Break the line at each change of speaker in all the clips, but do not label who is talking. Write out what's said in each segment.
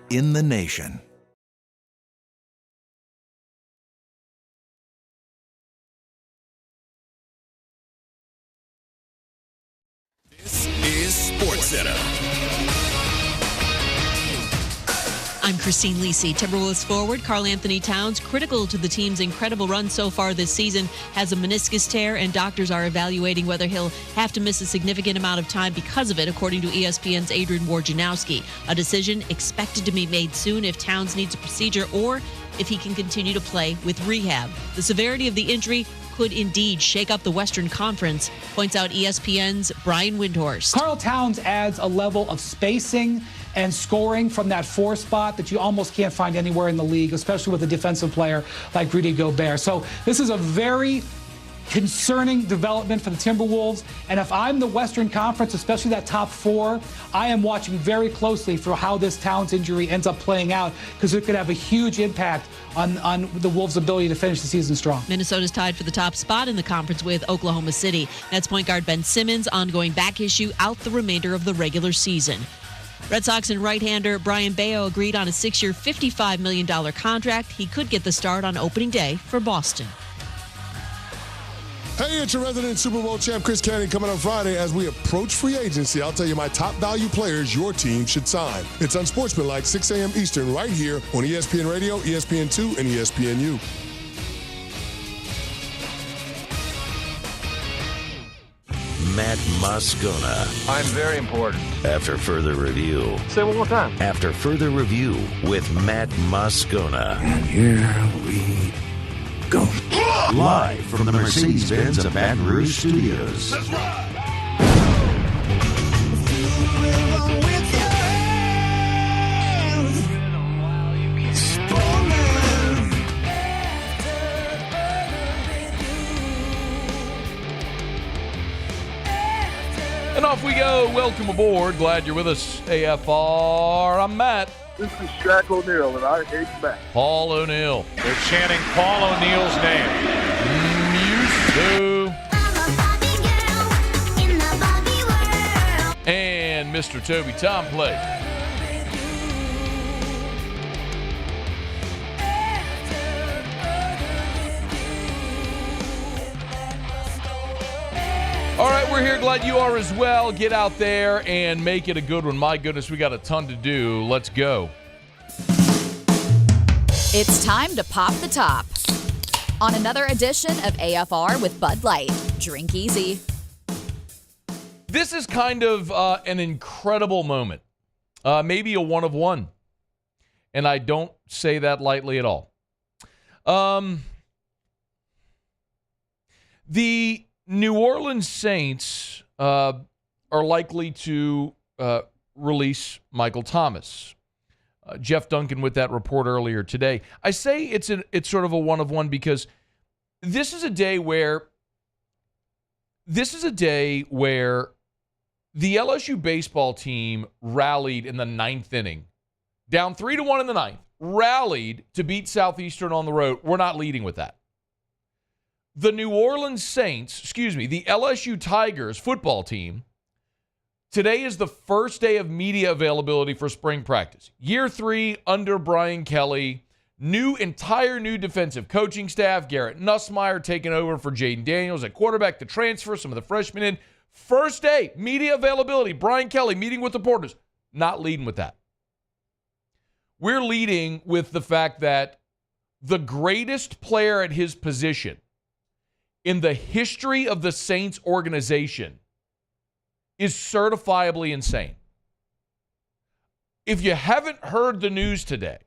in the nation.
This is SportsCenter.
I'm Christine Lisi. Timberwolves forward Karl Anthony Towns, critical to the team's incredible run so far this season, has a meniscus tear, and doctors are evaluating whether he'll have to miss a significant amount of time because of it, according to ESPN's Adrian Wojnarowski. A decision expected to be made soon if Towns needs a procedure or if he can continue to play with rehab. The severity of the injury could indeed shake up the Western Conference, points out ESPN's Brian Windhorst.
Karl Towns adds a level of spacing and scoring from that 4 spot that you almost can't find anywhere in the league, especially with a defensive player like Rudy Gobert. So this is a very concerning development for the Timberwolves. And if I'm the Western Conference, especially that top 4, I am watching very closely for how this Towns injury ends up playing out, because it could have a huge impact on the Wolves' ability to finish the season strong.
Minnesota's tied for the top spot in the conference with Oklahoma City. That's point guard Ben Simmons' ongoing back issue out the remainder of the regular season. Red Sox and right-hander Brian Bayo agreed on a 6-year, $55 million contract. He could get the start on opening day for Boston.
Hey, it's your resident Super Bowl champ, Chris Cannon, coming on Friday as we approach free agency. I'll tell you my top value players your team should sign. It's unsportsmanlike, 6 a.m. Eastern, right here on ESPN Radio, ESPN2, and ESPNU.
Matt Moscona.
I'm very important.
After further review.
Say it one more time.
After further review with Matt Moscona.
And here we go.
Live from the Mercedes-Benz of Baton Rouge Studios.
Let's ride!
And off we go. Welcome aboard. Glad you're with us, AFR. I'm Matt.
This is Shaq O'Neal, and I hate Matt.
Paul O'Neal.
They're chanting Paul O'Neal's name.
Used to. And Mr. Toby Tom play. All right, we're here. Glad you are as well. Get out there and make it a good one. My goodness, we got a ton to do. Let's go.
It's time to pop the top on another edition of AFR with Bud Light. Drink easy.
This is kind of an incredible moment. Maybe a one of one. And I don't say that lightly at all. The New Orleans Saints are likely to release Michael Thomas. Jeff Duncan with that report earlier today. I say it's sort of a one of one because this is a day where the LSU baseball team rallied in the 9th inning, down 3-1 in the 9th, rallied to beat Southeastern on the road. We're not leading with that. The New Orleans Saints, the LSU Tigers football team, today is the first day of media availability for spring practice. Year 3 under Brian Kelly, entire new defensive coaching staff. Garrett Nussmeier taking over for Jaden Daniels at quarterback to transfer some of the freshmen in. First day, media availability. Brian Kelly meeting with reporters. Not leading with that. We're leading with the fact that the greatest player at his position in the history of the Saints organization is certifiably insane. If you haven't heard the news today,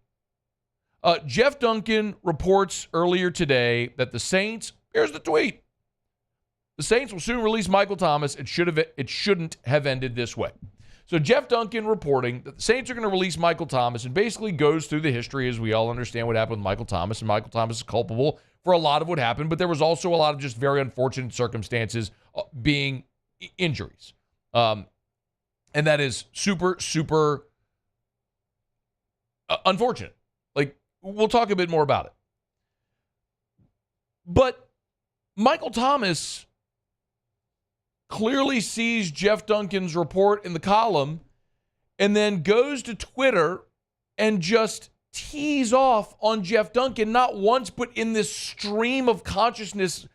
Jeff Duncan reports earlier today that the Saints, here's the tweet, the Saints will soon release Michael Thomas. It shouldn't have ended this way. So Jeff Duncan reporting that the Saints are going to release Michael Thomas and basically goes through the history as we all understand what happened with Michael Thomas. And Michael Thomas is culpable for a lot of what happened, but there was also a lot of just very unfortunate circumstances being injuries. And that is super, super unfortunate. Like, we'll talk a bit more about it. But Michael Thomas clearly sees Jeff Duncan's report in the column and then goes to Twitter and just tease off on Jeff Duncan, not once, but in this stream of consciousness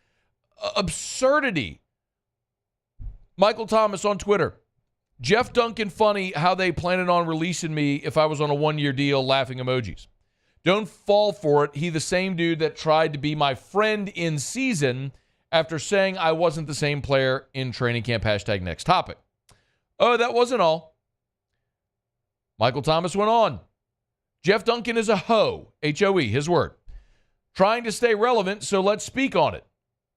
absurdity. Michael Thomas on Twitter. Jeff Duncan funny how they planning on releasing me if I was on a 1-year deal, laughing emojis. Don't fall for it. He the same dude that tried to be my friend in season after saying I wasn't the same player in training camp. Hashtag next topic. Oh, that wasn't all. Michael Thomas went on. Jeff Duncan is a hoe, H-O-E, his word. Trying to stay relevant, so let's speak on it.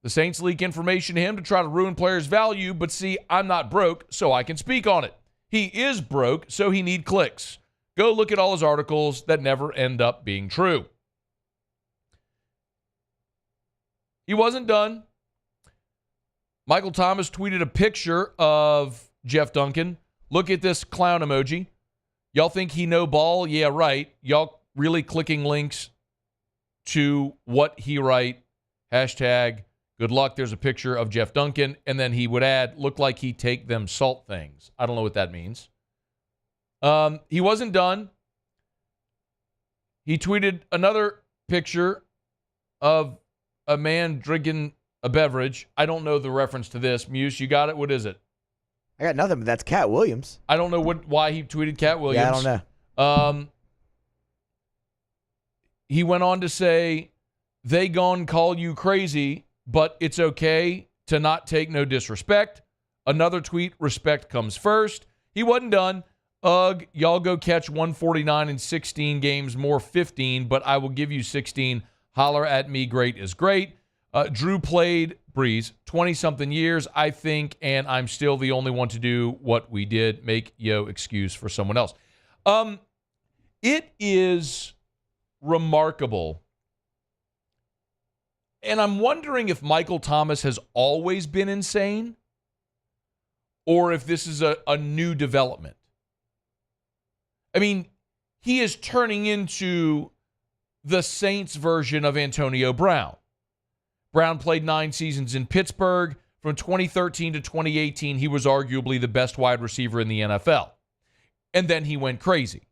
The Saints leak information to him to try to ruin players' value, but see, I'm not broke, so I can speak on it. He is broke, so he need clicks. Go look at all his articles that never end up being true. He wasn't done. Michael Thomas tweeted a picture of Jeff Duncan. Look at this clown emoji. Y'all think he know ball? Yeah, right. Y'all really clicking links to what he write. Hashtag good luck. There's a picture of Jeff Duncan. And then he would add, look like he take them salt things. I don't know what that means. He wasn't done. He tweeted another picture of a man drinking a beverage. I don't know the reference to this. Muse, you got it? What is it?
I got nothing, but that's Cat Williams.
I don't know why he tweeted Cat Williams.
Yeah, I don't know.
He went on to say, they gon' call you crazy, but it's okay to not take no disrespect. Another tweet, respect comes first. He wasn't done. Ugh, y'all go catch 149 in 16 games, more 15, but I will give you 16. Holler at me, great is great. Drew played, Breeze, 20-something years, I think, and I'm still the only one to do what we did. Make yo excuse for someone else. It is remarkable. And I'm wondering if Michael Thomas has always been insane or if this is a new development. I mean, he is turning into the Saints version of Antonio Brown. Brown played 9 seasons in Pittsburgh. From 2013 to 2018, he was arguably the best wide receiver in the NFL. And then he went crazy.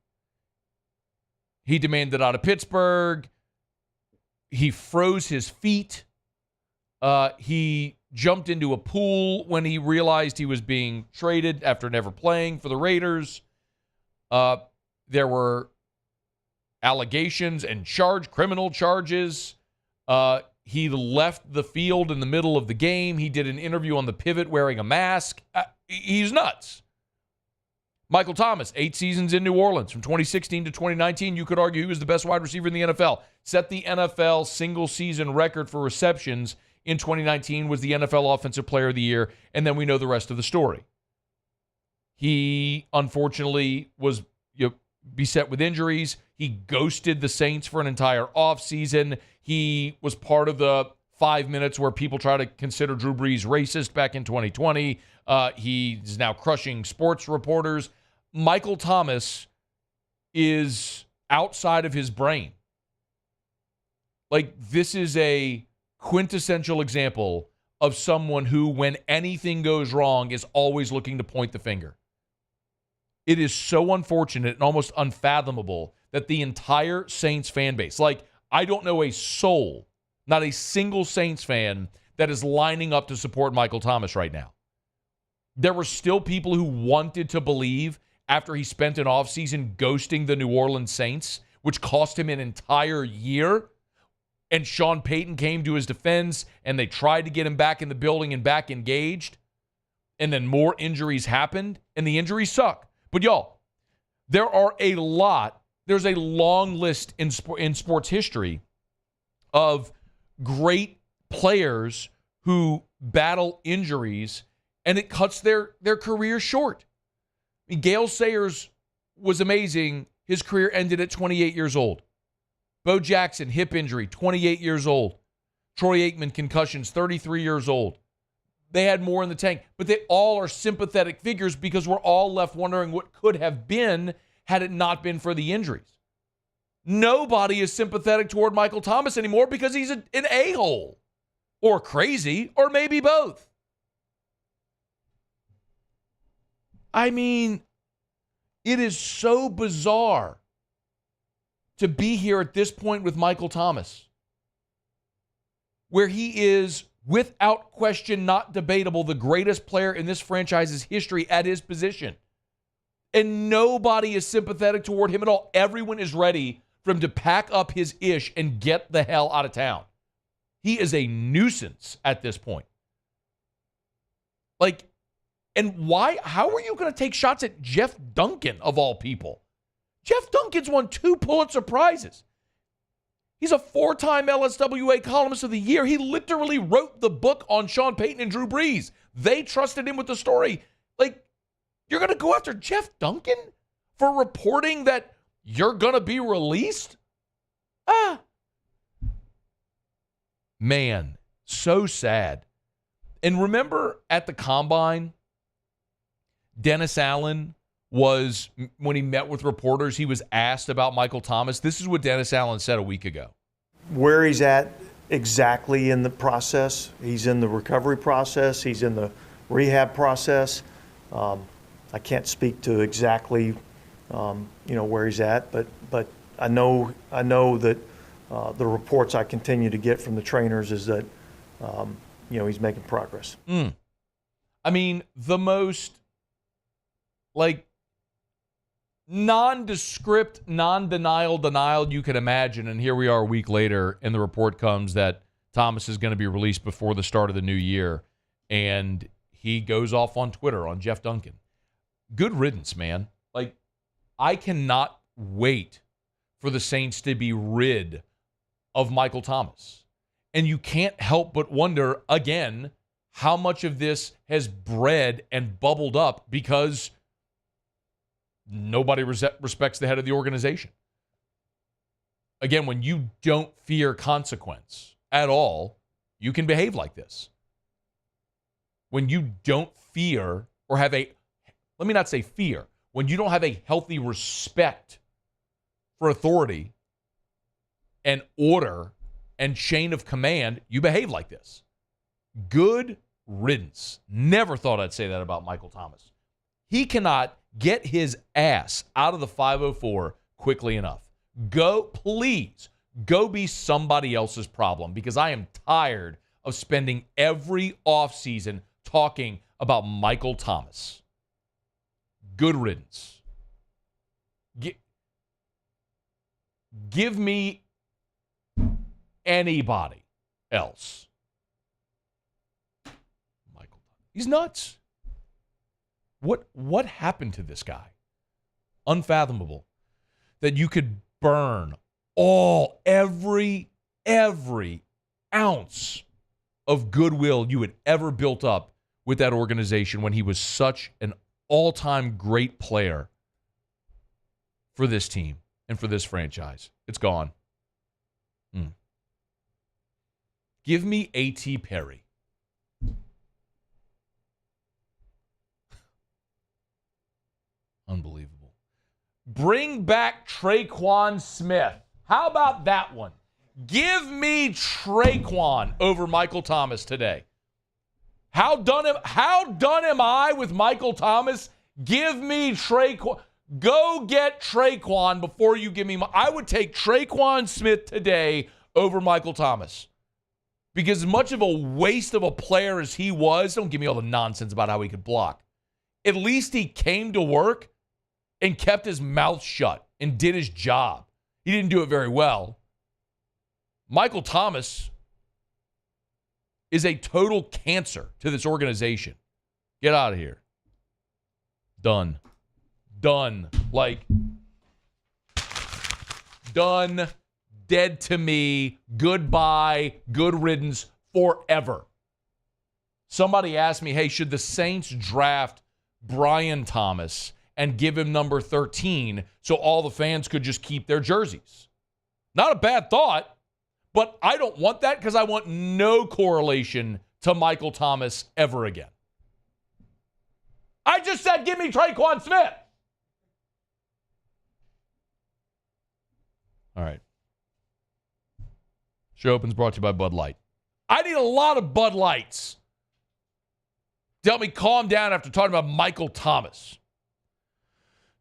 He demanded out of Pittsburgh. He froze his feet. He jumped into a pool when he realized he was being traded after never playing for the Raiders. There were allegations and criminal charges. He left the field in the middle of the game. He did an interview on the pivot wearing a mask. He's nuts. Michael Thomas, 8 seasons in New Orleans. From 2016 to 2019, you could argue he was the best wide receiver in the NFL. Set the NFL single-season record for receptions in 2019, was the NFL Offensive Player of the Year, and then we know the rest of the story. He, unfortunately, was beset with injuries. He ghosted the Saints for an entire offseason. He was part of the 5 minutes where people try to consider Drew Brees racist back in 2020. He's now crushing sports reporters. Michael Thomas is outside of his brain. Like, this is a quintessential example of someone who, when anything goes wrong, is always looking to point the finger. It is so unfortunate and almost unfathomable that the entire Saints fan base, like, I don't know a soul, not a single Saints fan, that is lining up to support Michael Thomas right now. There were still people who wanted to believe after he spent an offseason ghosting the New Orleans Saints, which cost him an entire year, and Sean Payton came to his defense, and they tried to get him back in the building and back engaged, and then more injuries happened, and the injuries suck. But y'all, there's a long list in sports history of great players who battle injuries, and it cuts their career short. I mean, Gale Sayers was amazing. His career ended at 28 years old. Bo Jackson, hip injury, 28 years old. Troy Aikman, concussions, 33 years old. They had more in the tank, but they all are sympathetic figures because we're all left wondering what could have been had it not been for the injuries. Nobody is sympathetic toward Michael Thomas anymore because he's an a-hole or crazy or maybe both. I mean, it is so bizarre to be here at this point with Michael Thomas, where he is, without question, not debatable, the greatest player in this franchise's history at his position. And nobody is sympathetic toward him at all. Everyone is ready for him to pack up his ish and get the hell out of town. He is a nuisance at this point. Like, and why? How are you going to take shots at Jeff Duncan, of all people? Jeff Duncan's won 2 Pulitzer Prizes. He's a 4-time LSWA Columnist of the Year. He literally wrote the book on Sean Payton and Drew Brees. They trusted him with the story. Like, you're going to go after Jeff Duncan for reporting that you're going to be released? Man, so sad. And remember at the Combine, Dennis Allen was, when he met with reporters, he was asked about Michael Thomas. This is what Dennis Allen said a week ago.
Where he's at exactly in the process. He's in the recovery process. He's in the rehab process. I can't speak to exactly, where he's at, but I know that the reports I continue to get from the trainers is that, he's making progress.
I mean, the most, nondescript, denial you can imagine. And here we are a week later, and the report comes that Thomas is going to be released before the start of the new year. And he goes off on Twitter on Jeff Duncan. Good riddance, man. I cannot wait for the Saints to be rid of Michael Thomas. And you can't help but wonder, again, how much of this has bred and bubbled up because nobody respects the head of the organization. Again, when you don't fear consequence at all, you can behave like this. When you don't fear or have let me not say fear, when you don't have a healthy respect for authority and order and chain of command, you behave like this. Good riddance. Never thought I'd say that about Michael Thomas. He cannot get his ass out of the 504 quickly enough. Please, go be somebody else's problem, because I am tired of spending every offseason talking about Michael Thomas. Good riddance. Give me anybody else. Michael, he's nuts. What happened to this guy? Unfathomable. That you could burn every ounce of goodwill you had ever built up with that organization when he was such an all-time great player for this team and for this franchise. It's gone. Give me A.T. Perry. Unbelievable. Bring back Traquan Smith. How about that one? Give me Traquan over Michael Thomas today. How done am I with Michael Thomas? Give me Traquan. Go get Traquan before you give me I would take Traquan Smith today over Michael Thomas. Because as much of a waste of a player as he was, don't give me all the nonsense about how he could block. At least he came to work and kept his mouth shut and did his job. He didn't do it very well. Michael Thomas is a total cancer to this organization. Get out of here. Done. Done. Done. Dead to me. Goodbye. Good riddance. Forever. Somebody asked me, hey, should the Saints draft Brian Thomas and give him number 13 so all the fans could just keep their jerseys? Not a bad thought, but I don't want that because I want no correlation to Michael Thomas ever again. I just said give me Traquan Smith. All right. Show Opens brought to you by Bud Light. I need a lot of Bud Lights to help me calm down after talking about Michael Thomas.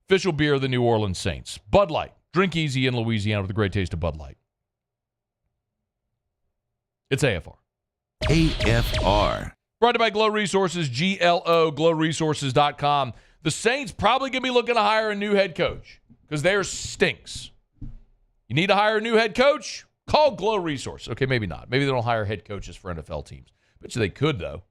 Official beer of the New Orleans Saints. Bud Light. Drink easy in Louisiana with a great taste of Bud Light. It's AFR.
AFR.
Brought to you by Glow Resources, GLO, glowresources.com. The Saints probably going to be looking to hire a new head coach because theirs stinks. You need to hire a new head coach? Call Glow Resources. Okay, maybe not. Maybe they don't hire head coaches for NFL teams. Bet you they could, though.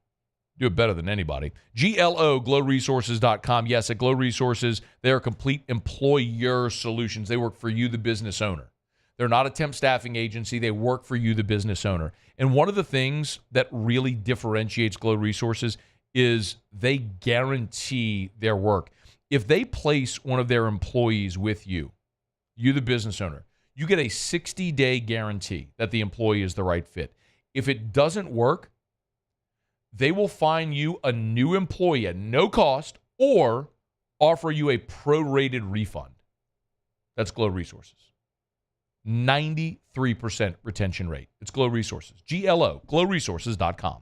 Do it better than anybody. GLO, glowresources.com. Yes, at Glow Resources, they are complete employer solutions. They work for you, the business owner. They're not a temp staffing agency. They work for you, the business owner. And one of the things that really differentiates Glow Resources is they guarantee their work. If they place one of their employees with you, the business owner, you get a 60-day guarantee that the employee is the right fit. If it doesn't work, they will find you a new employee at no cost or offer you a prorated refund. That's Glow Resources. 93% retention rate. It's Glow Resources. GLO, glowresources.com.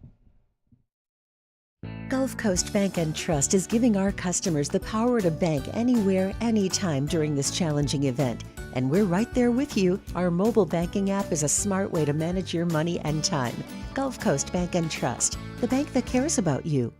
Gulf Coast Bank and Trust is giving our customers the power to bank anywhere, anytime during this challenging event. And we're right there with you. Our mobile banking app is a smart way to manage your money and time. Gulf Coast Bank and Trust, the bank that cares about you.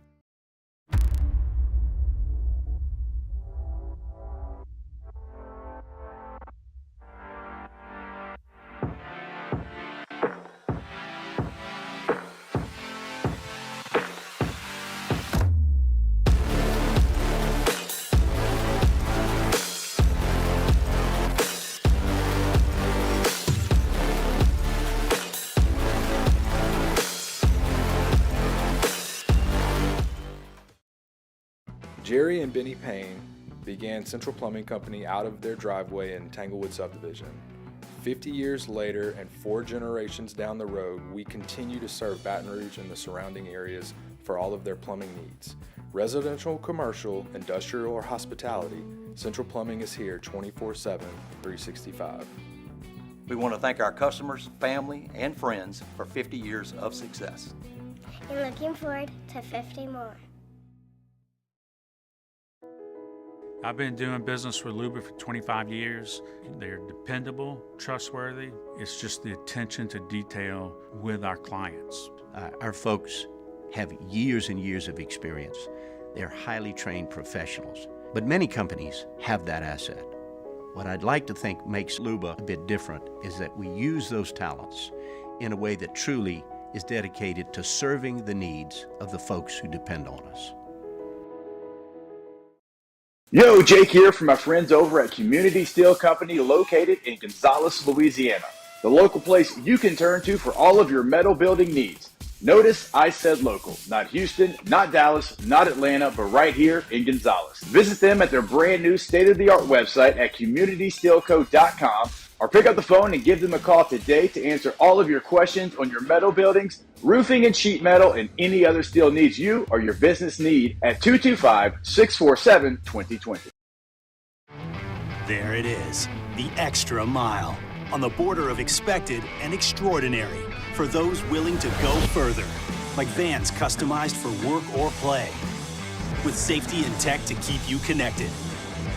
Jerry and Benny Payne began Central Plumbing Company out of their driveway in Tanglewood subdivision. 50 years later and 4 generations down the road, we continue to serve Baton Rouge and the surrounding areas for all of their plumbing needs. Residential, commercial, industrial, or hospitality, Central Plumbing is here 24/7, 365.
We want to thank our customers, family, and friends for 50 years of success.
And looking forward to 50 more.
I've been doing business with Luba for 25 years. They're dependable, trustworthy. It's just the attention to detail with our clients.
Our folks have years and years of experience. They're highly trained professionals, but many companies have that asset. What I'd like to think makes Luba a bit different is that we use those talents in a way that truly is dedicated to serving the needs of the folks who depend on us.
Yo, Jake here from my friends over at Community Steel Company located in Gonzales, Louisiana. The local place you can turn to for all of your metal building needs. Notice I said local, not Houston, not Dallas, not Atlanta, but right here in Gonzales. Visit them at their brand new state-of-the-art website at communitysteelco.com or pick up the phone and give them a call today to answer all of your questions on your metal buildings, roofing and sheet metal, and any other steel needs you or your business need at 225-647-2020.
There it is, the extra mile, on the border of expected and extraordinary for those willing to go further, like vans customized for work or play, with safety and tech to keep you connected.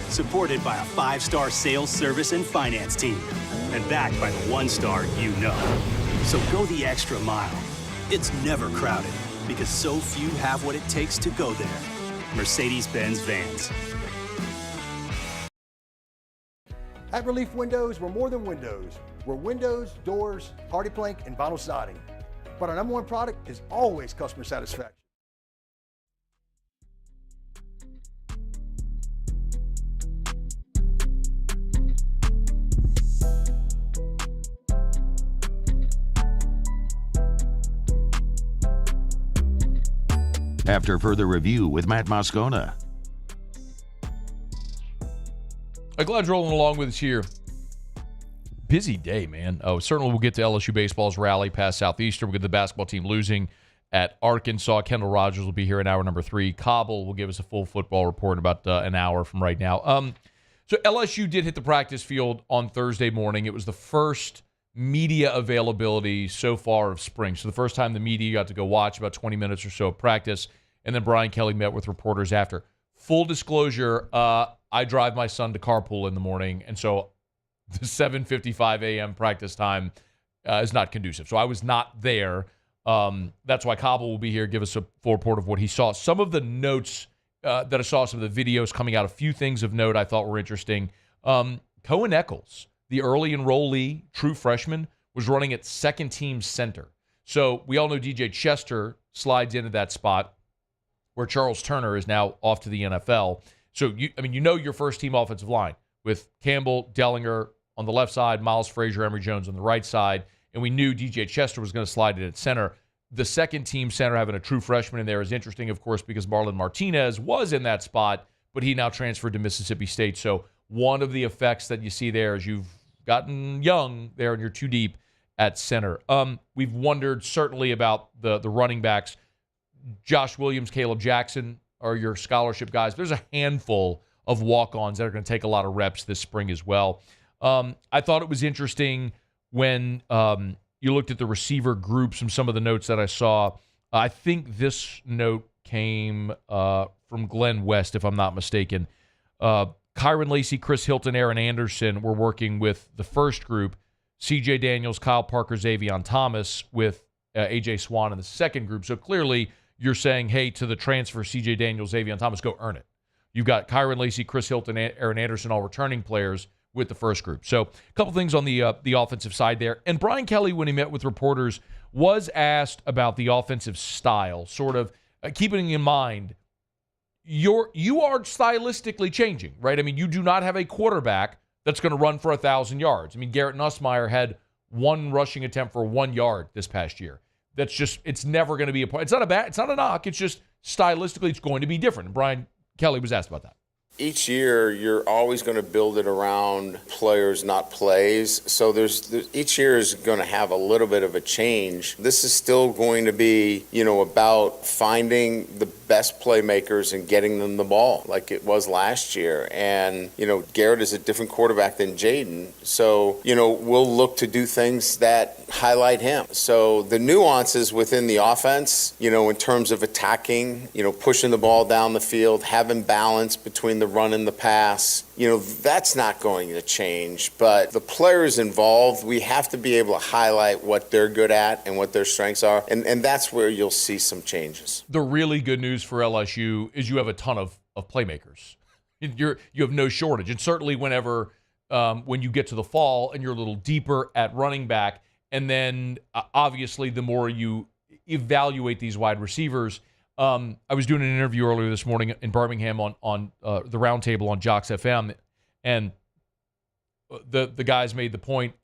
Supported by a 5-star sales, service, and finance team, and backed by the 1-star you know. So go the extra mile. It's never crowded, because so few have what it takes to go there. Mercedes-Benz Vans.
At Relief Windows, we're more than windows. We're windows, doors, hardy plank, and vinyl siding. But our #1 product is always customer satisfaction.
After further review with Matt Moscona.
I'm glad you're rolling along with us here. Busy day, man. Oh, certainly we'll get to LSU baseball's rally past Southeastern. We'll get the basketball team losing at Arkansas. Kendall Rogers will be here in hour number 3. Cauble will give us a full football report in about an hour from right now. So LSU did hit the practice field on Thursday morning. It was the first media availability so far of spring. So the first time the media got to go watch about 20 minutes or so of practice, and then Brian Kelly met with reporters after. Full disclosure, I drive my son to carpool in the morning, and so the 7:55 a.m. practice time is not conducive. So I was not there. That's why Cauble will be here, give us a full report of what he saw. Some of the notes that I saw, some of the videos coming out, a few things of note I thought were interesting. Cohen Eccles, the early enrollee, true freshman, was running at second-team center. So we all know DJ Chester slides into that spot where Charles Turner is now off to the NFL. So, you know your first-team offensive line with Campbell, Dellinger on the left side, Miles Frazier, Emory Jones on the right side, and we knew DJ Chester was going to slide in at center. The second-team center having a true freshman in there is interesting, of course, because Marlon Martinez was in that spot, but he now transferred to Mississippi State. So one of the effects that you see there is you've gotten young there and you're too deep at center. We've wondered certainly about the running backs. Josh Williams, Caleb Jackson are your scholarship guys. There's a handful of walk-ons that are going to take a lot of reps this spring as well. I thought it was interesting when you looked at the receiver groups and some of the notes that I saw. I think this note came from Glenn West, if I'm not mistaken. Kyron Lacy, Chris Hilton, Aaron Anderson were working with the first group. C.J. Daniels, Kyle Parker, Xavion Thomas with A.J. Swan in the second group. So clearly you're saying, hey, to the transfer, C.J. Daniels, Xavion Thomas, go earn it. You've got Kyron Lacy, Chris Hilton, Aaron Anderson, all returning players with the first group. So a couple things on the offensive side there. And Brian Kelly, when he met with reporters, was asked about the offensive style, sort of keeping in mind you are stylistically changing, right? I mean, you do not have a quarterback that's going to run for 1,000 yards. I mean, Garrett Nussmeier had one rushing attempt for 1 yard this past year. That's just, it's never going to be a part. It's not a knock. It's just stylistically, it's going to be different. And Brian Kelly was asked about that.
Each year, you're always going to build it around players, not plays. So each year is going to have a little bit of a change. This is still going to be, about finding the best playmakers and getting them the ball like it was last year. And, Garrett is a different quarterback than Jaden. So, we'll look to do things that highlight him. So the nuances within the offense, in terms of attacking, pushing the ball down the field, having balance between the run and the pass, that's not going to change. But the players involved, we have to be able to highlight what they're good at and what their strengths are. And that's where you'll see some changes.
The really good news for LSU is you have a ton of playmakers. You have no shortage. And certainly whenever when you get to the fall and you're a little deeper at running back, and then obviously the more you evaluate these wide receivers. I was doing an interview earlier this morning in Birmingham on the Roundtable on Jocks FM, and the guys made the point,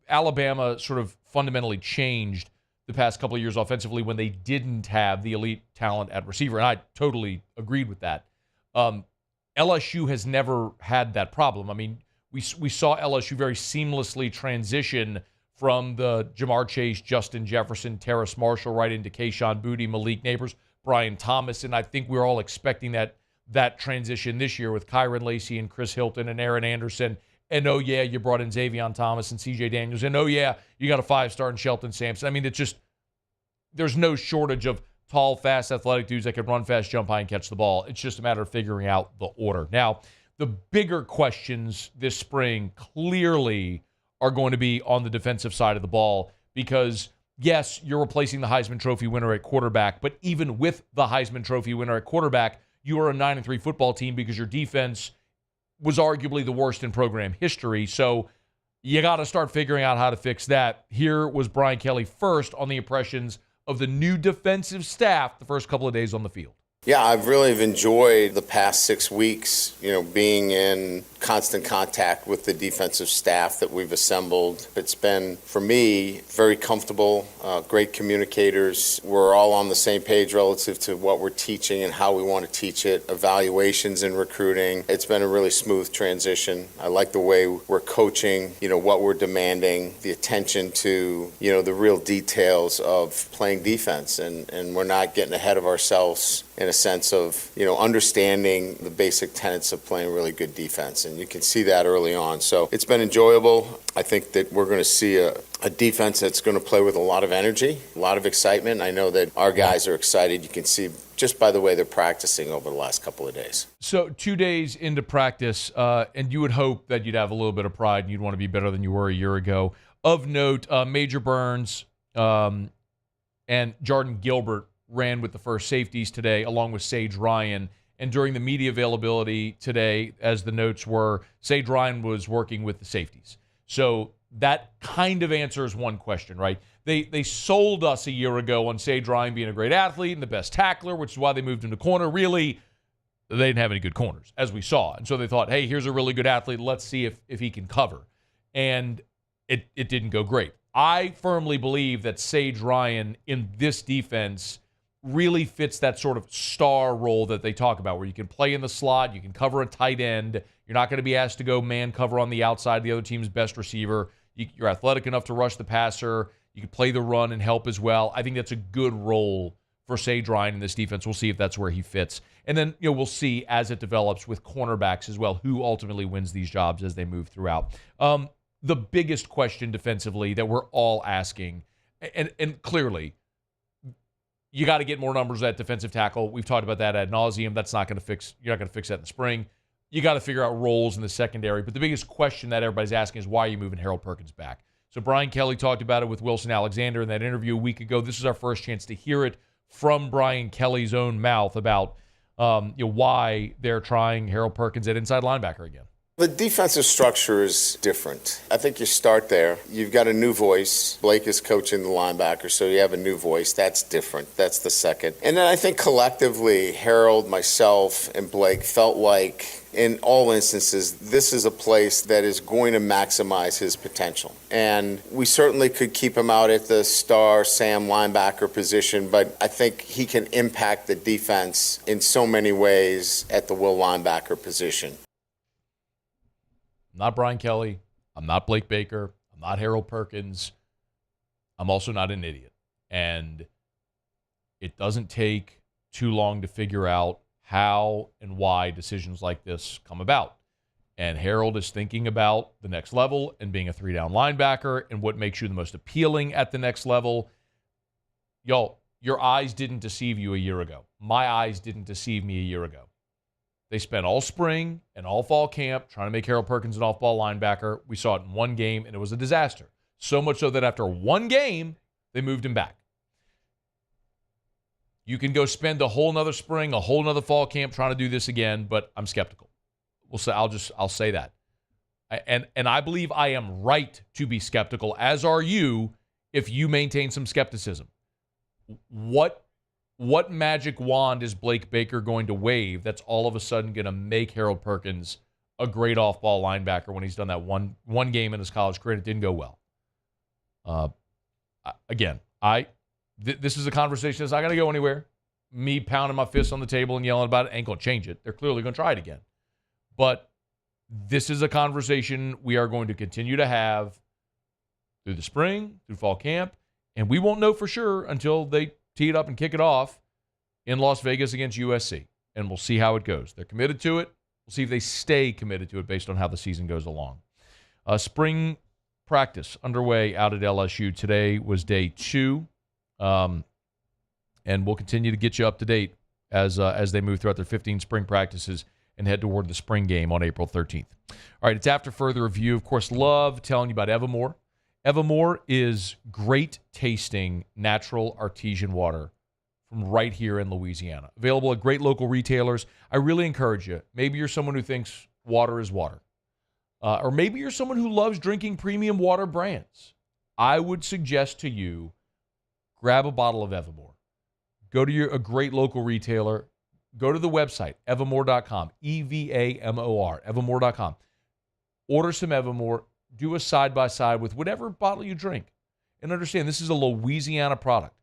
Alabama sort of fundamentally changed the past couple of years offensively when they didn't have the elite talent at receiver, and I totally agreed with that. LSU has never had that problem. I mean, we saw LSU very seamlessly transition from the Jamar Chase, Justin Jefferson, Terrace Marshall, right into Kayshon Boutte, Malik Neighbors, Brian Thomas, and I think we're all expecting that transition this year with Kyron Lacy and Chris Hilton and Aaron Anderson. And oh yeah, you brought in Xavion Thomas and C.J. Daniels, and oh yeah, you got a 5-star in Shelton Sampson. I mean, it's just there's no shortage of tall, fast, athletic dudes that can run fast, jump high, and catch the ball. It's just a matter of figuring out the order. Now, the bigger questions this spring clearly are going to be on the defensive side of the ball because, yes, you're replacing the Heisman Trophy winner at quarterback, but even with the Heisman Trophy winner at quarterback, you are a 9-3 football team because your defense was arguably the worst in program history. So you got to start figuring out how to fix that. Here was Brian Kelly first on the impressions of the new defensive staff the first couple of days on the field.
Yeah, I've really enjoyed the past 6 weeks, being in constant contact with the defensive staff that we've assembled. It's been, for me, very comfortable, great communicators. We're all on the same page relative to what we're teaching and how we want to teach it, evaluations and recruiting. It's been a really smooth transition. I like the way we're coaching, what we're demanding, the attention to, the real details of playing defense, and we're not getting ahead of ourselves in a sense of, understanding the basic tenets of playing really good defense. And you can see that early on. So it's been enjoyable. I think that we're going to see a defense that's going to play with a lot of energy, a lot of excitement. I know that our guys are excited. You can see just by the way they're practicing over the last couple of days.
So 2 days into practice, and you would hope that you'd have a little bit of pride and you'd want to be better than you were a year ago. Of note, Major Burns and Jordan Gilbert ran with the first safeties today, along with Sage Ryan. And during the media availability today, as the notes were, Sage Ryan was working with the safeties. So that kind of answers one question, right? They sold us a year ago on Sage Ryan being a great athlete and the best tackler, which is why they moved him to corner. Really, they didn't have any good corners, as we saw. And so they thought, hey, here's a really good athlete. Let's see if he can cover. And it didn't go great. I firmly believe that Sage Ryan in this defense really fits that sort of star role that they talk about, where you can play in the slot, you can cover a tight end, you're not going to be asked to go man cover on the outside, the other team's best receiver, you're athletic enough to rush the passer, you can play the run and help as well. I think that's a good role for Sage Ryan in this defense. We'll see if that's where he fits. And then, we'll see as it develops with cornerbacks as well, who ultimately wins these jobs as they move throughout. The biggest question defensively that we're all asking, and clearly, you got to get more numbers at defensive tackle. We've talked about that ad nauseum. That's not going to fix. You're not going to fix that in the spring. You got to figure out roles in the secondary. But the biggest question that everybody's asking is, why are you moving Harold Perkins back? So Brian Kelly talked about it with Wilson Alexander in that interview a week ago. This is our first chance to hear it from Brian Kelly's own mouth about why they're trying Harold Perkins at inside linebacker again.
The defensive structure is different. I think you start there. You've got a new voice. Blake is coaching the linebacker, so you have a new voice. That's different. That's the second. And then I think collectively, Harold, myself, and Blake felt like, in all instances, this is a place that is going to maximize his potential. And we certainly could keep him out at the star Sam linebacker position, but I think he can impact the defense in so many ways at the will linebacker position.
I'm not Brian Kelly. I'm not Blake Baker. I'm not Harold Perkins. I'm also not an idiot. And it doesn't take too long to figure out how and why decisions like this come about. And Harold is thinking about the next level and being a three-down linebacker and what makes you the most appealing at the next level. Y'all, your eyes didn't deceive you a year ago. My eyes didn't deceive me a year ago. They spent all spring and all fall camp trying to make Harold Perkins an off-ball linebacker. We saw it in one game, and it was a disaster. So much so that after one game, they moved him back. You can go spend a whole nother spring, a whole nother fall camp trying to do this again, but I'm skeptical. I'll say that. And I believe I am right to be skeptical, as are you, if you maintain some skepticism. What magic wand is Blake Baker going to wave that's all of a sudden going to make Harold Perkins a great off-ball linebacker when he's done that one game in his college career and it didn't go well? This is a conversation that's not going to go anywhere. Me pounding my fist on the table and yelling about it ain't going to change it. They're clearly going to try it again. But this is a conversation we are going to continue to have through the spring, through fall camp, and we won't know for sure until they tee it up and kick it off in Las Vegas against USC, and we'll see how it goes. They're committed to it. We'll see if they stay committed to it based on how the season goes along. Spring practice underway out at LSU. Today was day 2, and we'll continue to get you up to date as they move throughout their 15 spring practices and head toward the spring game on April 13th. All right, it's after further review. Of course, love telling you about Evermore. Evermore is great tasting natural artesian water from right here in Louisiana. Available at great local retailers. I really encourage you. Maybe you're someone who thinks water is water. Or maybe you're someone who loves drinking premium water brands. I would suggest to you, grab a bottle of Evermore. Go to a great local retailer. Go to the website, evermore.com, EVAMOR, evermore.com. Order some Evermore. Do a side-by-side with whatever bottle you drink. And understand, this is a Louisiana product.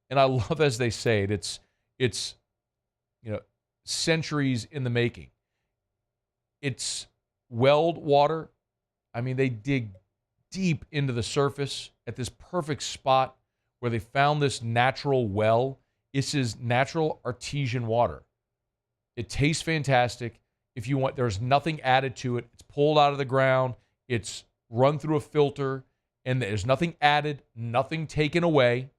And I love, as they say it, it's centuries in the making. It's welled water. I mean, they dig deep into the surface at this perfect spot where they found this natural well This is natural artesian water. It tastes fantastic. If you want, there's nothing added to it. It's pulled out of the ground. It's run through a filter, and there's nothing added, nothing taken away,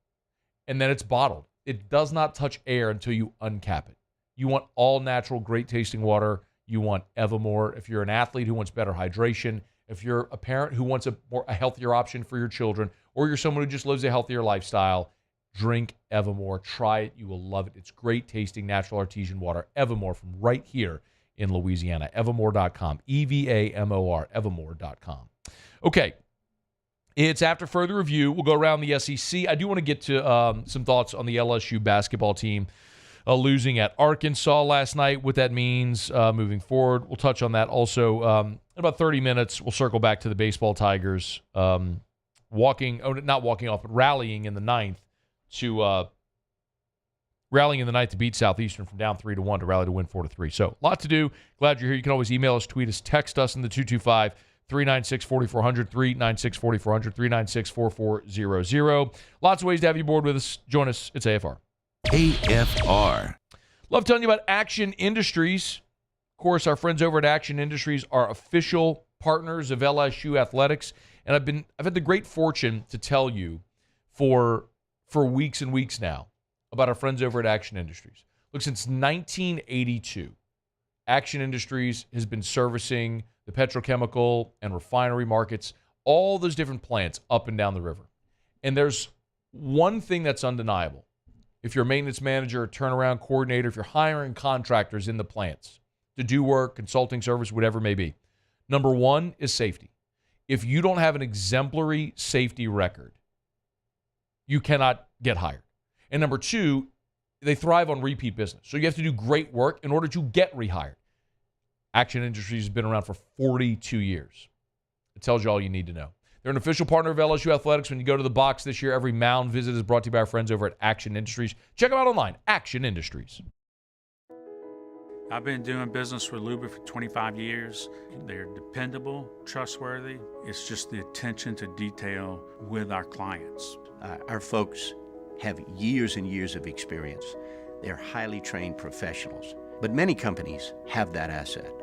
and then it's bottled. It does not touch air until you uncap it. You want all natural, great tasting water. You want Evermore. If you're an athlete who wants better hydration, if you're a parent who wants a healthier option for your children, or you're someone who just lives a healthier lifestyle, drink Evermore. Try it. You will love it. It's great tasting natural artesian water. Evermore from right here in Louisiana. Evermore.com. EVAMOR. Evermore.com. Okay. It's after further review. We'll go around the SEC. I do want to get to some thoughts on the LSU basketball team losing at Arkansas last night, what that means moving forward. We'll touch on that also. In about 30 minutes, we'll circle back to the baseball Tigers not walking off, but rallying in the ninth to beat Southeastern from down 3-1 to rally to win 4-3. So, a lot to do. Glad you're here. You can always email us, tweet us, text us in the 225-396-4400, 396-4400, 396-4400. Lots of ways to have you aboard with us. Join us. It's AFR.
AFR.
Love telling you about Action Industries. Of course, our friends over at Action Industries are official partners of LSU Athletics, and I've had the great fortune to tell you for weeks and weeks now about our friends over at Action Industries. Look, since 1982, Action Industries has been servicing the petrochemical and refinery markets, all those different plants up and down the river. And there's one thing that's undeniable. If you're a maintenance manager, a turnaround coordinator, if you're hiring contractors in the plants to do work, consulting service, whatever it may be, number one is safety. If you don't have an exemplary safety record, you cannot get hired. And number two, they thrive on repeat business. So you have to do great work in order to get rehired. Action Industries has been around for 42 years. It tells you all you need to know. They're an official partner of LSU Athletics. When you go to the box this year, every mound visit is brought to you by our friends over at Action Industries. Check them out online, Action Industries.
I've been doing business with Luba for 25 years. They're dependable, trustworthy. It's just the attention to detail with our clients.
Our folks have years and years of experience. They're highly trained professionals. But many companies have that asset.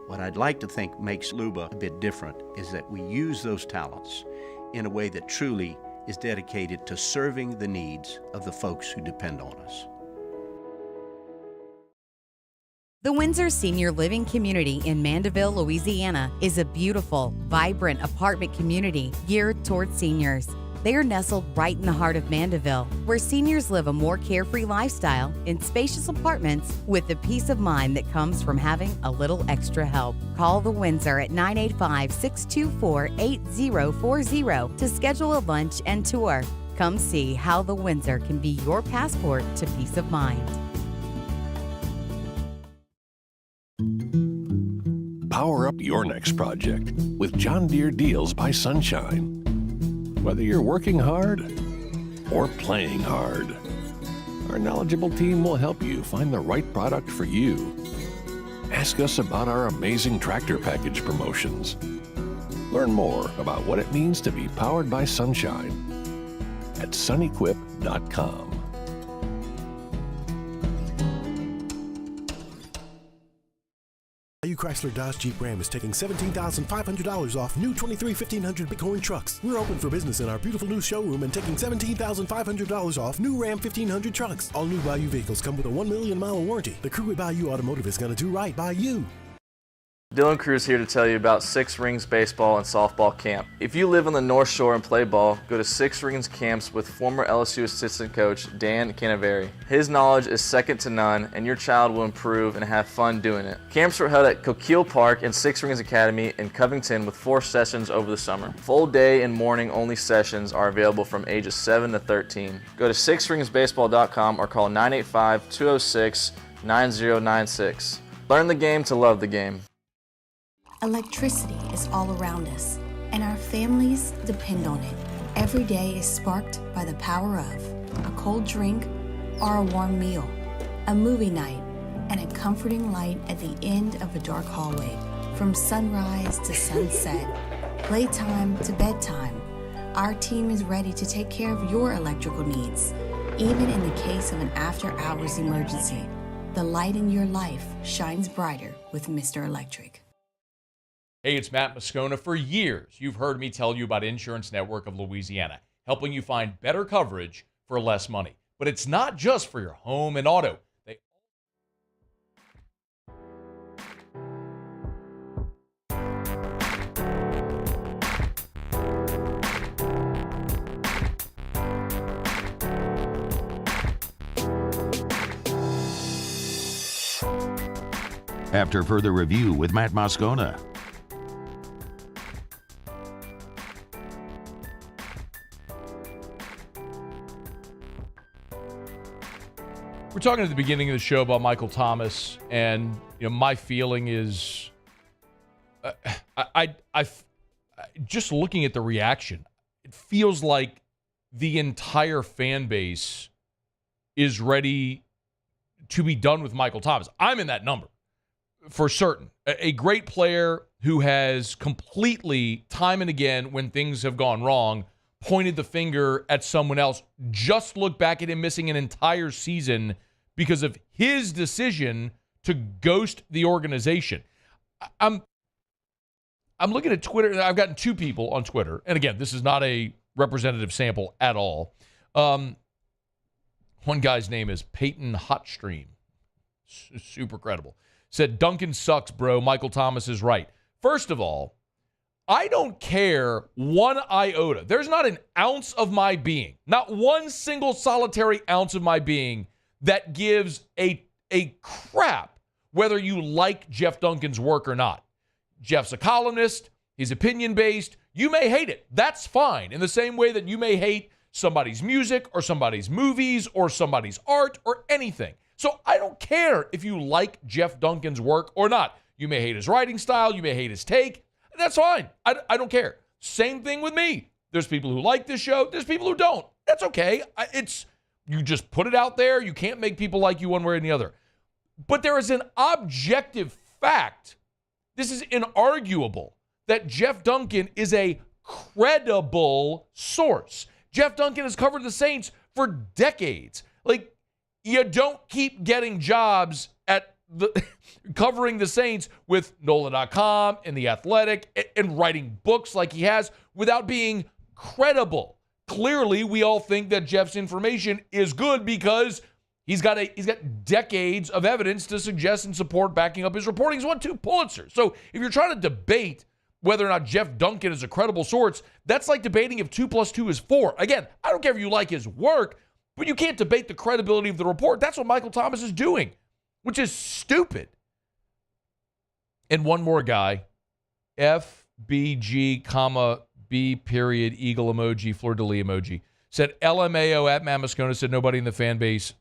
What I'd like to think makes Luba a bit different is that we use those talents in a way that truly is dedicated to serving the needs of the folks who depend on us.
The Windsor Senior Living Community in Mandeville, Louisiana is a beautiful, vibrant apartment community geared toward seniors. They are nestled right in the heart of Mandeville, where seniors live a more carefree lifestyle in spacious apartments with the peace of mind that comes from having a little extra help. Call the Windsor at 985-624-8040 to schedule a lunch and tour. Come see how the Windsor can be your passport to peace of mind.
Power up your next project with John Deere Deals by Sunshine. Whether you're working hard or playing hard, our knowledgeable team will help you find the right product for you. Ask us about our amazing tractor package promotions. Learn more about what it means to be powered by sunshine at sunequip.com.
Chrysler Dodge Jeep Ram is taking $17,500 off new 23 1500 Bighorn trucks. We're open for business in our beautiful new showroom and taking $17,500 off new Ram 1500 trucks. All new Bayou vehicles come with a 1 million mile warranty. The crew at Bayou Automotive is going to do right by you.
Dylan Cruz here to tell you about Six Rings Baseball and Softball Camp. If you live on the North Shore and play ball, go to Six Rings Camps with former LSU assistant coach Dan Canaveri. His knowledge is second to none, and your child will improve and have fun doing it. Camps are held at Coquille Park and Six Rings Academy in Covington with 4 sessions over the summer. Full day and morning only sessions are available from ages 7 to 13. Go to sixringsbaseball.com or call 985-206-9096. Learn the game to love the game.
Electricity is all around us, and our families depend on it. Every day is sparked by the power of a cold drink or a warm meal, a movie night, and a comforting light at the end of a dark hallway. From sunrise to sunset, playtime to bedtime, our team is ready to take care of your electrical needs. Even in the case of an after-hours emergency, the light in your life shines brighter with Mr. Electric.
Hey, it's Matt Moscona. For years, you've heard me tell you about Insurance Network of Louisiana, helping you find better coverage for less money. But it's not just for your home and auto.
After further review with Matt Moscona.
We're talking at the beginning of the show about Michael Thomas, and my feeling is, I just looking at the reaction, it feels like the entire fan base is ready to be done with Michael Thomas. I'm in that number, for certain. A great player who has completely, time and again, when things have gone wrong, pointed the finger at someone else. Just look back at him missing an entire season because of his decision to ghost the organization. I'm looking at Twitter. I've gotten two people on Twitter. And again, this is not a representative sample at all. One guy's name is Peyton Hotstream. Super credible. Said, Duncan sucks, bro. Michael Thomas is right. First of all, I don't care one iota. There's not an ounce of my being, not one single solitary ounce of my being that gives a crap whether you like Jeff Duncan's work or not. Jeff's a columnist. He's opinion-based. You may hate it. That's fine. In the same way that you may hate somebody's music or somebody's movies or somebody's art or anything. So I don't care if you like Jeff Duncan's work or not. You may hate his writing style. You may hate his take. That's fine. I don't care. Same thing with me. There's people who like this show. There's people who don't. That's okay. You just put it out there. You can't make people like you one way or the other. But there is an objective fact. This is inarguable that Jeff Duncan is a credible source. Jeff Duncan has covered the Saints for decades. Like, you don't keep getting jobs at covering the Saints with NOLA.com and The Athletic and writing books like he has without being credible. Clearly, we all think that Jeff's information is good because he's got decades of evidence to suggest and support backing up his reporting. He's won 2 Pulitzers. So if you're trying to debate whether or not Jeff Duncan is a credible source, that's like debating if 2 + 2 is 4. Again, I don't care if you like his work, but you can't debate the credibility of the report. That's what Michael Thomas is doing, which is stupid. And one more guy, FBG, B period, eagle emoji, fleur-de-lis emoji, said LMAO at Matt Moscona said nobody in the fan base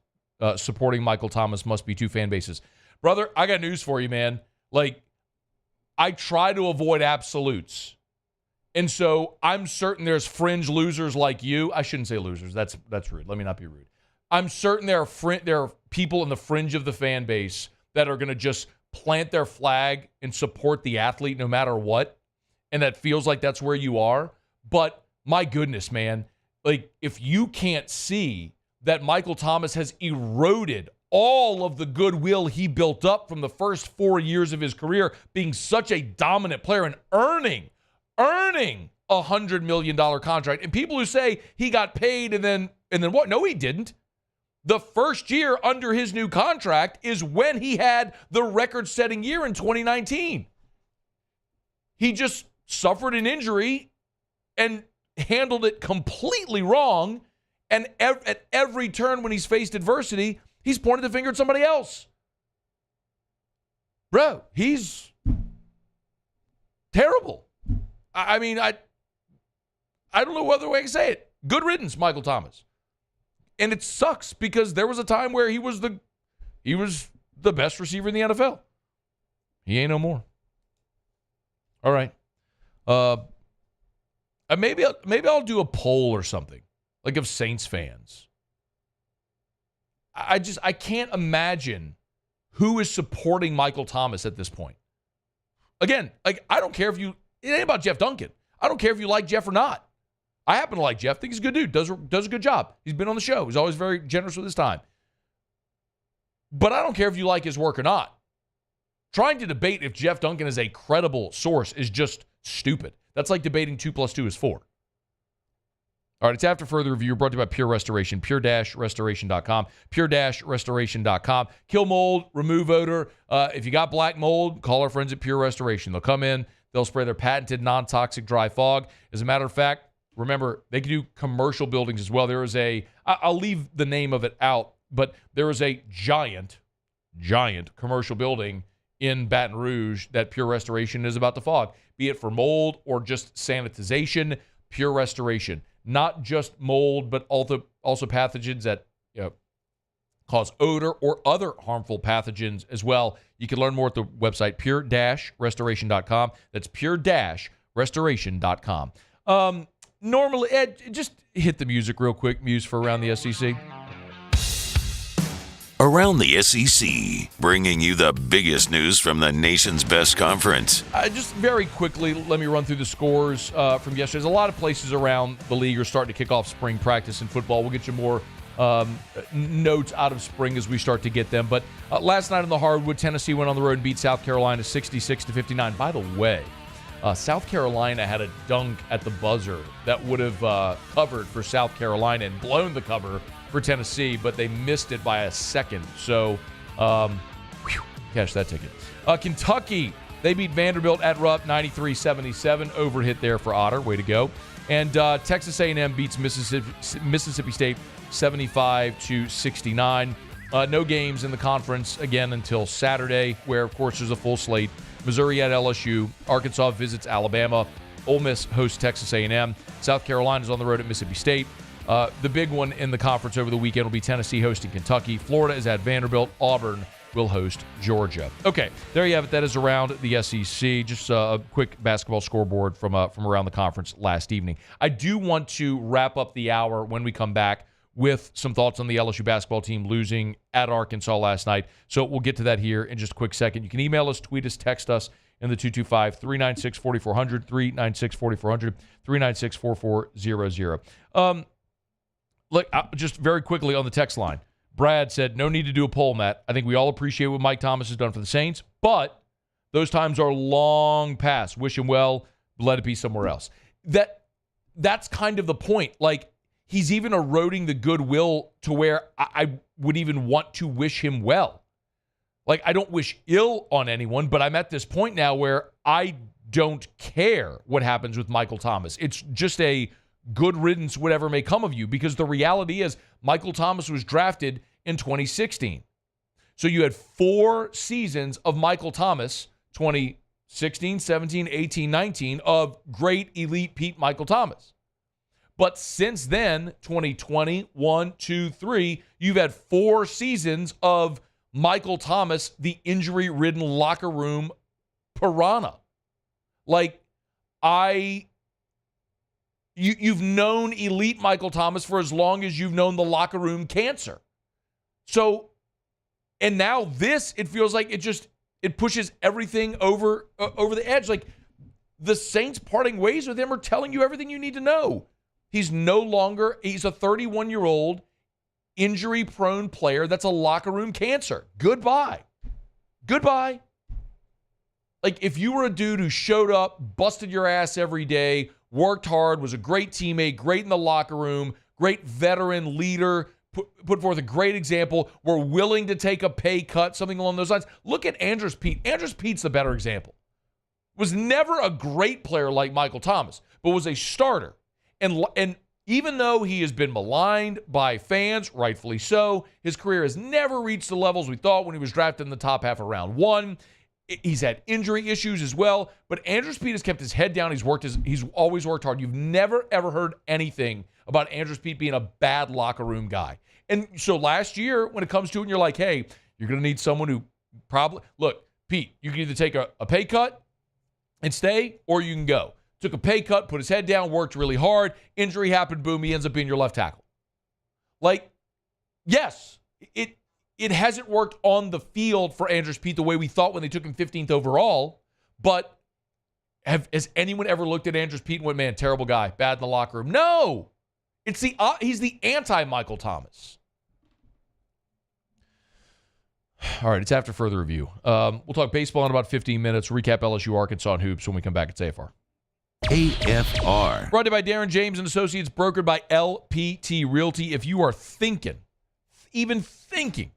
supporting Michael Thomas must be 2 fan bases. Brother, I got news for you, man. Like, I try to avoid absolutes. And so I'm certain there's fringe losers like you. I shouldn't say losers. That's rude. Let me not be rude. I'm certain there are people in the fringe of the fan base that are going to just plant their flag and support the athlete no matter what. And that feels like that's where you are. But my goodness, man, like, if you can't see that Michael Thomas has eroded all of the goodwill he built up from the first 4 years of his career, being such a dominant player and earning a $100 million contract. And people who say he got paid and then what? No, he didn't. The first year under his new contract is when he had the record-setting year in 2019. He just suffered an injury and handled it completely wrong. And at every turn when he's faced adversity, he's pointed the finger at somebody else. Bro, he's terrible. I mean, I don't know what other way I can say it. Good riddance, Michael Thomas. And it sucks because there was a time where he was the best receiver in the NFL. He ain't no more. All right. Maybe I'll do a poll or something, like, of Saints fans. I can't imagine who is supporting Michael Thomas at this point. Again, like, I don't care if it ain't about Jeff Duncan. I don't care if you like Jeff or not. I happen to like Jeff. Think he's a good dude. Does a good job. He's been on the show. He's always very generous with his time. But I don't care if you like his work or not. Trying to debate if Jeff Duncan is a credible source is just stupid. That's like debating 2 + 2 is 4. All right, it's After Further Review, brought to you by Pure Restoration, pure-restoration.com, pure-restoration.com. Kill mold, remove odor. If you got black mold, call our friends at Pure Restoration. They'll come in, they'll spray their patented non-toxic dry fog. As a matter of fact, remember, they can do commercial buildings as well. There is I'll leave the name of it out, but there is a giant commercial building in Baton Rouge that Pure Restoration is about to fog, be it for mold or just sanitization. Pure Restoration. Not just mold, but also pathogens that cause odor or other harmful pathogens as well. You can learn more at the website pure-restoration.com. That's pure-restoration.com. Normally, Ed, just hit the music real quick, Muse, for Around the SEC.
Around the SEC, bringing you the biggest news from the nation's best conference.
Just very quickly, let me run through the scores from yesterday. There's a lot of places around the league are starting to kick off spring practice in football. We'll get you more notes out of spring as we start to get them. But last night on the hardwood, Tennessee went on the road and beat South Carolina 66-59. By the way, South Carolina had a dunk at the buzzer that would have covered for South Carolina and blown the cover for Tennessee, but they missed it by a second. So, cash that ticket. Kentucky, they beat Vanderbilt at Rupp 93-77. Over hit there for Otter. Way to go. And Texas A&M beats Mississippi State 75-69. No games in the conference again until Saturday, where, of course, there's a full slate. Missouri at LSU. Arkansas visits Alabama. Ole Miss hosts Texas A&M. South Carolina's on the road at Mississippi State. The big one in the conference over the weekend will be Tennessee hosting Kentucky. Florida is at Vanderbilt. Auburn will host Georgia. Okay, there you have it. That is Around the SEC. Just a quick basketball scoreboard from around the conference last evening. I do want to wrap up the hour when we come back with some thoughts on the LSU basketball team losing at Arkansas last night. So we'll get to that here in just a quick second. You can email us, tweet us, text us in the 225-396-4400, 396-4400, 396-4400. Look, just very quickly on the text line. Brad said, no need to do a poll, Matt. I think we all appreciate what Mike Thomas has done for the Saints, but those times are long past. Wish him well, let it be somewhere else. That's kind of the point. Like, he's even eroding the goodwill to where I would even want to wish him well. Like, I don't wish ill on anyone, but I'm at this point now where I don't care what happens with Michael Thomas. It's just a good riddance, whatever may come of you, because the reality is Michael Thomas was drafted in 2016. So you had 4 seasons of Michael Thomas, 2016, 17, 18, 19, of great elite Pete Michael Thomas. But since then, 2020, 1, 2, 3, you've had 4 seasons of Michael Thomas, the injury-ridden locker room piranha. Like, You've known elite Michael Thomas for as long as you've known the locker room cancer. So, and now this, it feels like it pushes everything over the edge. Like, the Saints parting ways with him are telling you everything you need to know. He's a 31-year-old injury-prone player that's a locker room cancer. Goodbye. Like, if you were a dude who showed up, busted your ass every day, worked hard, was a great teammate, great in the locker room, great veteran leader, put forth a great example, were willing to take a pay cut, something along those lines. Look at Andrus Peat. Andrus Peat's the better example. Was never a great player like Michael Thomas, but was a starter. And even though he has been maligned by fans, rightfully so, his career has never reached the levels we thought when he was drafted in the top half of round 1. He's had injury issues as well, but Andrus Peat has kept his head down. He's always worked hard. You've never, ever heard anything about Andrus Peat being a bad locker room guy. And so last year, when it comes to it, and you're like, hey, you're going to need someone who probably, look, Pete, you can either take a pay cut and stay, or you can go. Took a pay cut, put his head down, worked really hard. Injury happened, boom, he ends up being your left tackle. Like, yes, it hasn't worked on the field for Andrus Peat the way we thought when they took him 15th overall, but Has anyone ever looked at Andrews Pete and went, man, terrible guy, bad in the locker room? No. He's the anti-Michael Thomas. All right, it's after further review. We'll talk baseball in about 15 minutes. Recap LSU-Arkansas and hoops when we come back at AFR.
AFR.
Brought to you by Darren James and Associates, brokered by LPT Realty. If you are even thinking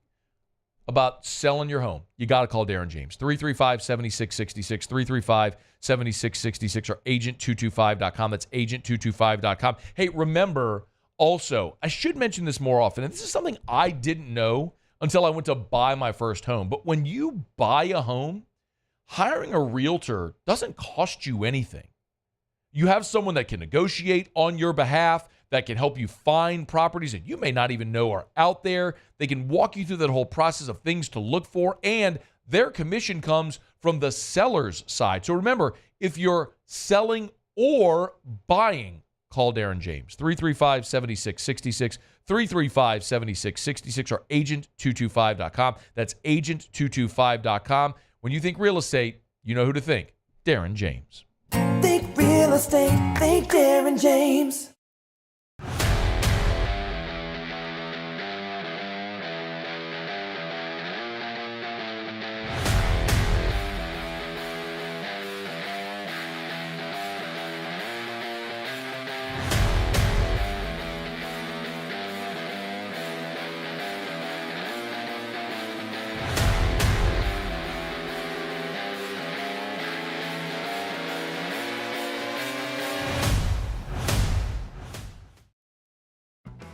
about selling your home, you got to call Darren James. 335-7666, 335-7666, or agent225.com. That's agent225.com. Hey, remember, also, I should mention this more often, and this is something I didn't know until I went to buy my first home. But when you buy a home, hiring a realtor doesn't cost you anything. You have someone that can negotiate on your behalf, that can help you find properties that you may not even know are out there. They can walk you through that whole process of things to look for, and their commission comes from the seller's side. So remember, if you're selling or buying, call Darren James. 335-7666, 335-7666, or agent225.com. That's agent225.com. When you think real estate, you know who to think. Darren James.
Think real estate, think Darren James.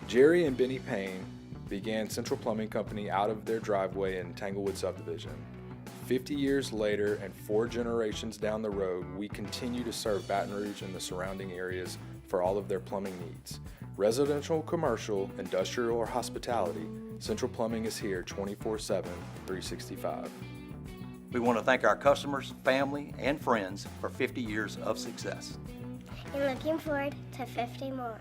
Jerry and Benny Payne began Central Plumbing Company out of their driveway in Tanglewood subdivision. 50 years later and 4 generations down the road, we continue to serve Baton Rouge and the surrounding areas for all of their plumbing needs. Residential, commercial, industrial, or hospitality, Central Plumbing is here 24/7, 365.
We want to thank our customers, family, and friends for 50 years of success.
And looking forward to 50 more.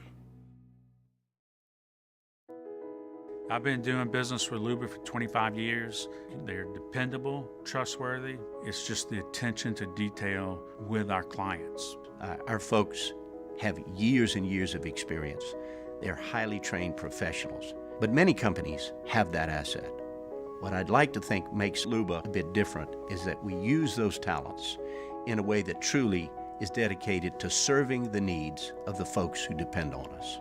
I've been doing business with Luba for 25 years. They're dependable, trustworthy. It's just the attention to detail with our clients.
Our folks have years and years of experience. They're highly trained professionals, but many companies have that asset. What I'd like to think makes Luba a bit different is that we use those talents in a way that truly is dedicated to serving the needs of the folks who depend on us.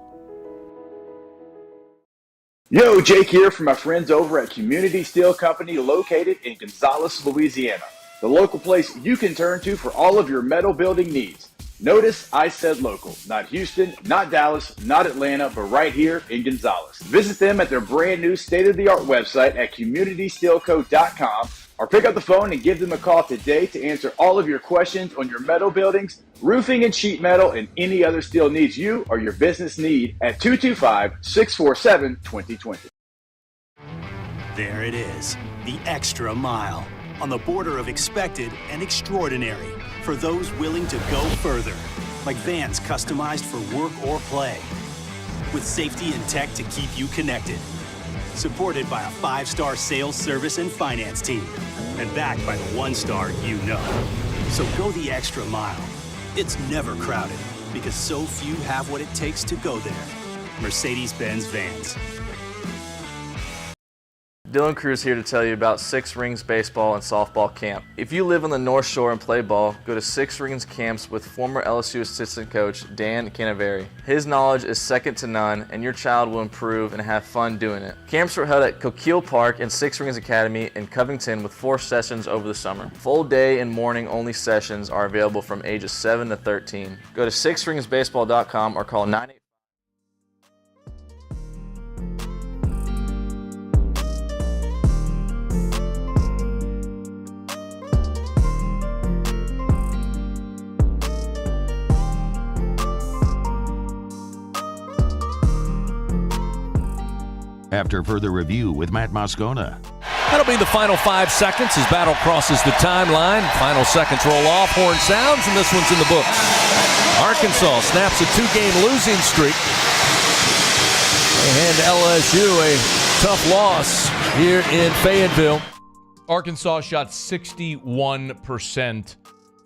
Yo, Jake here from my friends over at Community Steel Company located in Gonzales, Louisiana. The local place you can turn to for all of your metal building needs. Notice I said local, not Houston, not Dallas, not Atlanta, but right here in Gonzales. Visit them at their brand new state-of-the-art website at communitysteelco.com or pick up the phone and give them a call today to answer all of your questions on your metal buildings, roofing and sheet metal, and any other steel needs you or your business need at 225-647-2020.
There it is, the extra mile, on the border of expected and extraordinary for those willing to go further, like vans customized for work or play, with safety and tech to keep you connected. Supported by a 5-star sales, service, and finance team, and backed by the 1-star you know. So go the extra mile. It's never crowded because so few have what it takes to go there. Mercedes-Benz Vans.
Dylan Cruz here to tell you about Six Rings Baseball and Softball Camp. If you live on the North Shore and play ball, go to Six Rings Camps with former LSU assistant coach Dan Canaveri. His knowledge is second to none, and your child will improve and have fun doing it. Camps were held at Coquille Park and Six Rings Academy in Covington with 4 sessions over the summer. Full day and morning only sessions are available from ages 7 to 13. Go to sixringsbaseball.com or call 985.
After further review with Matt Moscona.
That'll be the final 5 seconds as battle crosses the timeline. Final seconds roll off, horn sounds, and this one's in the books. Arkansas snaps a 2-game losing streak. And LSU a tough loss here in Fayetteville.
Arkansas shot 61%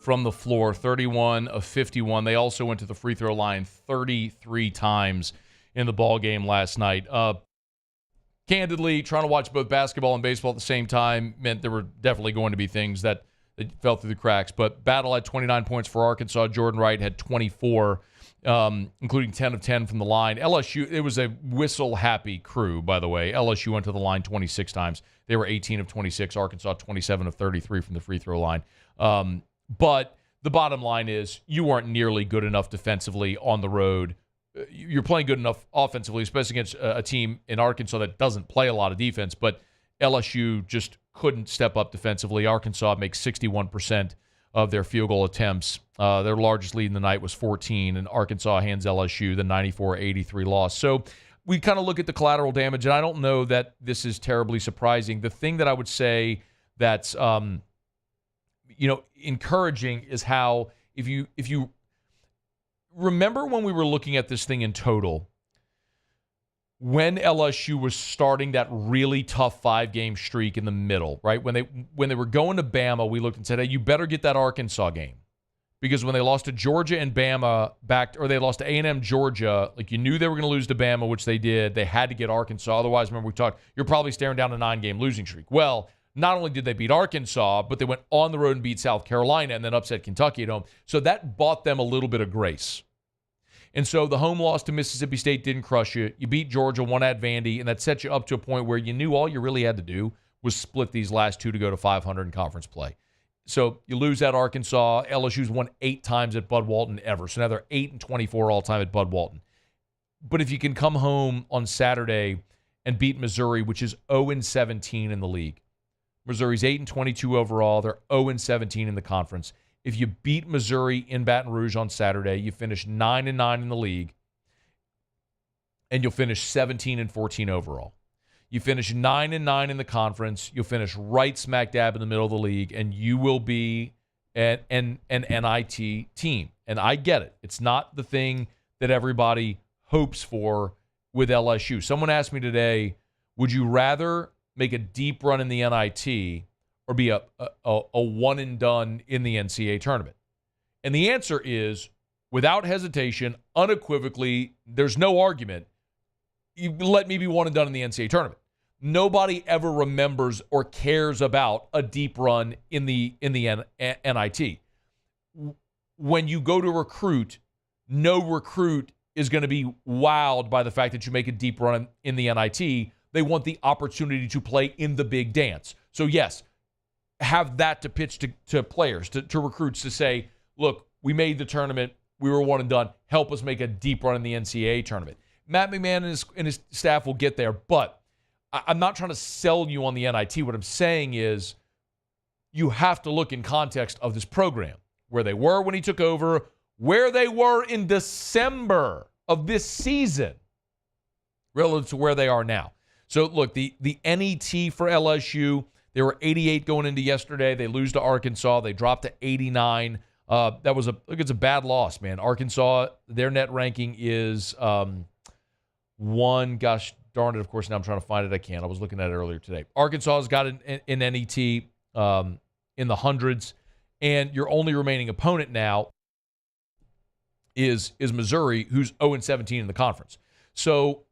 from the floor, 31 of 51. They also went to the free throw line 33 times in the ball game last night. Candidly, trying to watch both basketball and baseball at the same time meant there were definitely going to be things that fell through the cracks. But Battle had 29 points for Arkansas. Jordan Wright had 24, including 10 of 10 from the line. LSU, it was a whistle-happy crew, by the way. LSU went to the line 26 times. They were 18 of 26. Arkansas, 27 of 33 from the free throw line. But the bottom line is you weren't nearly good enough defensively on the road. You're playing good enough offensively, especially against a team in Arkansas that doesn't play a lot of defense, but LSU just couldn't step up defensively. Arkansas makes 61% of their field goal attempts. Their largest lead in the night was 14, and Arkansas hands LSU the 94-83 loss. So we kind of look at the collateral damage, and I don't know that this is terribly surprising. The thing that I would say that's encouraging is how if you remember when we were looking at this thing in total, when LSU was starting that really tough 5-game streak in the middle, right? When they were going to Bama, we looked and said, hey, you better get that Arkansas game. Because when they lost to Georgia and Bama or they lost to A&M Georgia, like you knew they were going to lose to Bama, which they did. They had to get Arkansas. Otherwise, remember we talked, you're probably staring down a 9-game losing streak. Well, not only did they beat Arkansas, but they went on the road and beat South Carolina and then upset Kentucky at home. So that bought them a little bit of grace. And so the home loss to Mississippi State didn't crush you. You beat Georgia, won at Vandy, and that set you up to a point where you knew all you really had to do was split these last two to go to 500 in conference play. So you lose at Arkansas. LSU's won 8 times at Bud Walton ever. So now they're 8-24 all time at Bud Walton. But if you can come home on Saturday and beat Missouri, which is 0-17 in the league. Missouri's 8-22 overall. They're 0-17 in the conference. If you beat Missouri in Baton Rouge on Saturday, you finish 9-9 in the league, and you'll finish 17-14 overall. You finish 9-9 in the conference, you'll finish right smack dab in the middle of the league, and you will be an NIT team. And I get it. It's not the thing that everybody hopes for with LSU. Someone asked me today, would you rather make a deep run in the NIT or be a one and done in the NCAA tournament? And the answer is, without hesitation, unequivocally, there's no argument, you let me be one and done in the NCAA tournament. Nobody ever remembers or cares about a deep run in the NIT. When you go to recruit, no recruit is going to be wowed by the fact that you make a deep run in the NIT. They want the opportunity to play in the big dance. So yes, have that to pitch to players, to recruits, to say, look, we made the tournament, we were one and done, help us make a deep run in the NCAA tournament. Matt McMahon and his staff will get there, but I'm not trying to sell you on the NIT. What I'm saying is you have to look in context of this program, where they were when he took over, where they were in December of this season relative to where they are now. So look, the NET for LSU, they were 88 going into yesterday. They lose to Arkansas. They dropped to 89. It's a bad loss, man. Arkansas, their net ranking is gosh darn it, of course, now I'm trying to find it. I can't. I was looking at it earlier today. Arkansas has got an NET in the hundreds, and your only remaining opponent now is Missouri, who's 0-17 in the conference. So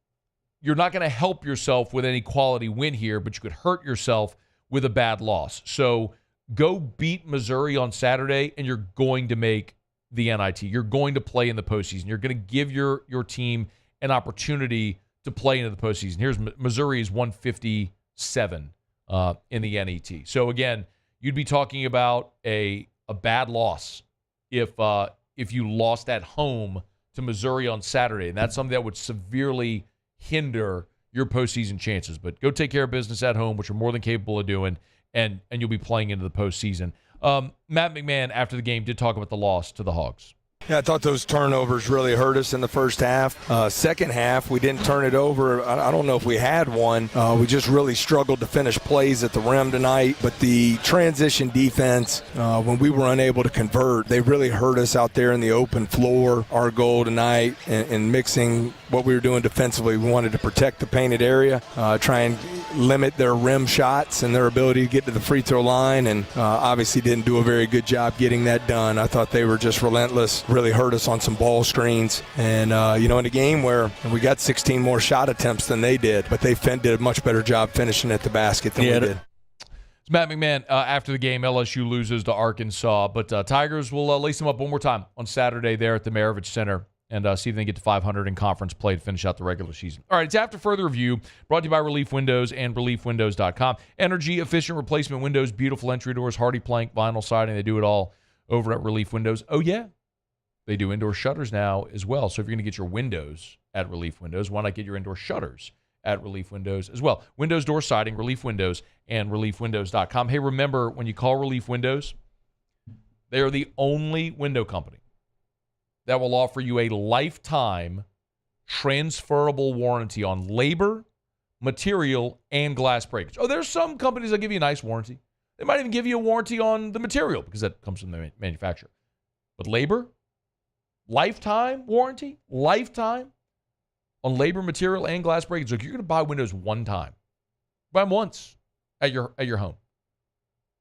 you're not going to help yourself with any quality win here, but you could hurt yourself with a bad loss. So go beat Missouri on Saturday, and you're going to make the NIT. You're going to play in the postseason. You're going to give your team an opportunity to play into the postseason. Here's Missouri's 157 in the NET. So again, you'd be talking about a bad loss if you lost at home to Missouri on Saturday, and that's something that would severely hinder your postseason chances. But go take care of business at home, which you're more than capable of doing, and you'll be playing into the postseason. Matt McMahon, after the game, did talk about the loss to the Hogs.
Yeah, I thought those turnovers really hurt us in the first half. Second half, we didn't turn it over. I don't know if we had one. We just really struggled to finish plays at the rim tonight. But the transition defense, when we were unable to convert, they really hurt us out there in the open floor. Our goal tonight in mixing what we were doing defensively, we wanted to protect the painted area, try and limit their rim shots and their ability to get to the free throw line, and obviously didn't do a very good job getting that done. I thought they were just relentless, really hurt us on some ball screens. And, in a game where we got 16 more shot attempts than they did, but they did a much better job finishing at the basket than we did.
It's Matt McMahon. After the game, LSU loses to Arkansas, but Tigers will lace them up one more time on Saturday there at the Maravich Center and see if they can get to 500 in conference play to finish out the regular season. All right, it's After Further Review, brought to you by Relief Windows and ReliefWindows.com. Energy-efficient replacement windows, beautiful entry doors, hardy plank, vinyl siding. They do it all over at Relief Windows. Oh, yeah. They do indoor shutters now as well. So if you're going to get your windows at Relief Windows, why not get your indoor shutters at Relief Windows as well? Windows, door siding, Relief Windows, and ReliefWindows.com. Hey, remember, when you call Relief Windows, they are the only window company that will offer you a lifetime transferable warranty on labor, material, and glass breakage. Oh, there's some companies that give you a nice warranty. They might even give you a warranty on the material because that comes from the manufacturer. But labor, lifetime warranty, lifetime on labor, material, and glass breakage. Look, you're going to buy windows one time. Buy them once at your home.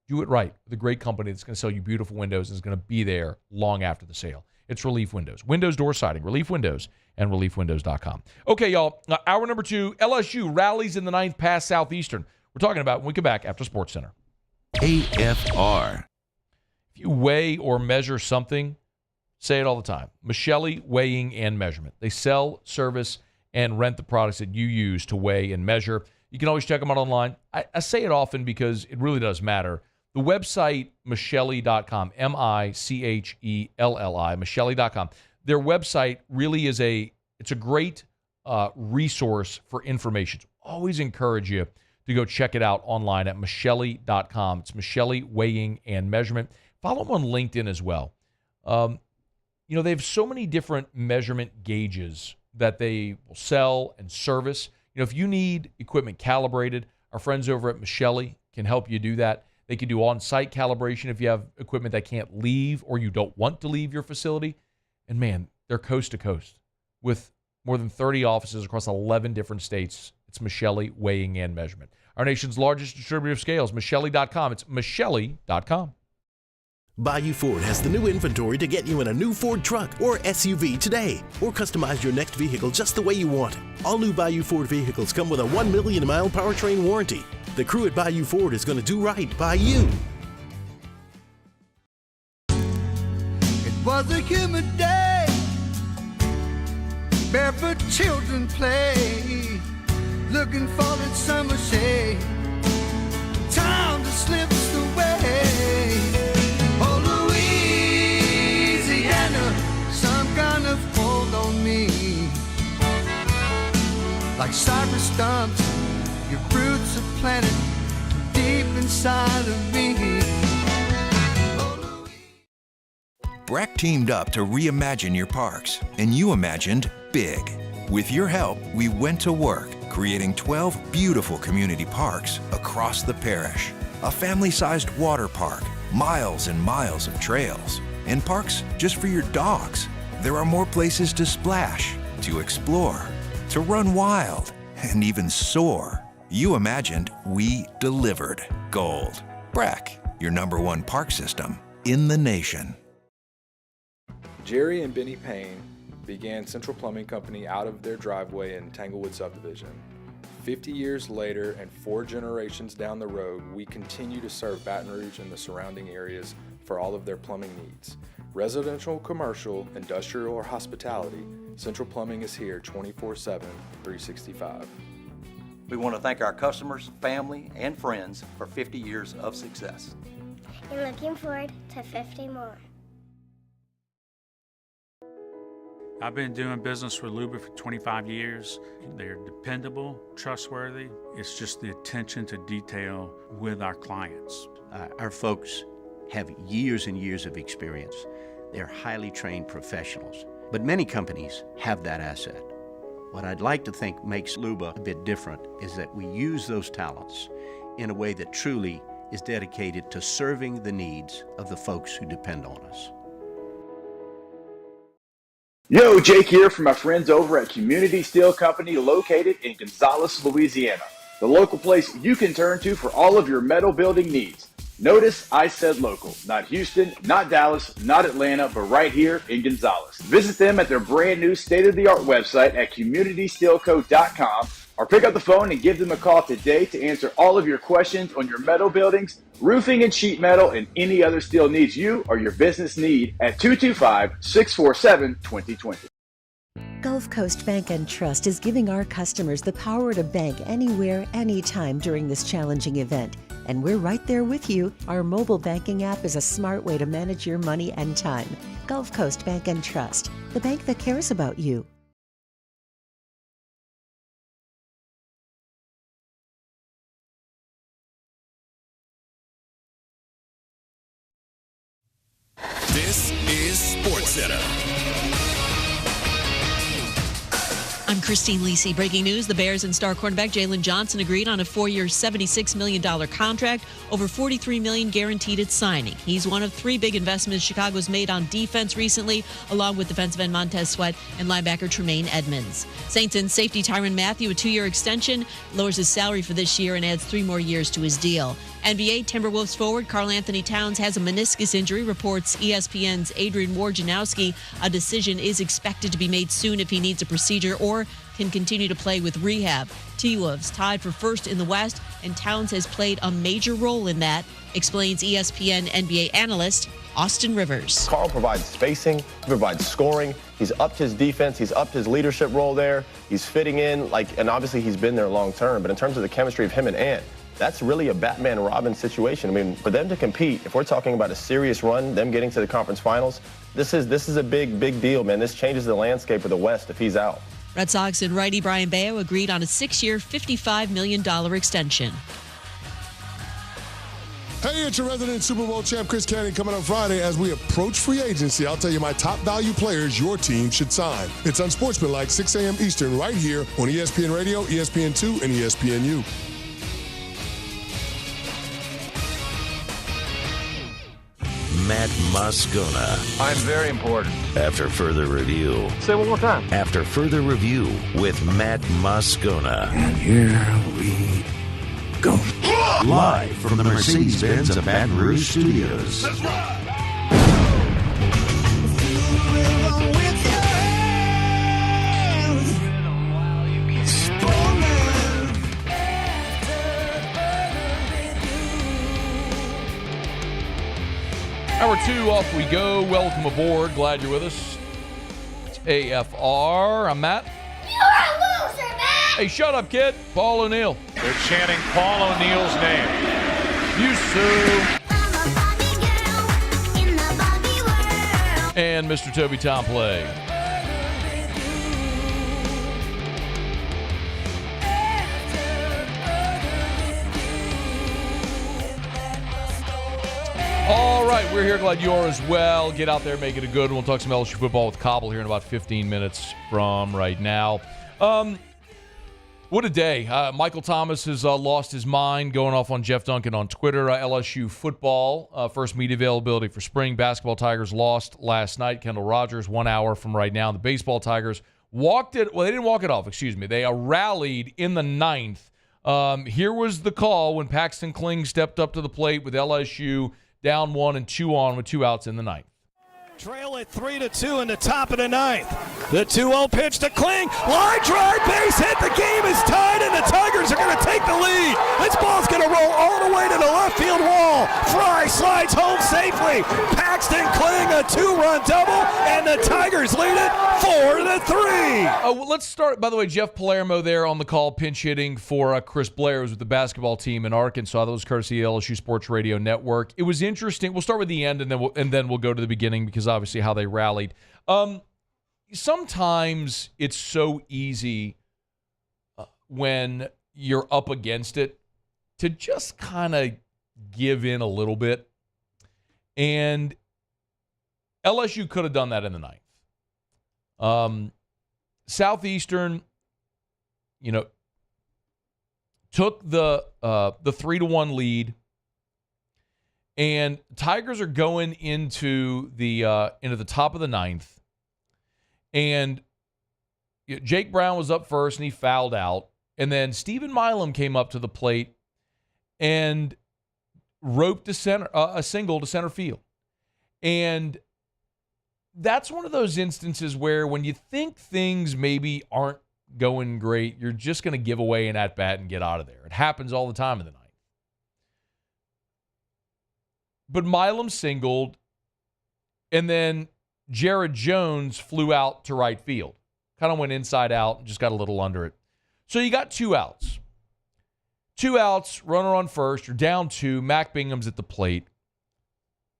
Do it right with a great company that's going to sell you beautiful windows and is going to be there long after the sale. It's Relief Windows. Windows, door siding, Relief Windows, and ReliefWindows.com. Okay, y'all. Hour number 2, LSU rallies in the 9th past Southeastern. We're talking about when we come back after Sports Center.
AFR.
If you weigh or measure something, say it all the time. Michelli Weighing and Measurement. They sell, service, and rent the products that you use to weigh and measure. You can always check them out online. I say it often because it really does matter. The website, Michelli.com, Michelli, Michelli.com. Their website really is a great resource for information. So always encourage you to go check it out online at Michelli.com. It's Michelli Weighing and Measurement. Follow them on LinkedIn as well. They have so many different measurement gauges that they will sell and service. If you need equipment calibrated, our friends over at Michelli can help you do that. They can do on-site calibration if you have equipment that can't leave or you don't want to leave your facility. And man, they're coast to coast with more than 30 offices across 11 different states. It's Michelli Weighing and Measurement. Our nation's largest distributor of scales, Michelli.com. It's Michelli.com.
Bayou Ford has the new inventory to get you in a new Ford truck or SUV today, or customize your next vehicle just the way you want it. All new Bayou Ford vehicles come with a 1 million mile powertrain warranty. The crew at Bayou Ford is going to do right by you.
It was a humid day, barefoot children play, looking for that summer shade. Time just slips away. Oh, Louisiana, some kind of hold on me, like cypress stumps. Your roots are planted deep inside of me.
Breck teamed up to reimagine your parks, and you imagined big. With your help, we went to work, creating 12 beautiful community parks across the parish. A family-sized water park, miles and miles of trails, and parks just for your dogs. There are more places to splash, to explore, to run wild, and even soar. You imagined, we delivered. Gold. Breck, your #1 park system in the nation.
Jerry and Benny Payne began Central Plumbing Company out of their driveway in Tanglewood subdivision. 50 years later and 4 generations down the road, we continue to serve Baton Rouge and the surrounding areas for all of their plumbing needs. Residential, commercial, industrial, or hospitality, Central Plumbing is here 24/7, 365.
We want to thank our customers, family, and friends for 50 years of success.
And looking forward to 50 more.
I've been doing business with Luba for 25 years. They're dependable, trustworthy. It's just the attention to detail with our clients.
Our folks have years and years of experience. They're highly trained professionals. But many companies have that asset. What I'd like to think makes Luba a bit different is that we use those talents in a way that truly is dedicated to serving the needs of the folks who depend on us.
Yo, Jake here from my friends over at Community Steel Company located in Gonzales, Louisiana. The local place you can turn to for all of your metal building needs. Notice I said local, not Houston, not Dallas, not Atlanta, but right here in Gonzales. Visit them at their brand new state-of-the-art website at communitysteelco.com or pick up the phone and give them a call today to answer all of your questions on your metal buildings, roofing and sheet metal, and any other steel needs you or your business need at 225-647-2020.
Gulf Coast Bank and Trust is giving our customers the power to bank anywhere, anytime during this challenging event. And we're right there with you. Our mobile banking app is a smart way to manage your money and time. Gulf Coast Bank and Trust, the bank that cares about you.
This is SportsCenter.
I'm Christine Lisi. Breaking news, the Bears and star cornerback Jalen Johnson agreed on a 4-year, $76 million contract, over $43 million guaranteed at signing. He's one of 3 big investments Chicago's made on defense recently, along with defensive end Montez Sweat and linebacker Tremaine Edmonds. Saints and safety Tyrann Mathieu, a 2-year extension, lowers his salary for this year and adds 3 more years to his deal. NBA Timberwolves forward Karl Anthony Towns has a meniscus injury, reports ESPN's Adrian Wojnarowski. A decision is expected to be made soon if he needs a procedure or can continue to play with rehab. T-Wolves tied for first in the West, and Towns has played a major role in that, explains ESPN NBA analyst Austin Rivers.
Karl provides spacing, he provides scoring. He's upped his defense. He's upped his leadership role there. He's fitting in, and obviously he's been there long term. But in terms of the chemistry of him and Ant, that's really a Batman-Robin situation. I mean, for them to compete, if we're talking about a serious run, them getting to the conference finals, this is a big deal, man. This changes the landscape of the West if he's out.
Red Sox and righty Brian Bayo agreed on a 6-year, $55 million extension.
Hey, it's your resident Super Bowl champ, Chris Cannon, coming on Friday as we approach free agency. I'll tell you my top value players your team should sign. It's Unsportsmanlike, 6 a.m. Eastern, right here on ESPN Radio, ESPN2, and ESPNU.
Matt Moscona.
I'm very important.
After further review.
Say it one more time.
After further review with Matt Moscona.
And here we go. Live from the Mercedes-Benz of Baton Rouge Studios.
Let's ride.
Hour 2, off we go. Welcome aboard. Glad you're with us. It's AFR. I'm Matt.
You're a loser, Matt!
Hey, shut up, kid. Paul O'Neill.
They're chanting Paul O'Neill's name.
You sue. And Mr. Toby Tomplay. All right, we're here. Glad you are as well. Get out there, make it a good one. We'll talk some LSU football with Cauble here in about 15 minutes from right now. What a day. Michael Thomas has lost his mind, going off on Jeff Duncan on Twitter. LSU football, first media availability for spring. Basketball Tigers lost last night. Kendall Rogers, 1 hour from right now. The baseball Tigers walked it. Well, they didn't walk it off, excuse me. They rallied in the 9th. Here was the call when Paxton Kling stepped up to the plate with LSU down 1 and 2 on with 2 outs in the 9th.
Trail at 3-2 in the top of the 9th. The 2-0 pitch to Kling. Line drive, base hit. The game is tied, and the Tigers are going to take the lead. This ball's going to roll all the way to the left field wall. Fry slides home safely. Paxton Kling, a 2-run double, and the Tigers lead it 4-3.
Well, let's start, by the way, Jeff Palermo there on the call, pinch hitting for Chris Blair, who's with the basketball team in Arkansas. That was courtesy of LSU Sports Radio Network. It was interesting. We'll start with the end, and then we'll go to the beginning, because obviously how they rallied. Sometimes it's so easy when you're up against it to just kind of give in a little bit. And LSU could have done that in the ninth. Southeastern, took the 3-1 lead, and Tigers are going into the top of the ninth, and Jake Brown was up first and he fouled out, and then Stephen Milam came up to the plate and roped a single to center field, and that's one of those instances where when you think things maybe aren't going great, you're just going to give away an at-bat and get out of there. It happens all the time in the ninth. But Milam singled, and then Jared Jones flew out to right field. Kind of went inside out and just got a little under it. So you got 2 outs. 2 outs, runner on first. You're down 2. Mac Bingham's at the plate.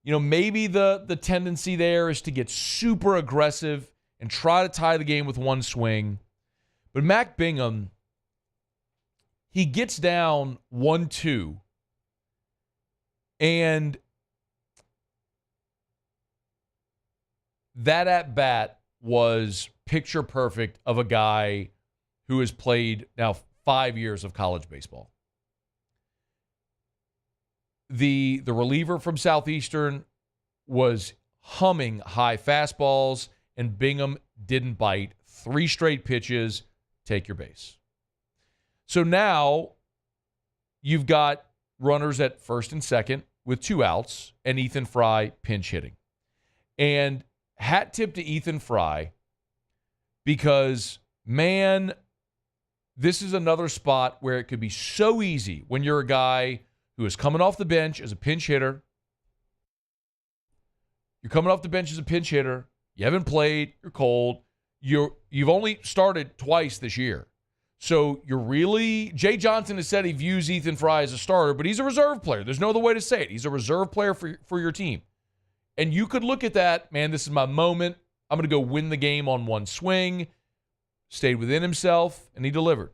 Maybe the tendency there is to get super aggressive and try to tie the game with one swing. But Mac Bingham, he gets down 1-2, and that at-bat was picture perfect of a guy who has played now 5 years of college baseball. The reliever from Southeastern was humming high fastballs, and Bingham didn't bite. 3 straight pitches, take your base. So now you've got runners at first and second with 2 outs, and Ethan Fry pinch hitting. And hat tip to Ethan Fry, because, man, this is another spot where it could be so easy when you're a guy who is coming off the bench as a pinch hitter. You're coming off the bench as a pinch hitter. You haven't played. You're cold. You've only started twice this year. So you're really... Jay Johnson has said he views Ethan Fry as a starter, but he's a reserve player. There's no other way to say it. He's a reserve player for your team. And you could look at that, man, this is my moment. I'm going to go win the game on one swing. Stayed within himself, and he delivered.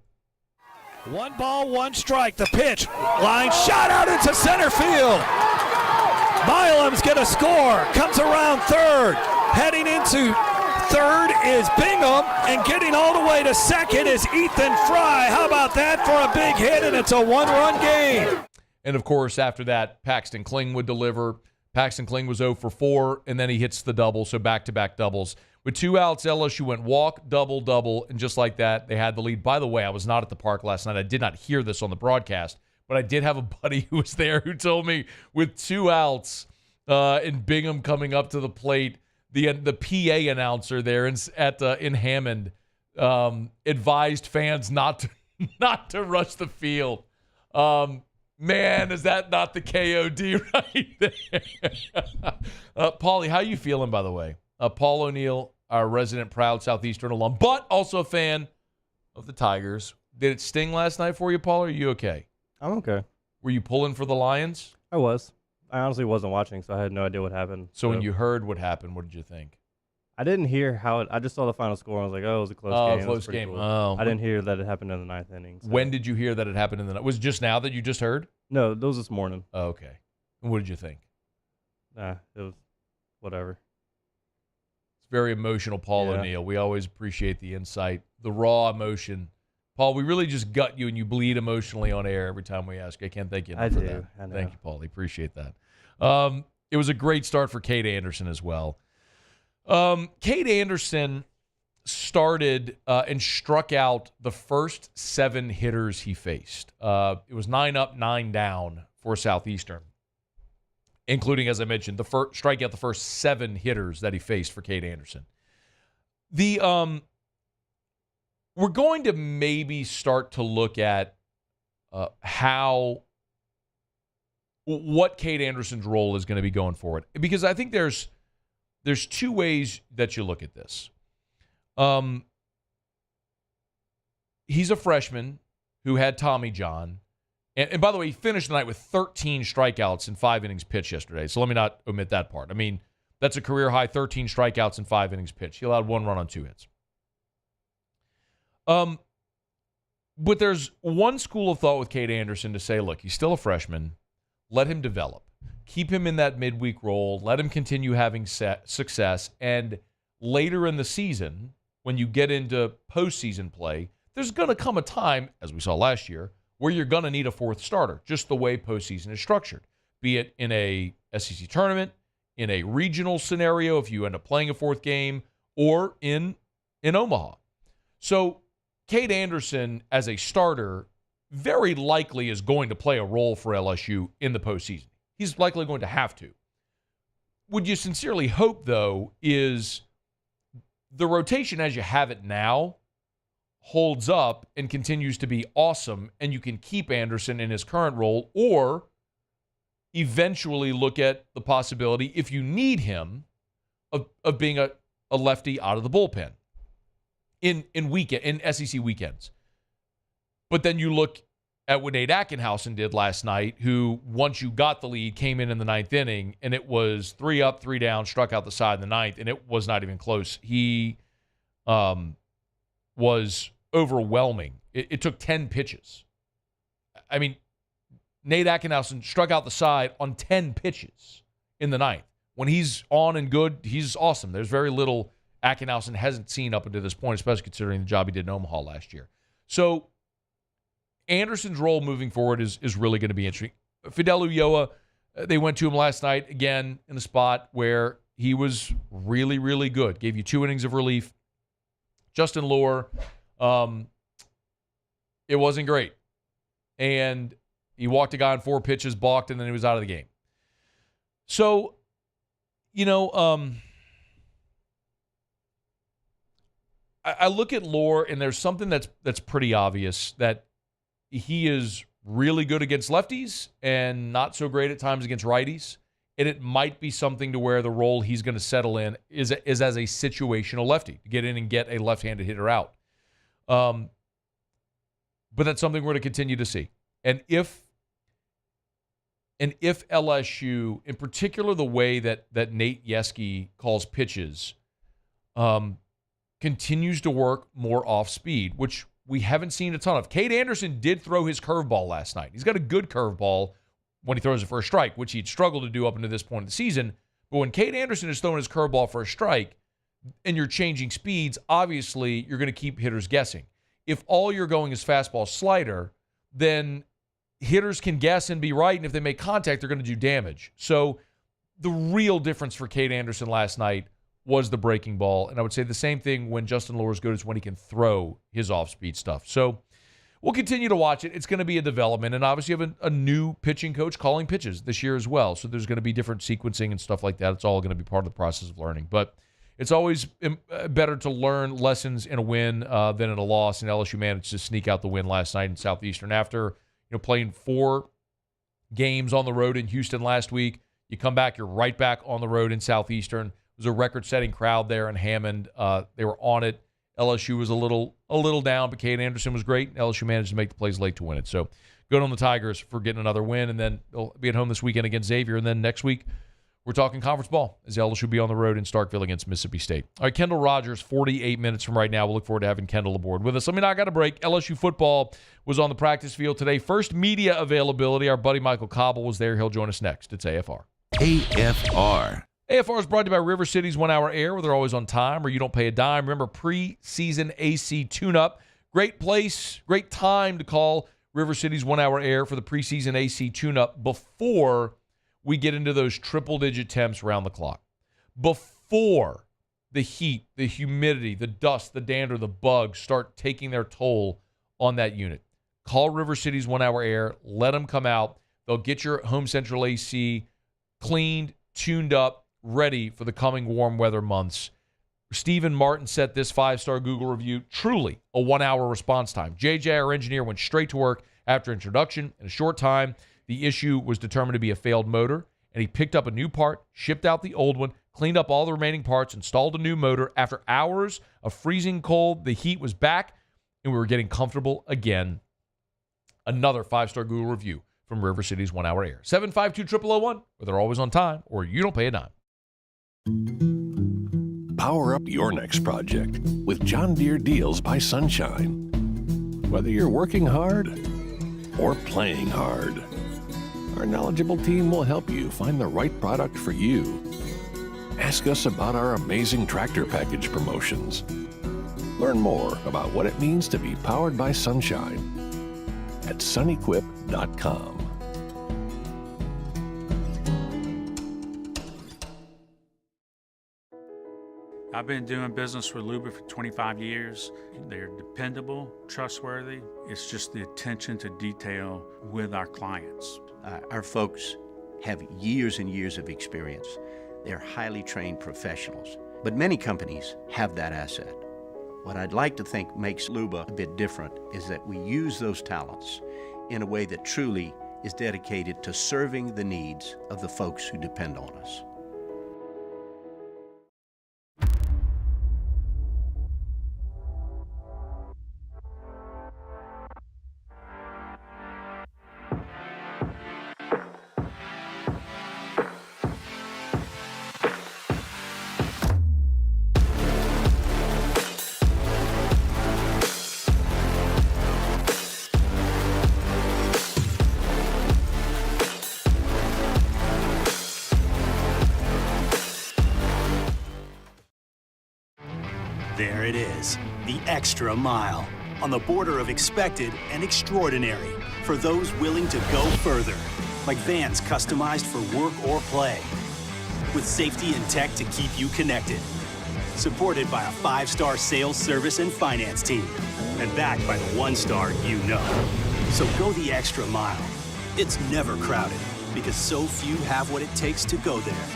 1 ball, 1 strike. The pitch. Line shot out into center field. Milam's going to score. Comes around third. Heading into third is Bingham, and getting all the way to second is Ethan Fry. How about that for a big hit, and it's a 1-run game.
And, of course, after that, Paxton Kling would deliver. Paxton Kling was 0 for 4, and then he hits the double, so back-to-back doubles. With 2 outs, LSU went walk, double, double, and just like that, they had the lead. By the way, I was not at the park last night. I did not hear this on the broadcast, but I did have a buddy who was there who told me with 2 outs and Bingham coming up to the plate, the PA announcer there in Hammond advised fans not to rush the field. Man, is that not the KOD right there? Paulie, how you feeling, by the way? Paul O'Neill, our resident proud Southeastern alum, but also a fan of the Tigers. Did it sting last night for you, Paul, or are you okay?
I'm okay.
Were you pulling for the Lions?
I was. I honestly wasn't watching, so I had no idea what happened.
So when you heard what happened, what did you think?
I didn't hear how it... I just saw the final score, and I was like, oh, it was a close game.
Close game.
Cool.
Oh.
I didn't hear that it happened in the 9th inning. So.
When did you hear that it happened in the... Was it just now that you just heard?
No, that was this morning.
Oh, okay. And what did you think?
It was whatever.
It's very emotional, Paul O'Neill. We always appreciate the insight, the raw emotion. Paul, we really just gut you and you bleed emotionally on air every time we ask. I can't thank you enough for that.
I know.
Thank you, Paulie. Appreciate that. It was a great start for Cade Anderson as well. Cade Anderson started and struck out the first 7 hitters he faced. It was 9 up, 9 down for Southeastern, including, as I mentioned, strike out the first 7 hitters that he faced for Cade Anderson. We're going to maybe start to look at what Cade Anderson's role is going to be going forward, because I think there's 2 ways that you look at this. He's a freshman who had Tommy John. And by the way, he finished the night with 13 strikeouts in 5 innings pitched yesterday. So let me not omit that part. I mean, that's a career high, 13 strikeouts in 5 innings pitched. He allowed 1 run on 2 hits. But there's one school of thought with Cade Anderson to say, look, he's still a freshman. Let him develop. keep him in that midweek role, let him continue having success, and later in the season, when you get into postseason play, there's going to come a time, as we saw last year, where you're going to need a fourth starter, just the way postseason is structured, be it in a SEC tournament, in a regional scenario, if you end up playing a fourth game, or in Omaha. So Cade Anderson, as a starter, very likely is going to play a role for LSU in the postseason. He's likely going to have to. What you sincerely hope, though, is the rotation as you have it now holds up and continues to be awesome, and you can keep Anderson in his current role, or eventually look at the possibility, if you need him, of being a lefty out of the bullpen in SEC weekends. But then you look at what Nate Ackenhausen did last night, who, once you got the lead, came in the ninth inning, and it was 3 up, 3 down, struck out the side in the ninth, and it was not even close. He was overwhelming. It took 10 pitches. I mean, Nate Ackenhausen struck out the side on 10 pitches in the ninth. When he's on and good, he's awesome. There's very little Ackenhausen hasn't seen up until this point, especially considering the job he did in Omaha last year. So Anderson's role moving forward is really going to be interesting. Fidel Ulloa, they went to him last night, again, in the spot where he was really, really good. Gave you 2 innings of relief. Justin Lohr, it wasn't great. And he walked a guy on 4 pitches, balked, and then he was out of the game. So, I look at Lohr, and there's something that's pretty obvious, that he is really good against lefties and not so great at times against righties. And it might be something to where the role he's going to settle in is as a situational lefty, to get in and get a left-handed hitter out. But that's something we're going to continue to see. And if LSU, in particular the way that Nate Yeskie calls pitches, continues to work more off speed, which we haven't seen a ton of. Cade Anderson did throw his curveball last night. He's got a good curveball when he throws it for a strike, which he'd struggled to do up until this point in the season. But when Cade Anderson is throwing his curveball for a strike and you're changing speeds, obviously you're going to keep hitters guessing. If all you're going is fastball slider, then hitters can guess and be right, and if they make contact, they're going to do damage. So the real difference for Cade Anderson last night was the breaking ball, and I would say the same thing when Justin Lohr is good, is when he can throw his off-speed stuff. So we'll continue to watch it. It's going to be a development, and obviously you have a new pitching coach calling pitches this year as well, so there's going to be different sequencing and stuff like that. It's all going to be part of the process of learning, but it's always better to learn lessons in a win than in a loss, and LSU managed to sneak out the win last night in Southeastern after playing 4 games on the road in Houston last week. You come back, you're right back on the road in Southeastern. It was a record-setting crowd there in Hammond. They were on it. LSU was a little down, but Cade Anderson was great. LSU managed to make the plays late to win it. So good on the Tigers for getting another win, and then they'll be at home this weekend against Xavier, and then next week we're talking conference ball as LSU will be on the road in Starkville against Mississippi State. All right, Kendall Rogers, 48 minutes from right now. We'll look forward to having Kendall aboard with us. I got a break. LSU football was on the practice field today. First media availability. Our buddy Michael Cauble was there. He'll join us next. It's AFR.
AFR.
AFR is brought to you by River City's 1 Hour Air, where they're always on time or you don't pay a dime. Remember, preseason AC tune-up. Great place, great time to call River City's 1 Hour Air for the preseason AC tune-up before we get into those triple-digit temps around the clock. Before the heat, the humidity, the dust, the dander, the bugs start taking their toll on that unit. Call River City's 1 Hour Air. Let them come out. They'll get your home central AC cleaned, tuned up, ready for the coming warm weather months. Stephen Martin set this 5-star Google review. Truly a 1 hour response time. JJ, our engineer, went straight to work after introduction. In a short time, the issue was determined to be a failed motor, and he picked up a new part, shipped out the old one, cleaned up all the remaining parts, installed a new motor. After hours of freezing cold, the heat was back, and we were getting comfortable again. Another 5-star Google review from River City's 1 Hour Air. 752-0001, where they're always on time, or you don't pay a dime.
Power up your next project with John Deere Deals by Sunshine. Whether you're working hard or playing hard, Our knowledgeable team will help you find the right product for you. Ask us about our amazing tractor package promotions. Learn more about what it means to be powered by sunshine at sunequip.com.
I've been doing business with Luba for 25 years. They're dependable, trustworthy. It's just the attention to detail with our clients.
Our folks have years and years of experience. They're highly trained professionals. But many companies have that asset. What I'd like to think makes Luba a bit different is that we use those talents in a way that truly is dedicated to serving the needs of the folks who depend on us.
There it is, the extra mile, on the border of expected and extraordinary for those willing to go further, like vans customized for work or play, with safety and tech to keep you connected, supported by a 5-star sales, service, and finance team, and backed by the 1-star you know. So go the extra mile. It's never crowded, because so few have what it takes to go there.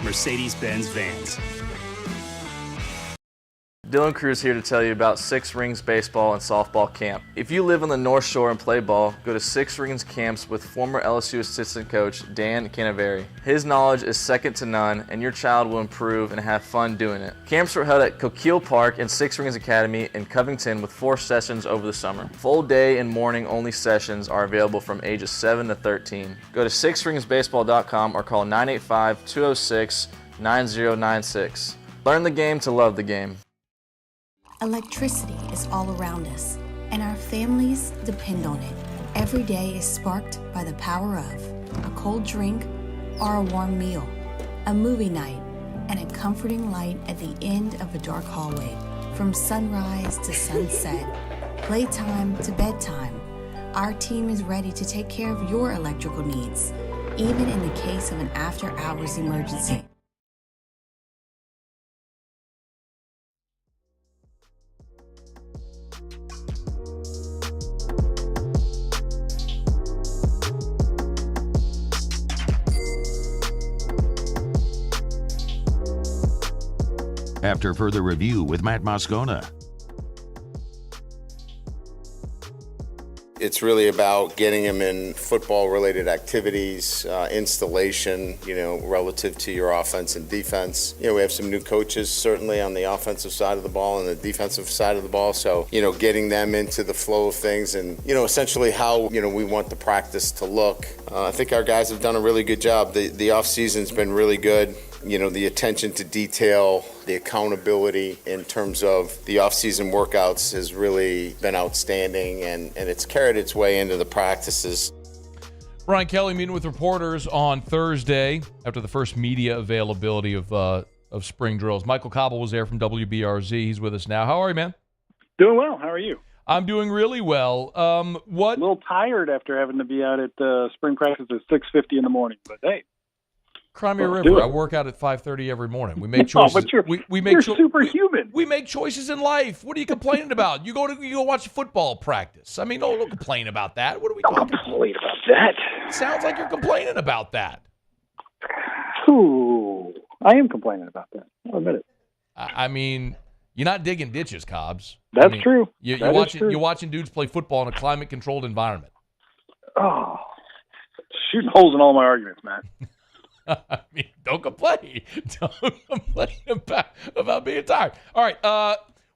Mercedes-Benz Vans.
Dylan Cruz here to tell you about Six Rings Baseball and Softball Camp. If you live on the North Shore and play ball, go to Six Rings Camps with former LSU assistant coach Dan Canaveri. His knowledge is second to none, and your child will improve and have fun doing it. Camps were held at Coquille Park and Six Rings Academy in Covington with 4 sessions over the summer. Full day and morning only sessions are available from ages 7 to 13. Go to sixringsbaseball.com or call 985-206-9096. Learn the game to love the game.
Electricity is all around us, and our families depend on it. Every day is sparked by the power of a cold drink or a warm meal, a movie night, and a comforting light at the end of a dark hallway. From sunrise to sunset, playtime to bedtime, our team is ready to take care of your electrical needs, even in the case of an after-hours emergency.
After further review with Matt Moscona.
It's really about getting them in football-related activities, installation, relative to your offense and defense. We have some new coaches, certainly, on the offensive side of the ball and the defensive side of the ball. So, getting them into the flow of things and, essentially how, we want the practice to look. I think our guys have done a really good job. The off-season's been really good. The attention to detail, the accountability in terms of the off-season workouts has really been outstanding, and it's carried its way into the practices.
Brian Kelly meeting with reporters on Thursday after the first media availability of spring drills. Michael Cauble was there from WBRZ. He's with us now. How are you, man?
Doing well. How are you?
I'm doing really well.
A little tired after having to be out at spring practice at 6:50 in the morning, but hey.
Crimea River. I work out at 5:30 every morning. We make choices.
But you're superhuman.
We make choices in life. What are you complaining about? You go watch football practice. I mean, don't complain about that. What are we talking about?
Complain about that.
Sounds like you're complaining about that.
Ooh, I am complaining about that. I'll admit it.
I mean, you're not digging ditches, Cobbs.
That's true.
You're watching dudes play football in a climate-controlled environment.
Oh, shooting holes in all my arguments, man.
I mean, don't complain. Don't complain about being tired. All right.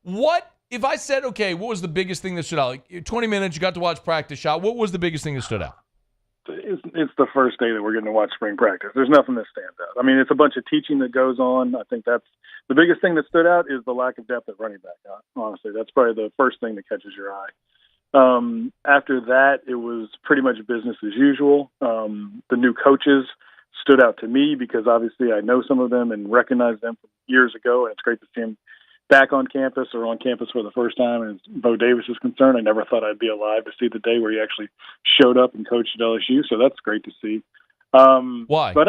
What if I said, okay, what was the biggest thing that stood out? Like 20 minutes, you got to watch practice shot. What was the biggest thing that stood out?
It's the first day that we're getting to watch spring practice. There's nothing that stands out. I mean, it's a bunch of teaching that goes on. I think that's the biggest thing that stood out is the lack of depth at running back. Honestly, that's probably the first thing that catches your eye. After that, it was pretty much business as usual. The new coaches stood out to me because obviously I know some of them and recognize them from years ago, and it's great to see them back on campus or on campus for the first time. And as Bo Davis is concerned, I never thought I'd be alive to see the day where he actually showed up and coached at LSU, so that's great to see.
Why?
But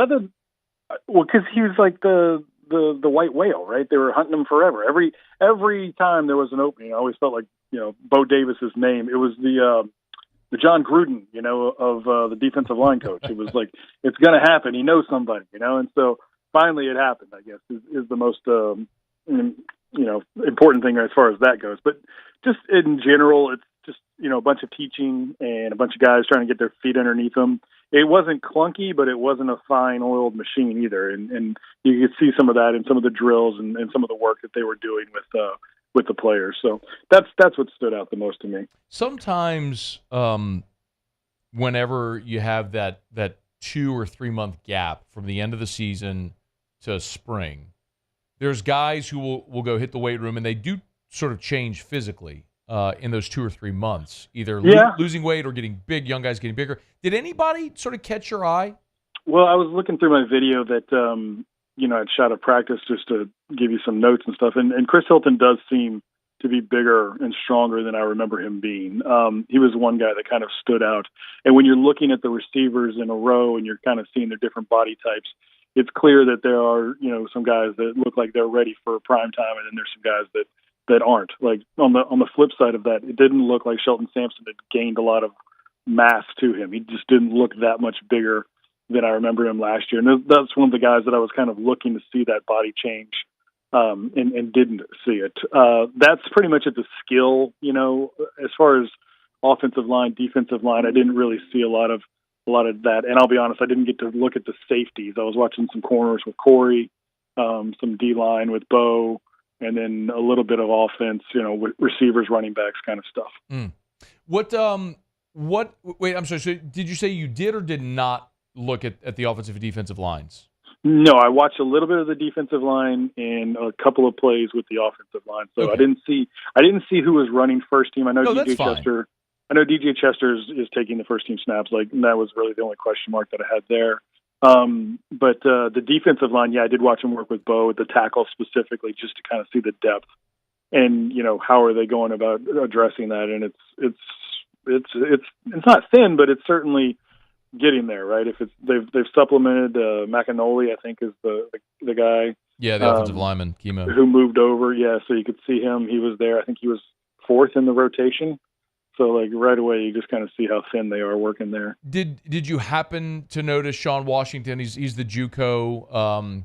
because he was like the white whale, right? They were hunting him forever. Every time there was an opening, I always felt like, Bo Davis's name. It was the John Gruden, of the defensive line coach. It was like, it's going to happen. He knows somebody, and so finally it happened, I guess, is the most, important thing as far as that goes. But just in general, it's just, a bunch of teaching and a bunch of guys trying to get their feet underneath them. It wasn't clunky, but it wasn't a fine-oiled machine either. And you could see some of that in some of the drills and some of the work that they were doing with the players. So that's what stood out the most to me.
Sometimes whenever you have that 2 or 3 month gap from the end of the season to spring, there's guys who will go hit the weight room, and they do sort of change physically in those 2 or 3 months, either losing weight or getting big, young guys getting bigger. Did anybody sort of catch your eye?
Well, I was looking through my video that, I'd shot at practice just to give you some notes and stuff. And Chris Hilton does seem to be bigger and stronger than I remember him being. He was one guy that kind of stood out. And when you're looking at the receivers in a row and you're kind of seeing their different body types, it's clear that there are, some guys that look like they're ready for prime time, and then there's some guys that aren't. Like on the flip side of that, it didn't look like Shelton Sampson had gained a lot of mass to him. He just didn't look that much bigger than I remember him last year. And that's one of the guys that I was kind of looking to see that body change, and didn't see it. That's pretty much at the skill, as far as offensive line, defensive line, I didn't really see a lot of that. And I'll be honest, I didn't get to look at the safeties. I was watching some corners with Corey, some D-line with Bo, and then a little bit of offense, with receivers, running backs kind of stuff.
Wait, I'm sorry. So did you say you did or did not look at the offensive and defensive lines?
No, I watched a little bit of the defensive line and a couple of plays with the offensive line. So okay. I didn't see who was running first team. I know DJ Chester. I know DJ Chester is taking the first team snaps. And that was really the only question mark that I had there. But the defensive line, I did watch him work with Bo, the tackle specifically, just to kind of see the depth and how are they going about addressing that. And it's not thin, but it's certainly getting there, right? If they've supplemented McAnally, I think is the guy.
Yeah, the offensive lineman, Chemo,
who moved over. Yeah, so you could see him. He was there. I think he was fourth in the rotation. So right away, you just kind of see how thin they are working there.
Did you happen to notice Sean Washington? He's the JUCO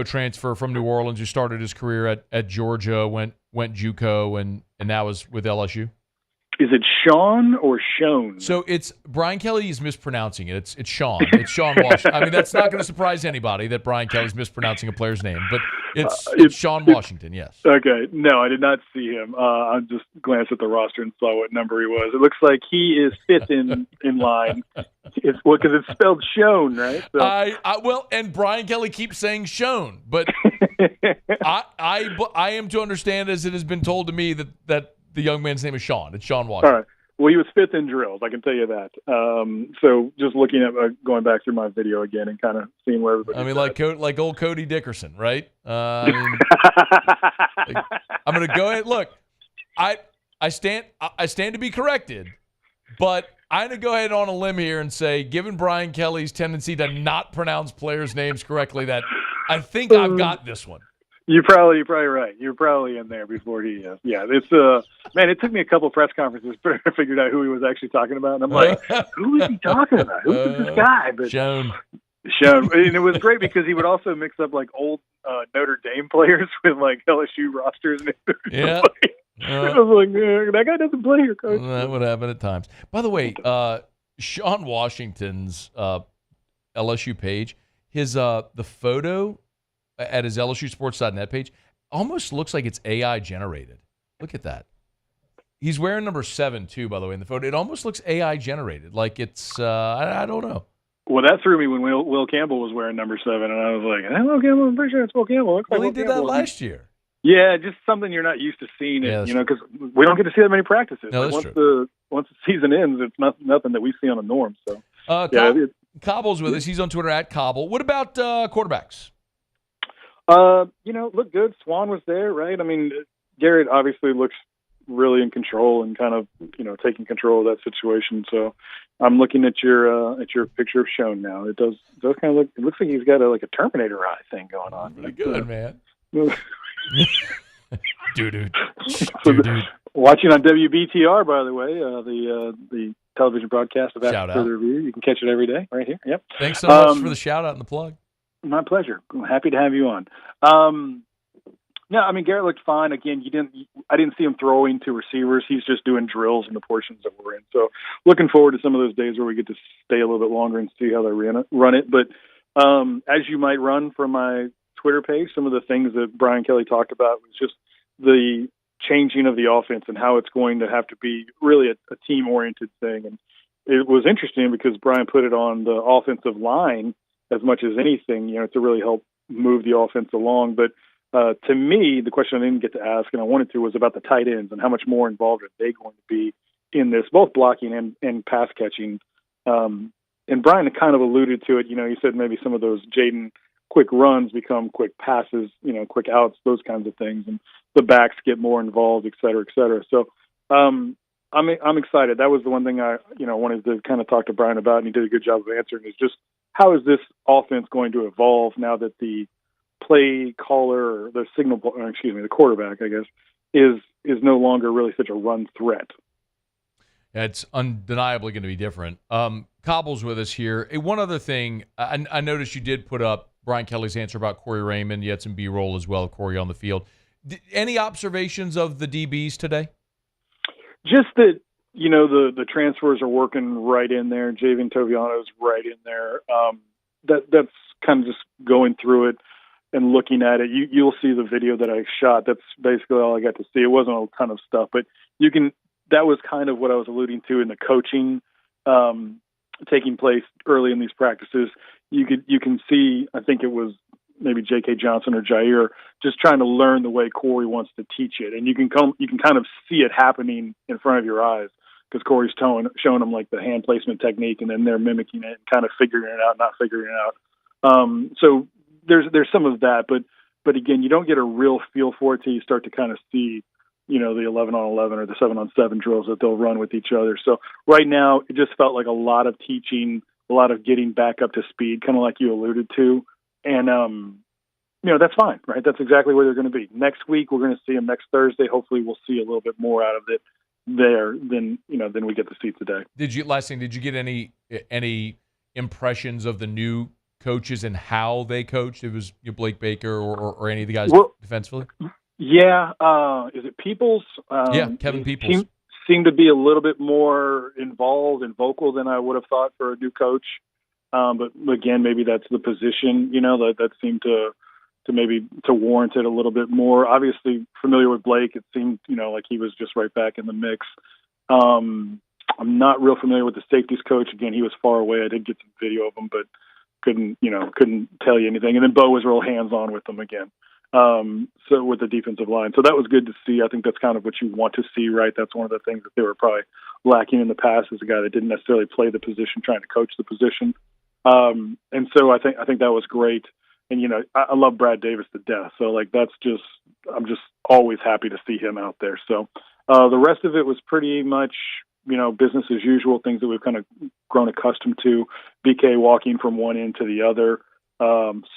transfer from New Orleans who started his career at Georgia, went JUCO, and now is with LSU.
Is it Sean or Shone?
So it's Brian Kelly is mispronouncing it. It's Sean. It's Sean Washington. I mean, that's not going to surprise anybody that Brian Kelly's mispronouncing a player's name, but it's Sean Washington, yes.
Okay. No, I did not see him. I just glanced at the roster and saw what number he was. It looks like he is fifth in line. Because it's spelled Shone, right? So.
And Brian Kelly keeps saying Shone, but I am to understand, as it has been told to me, that the young man's name is Sean. It's Sean Washington.
All right. Well, he was fifth in drills, I can tell you that. So just looking at going back through my video again and kind of seeing where everybody.
I mean, like old Cody Dickerson, right? I'm going to go ahead. Look, I stand to be corrected, but I'm going to go ahead on a limb here and say, given Brian Kelly's tendency to not pronounce players' names correctly, that I think I've got this one.
You're probably right. You're probably in there before he is. Yeah, it's man. It took me a couple of press conferences to figure out who he was actually talking about, and I'm like, who is he talking about? Who is this guy? But
Shone.
And it was great because he would also mix up old Notre Dame players with LSU rosters.
Yeah.
I was like, that guy doesn't play here, coach.
That would happen at times. By the way, Sean Washington's LSU page, his the photo at his LSUsports.net page almost looks like it's AI generated. Look at that. He's wearing number 7 too, by the way, in the photo. It almost looks AI generated. Like it's I don't know.
Well, that threw me when Will Campbell was wearing number 7, and I was like, Will Campbell? I'm pretty sure it's Will Campbell.
He did that last year.
Yeah, just something you're not used to seeing.
Yeah,
Because we don't get to see that many practices.
No,
Like,
that's true.
Once the season ends, it's nothing that we see on the norm. So,
Cobble's with us. He's on Twitter at Cauble. What about quarterbacks?
Look good. Swan was there, right? I mean, Garrett obviously looks really in control and kind of, taking control of that situation. So I'm looking at your picture of Schoen now. It does kind of look. It looks like he's got a Terminator eye thing going on.
Pretty good, man. Dude.
Watching on WBTR, by the way, the television broadcast of
Shout
After the Review. You can catch it every day right here. Yep.
Thanks so much for the shout out and the plug.
My pleasure. I'm happy to have you on. No, I mean, Garrett looked fine. Again, I didn't see him throwing to receivers. He's just doing drills in the portions that we're in. So looking forward to some of those days where we get to stay a little bit longer and see how they run it. But as you might run from my Twitter page, some of the things that Brian Kelly talked about was just the changing of the offense and how it's going to have to be really a team-oriented thing. And it was interesting because Brian put it on the offensive line as much as anything, to really help move the offense along. But to me, the question I didn't get to ask, and I wanted to, was about the tight ends and how much more involved are they going to be in this, both blocking and pass catching. And Brian kind of alluded to it. He said maybe some of those Jaden quick runs become quick passes, quick outs, those kinds of things, and the backs get more involved, et cetera, et cetera. So I'm excited. That was the one thing I wanted to kind of talk to Brian about, and he did a good job of answering. Is just how is this offense going to evolve now that the play caller, or the quarterback, I guess, is no longer really such a run threat.
Yeah, it's undeniably going to be different. Cobble's with us here. Hey, one other thing, I noticed you did put up Brian Kelly's answer about Corey Raymond. You had some B-roll as well, Corey on the field. Any observations of the DBs today? Just that, the transfers are working right in there. Javian Toviano's right in there. That's kind of just going through it and looking at it. You'll see the video that I shot. That's basically all I got to see. It wasn't a ton of stuff, but that was kind of what I was alluding to in the coaching taking place early in these practices. You can see, I think it was maybe J.K. Johnson or Jair, just trying to learn the way Corey wants to teach it. And you can kind of see it happening in front of your eyes because Corey's showing them like the hand placement technique, and then they're mimicking it and kind of figuring it out, not figuring it out. So there's some of that, but again, you don't get a real feel for it till you start to kind of see, the 11-on-11 or the 7-on-7 drills that they'll run with each other. So right now, it just felt like a lot of teaching, a lot of getting back up to speed, kind of like you alluded to. And, that's fine, right? That's exactly where they're going to be. Next week, we're going to see them next Thursday. Hopefully we'll see a little bit more out of it there than we get to see today. Did you get any impressions of the new coaches and how they coached? It was Blake Baker or any of the guys defensively? Yeah. Is it Peoples? Kevin Peoples. Seemed to be a little bit more involved and vocal than I would have thought for a new coach. But again, maybe that's the position, that seemed to maybe to warrant it a little bit more. Obviously familiar with Blake. It seemed, like he was just right back in the mix. I'm not real familiar with the safeties coach. Again, he was far away. I did get some video of him, but couldn't tell you anything. And then Bo was real hands-on with them again. So with the defensive line. So that was good to see. I think that's kind of what you want to see, right? That's one of the things that they were probably lacking in the past, is a guy that didn't necessarily play the position, trying to coach the position. And so I think that was great. And, I love Brad Davis to death. So I'm just always happy to see him out there. So, the rest of it was pretty much, business as usual, things that we've kind of grown accustomed to. BK walking from one end to the other,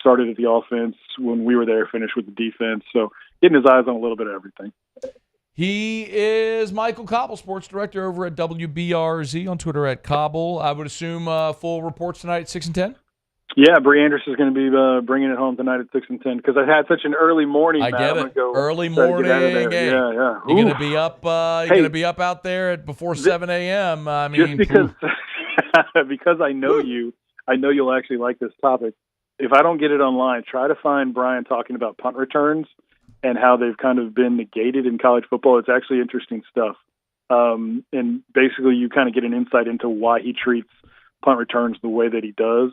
started at the offense when we were there, finished with the defense. So getting his eyes on a little bit of everything. He is Michael Cauble, sports director over at WBRZ, on Twitter at Cauble. I would assume full reports tonight at 6 and 10? Yeah, Bree Anderson is going to be bringing it home tonight at 6 and 10 because I had such an early morning. I get it. Early morning. Hey, yeah. You're going to be up. You're going to be up out there before 7 a.m. I mean, just because because I know you, I know you'll actually like this topic. If I don't get it online, try to find Brian talking about punt returns and how they've kind of been negated in college football. It's actually interesting stuff. And basically you kind of get an insight into why he treats punt returns the way that he does.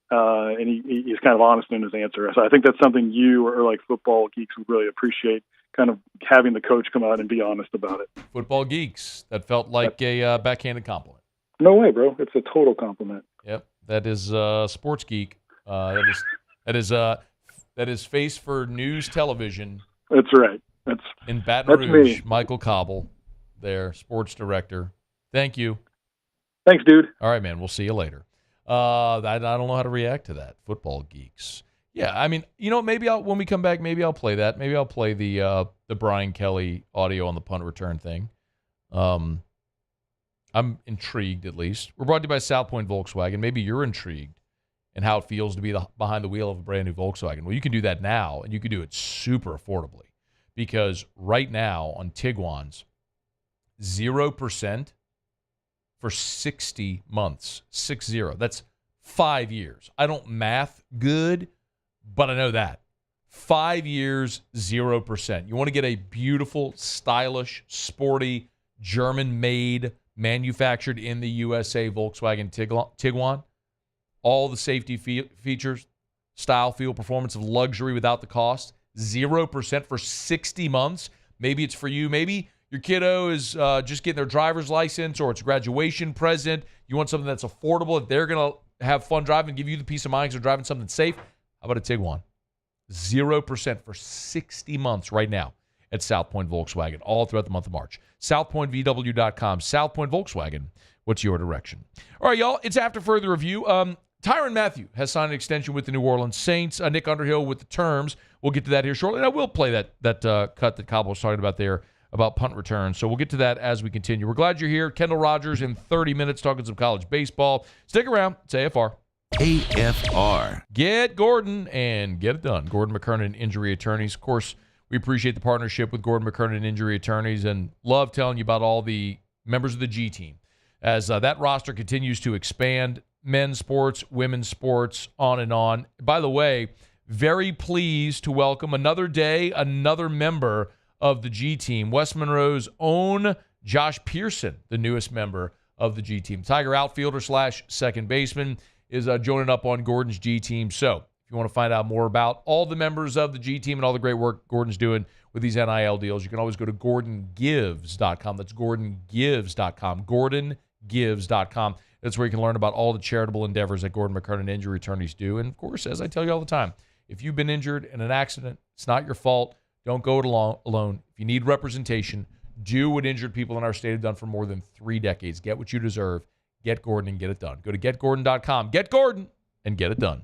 And he's kind of honest in his answer. So I think that's something you or like football geeks would really appreciate,
kind of having the coach come out and be honest about it.
Football geeks. That felt like a backhanded compliment.
No way, bro. It's a total compliment.
Yep, that is Sports Geek. That is face for news television.
That's right. That's
in Baton Rouge.
Me.
Michael Cauble, their sports director. Thank you.
Thanks, dude.
All right, man. We'll see you later. I don't know how to react to that. Football geeks. Yeah, I mean, maybe when we come back, maybe I'll play that. Maybe I'll play the Brian Kelly audio on the punt return thing. I'm intrigued, at least. We're brought to you by South Point Volkswagen. Maybe you're intrigued in how it feels to be behind the wheel of a brand new Volkswagen. Well, you can do that now, and you can do it super affordably. Because right now on Tiguan's, 0% for 60 months. 60. That's 5 years. I don't math good, but I know that. 5 years, 0%. You want to get a beautiful, stylish, sporty, German-made, manufactured in the USA Volkswagen Tiguan. All the safety features, style, feel, performance of luxury without the cost. 0% for 60 months. Maybe it's for you. Maybe your kiddo is just getting their driver's license, or it's a graduation present. You want something that's affordable. If they're going to have fun driving, give you the peace of mind because they're driving something safe. How about a Tiguan? 0% for 60 months right now at South Point Volkswagen, all throughout the month of March. SouthPointVW.com. South Point Volkswagen. What's your direction? All right, y'all. It's after further review. Tyrann Mathieu has signed an extension with the New Orleans Saints. Nick Underhill with the terms. We'll get to that here shortly. And I will play that cut that Cauble was talking about there about punt return. So we'll get to that as we continue. We're glad you're here. Kendall Rogers in 30 minutes talking some college baseball. Stick around. It's AFR.
AFR.
Get Gordon and get it done. Gordon McKernan Injury Attorneys. Of course, we appreciate the partnership with Gordon McKernan Injury Attorneys and love telling you about all the members of the G team as that roster continues to expand. Men's sports, women's sports, on and on. By the way, very pleased to welcome another day, another member of the G team, West Monroe's own Josh Pearson, the newest member of the G team. Tiger outfielder / second baseman is joining up on Gordon's G team. So if you want to find out more about all the members of the G team and all the great work Gordon's doing with these NIL deals, you can always go to GordonGives.com. That's GordonGives.com. GordonGives.com. That's where you can learn about all the charitable endeavors that Gordon McKernan Injury Attorneys do. And, of course, as I tell you all the time, if you've been injured in an accident, it's not your fault. Don't go it alone. If you need representation, do what injured people in our state have done for more than 3 decades. Get what you deserve. Get Gordon and get it done. Go to GetGordon.com. Get Gordon and get it done.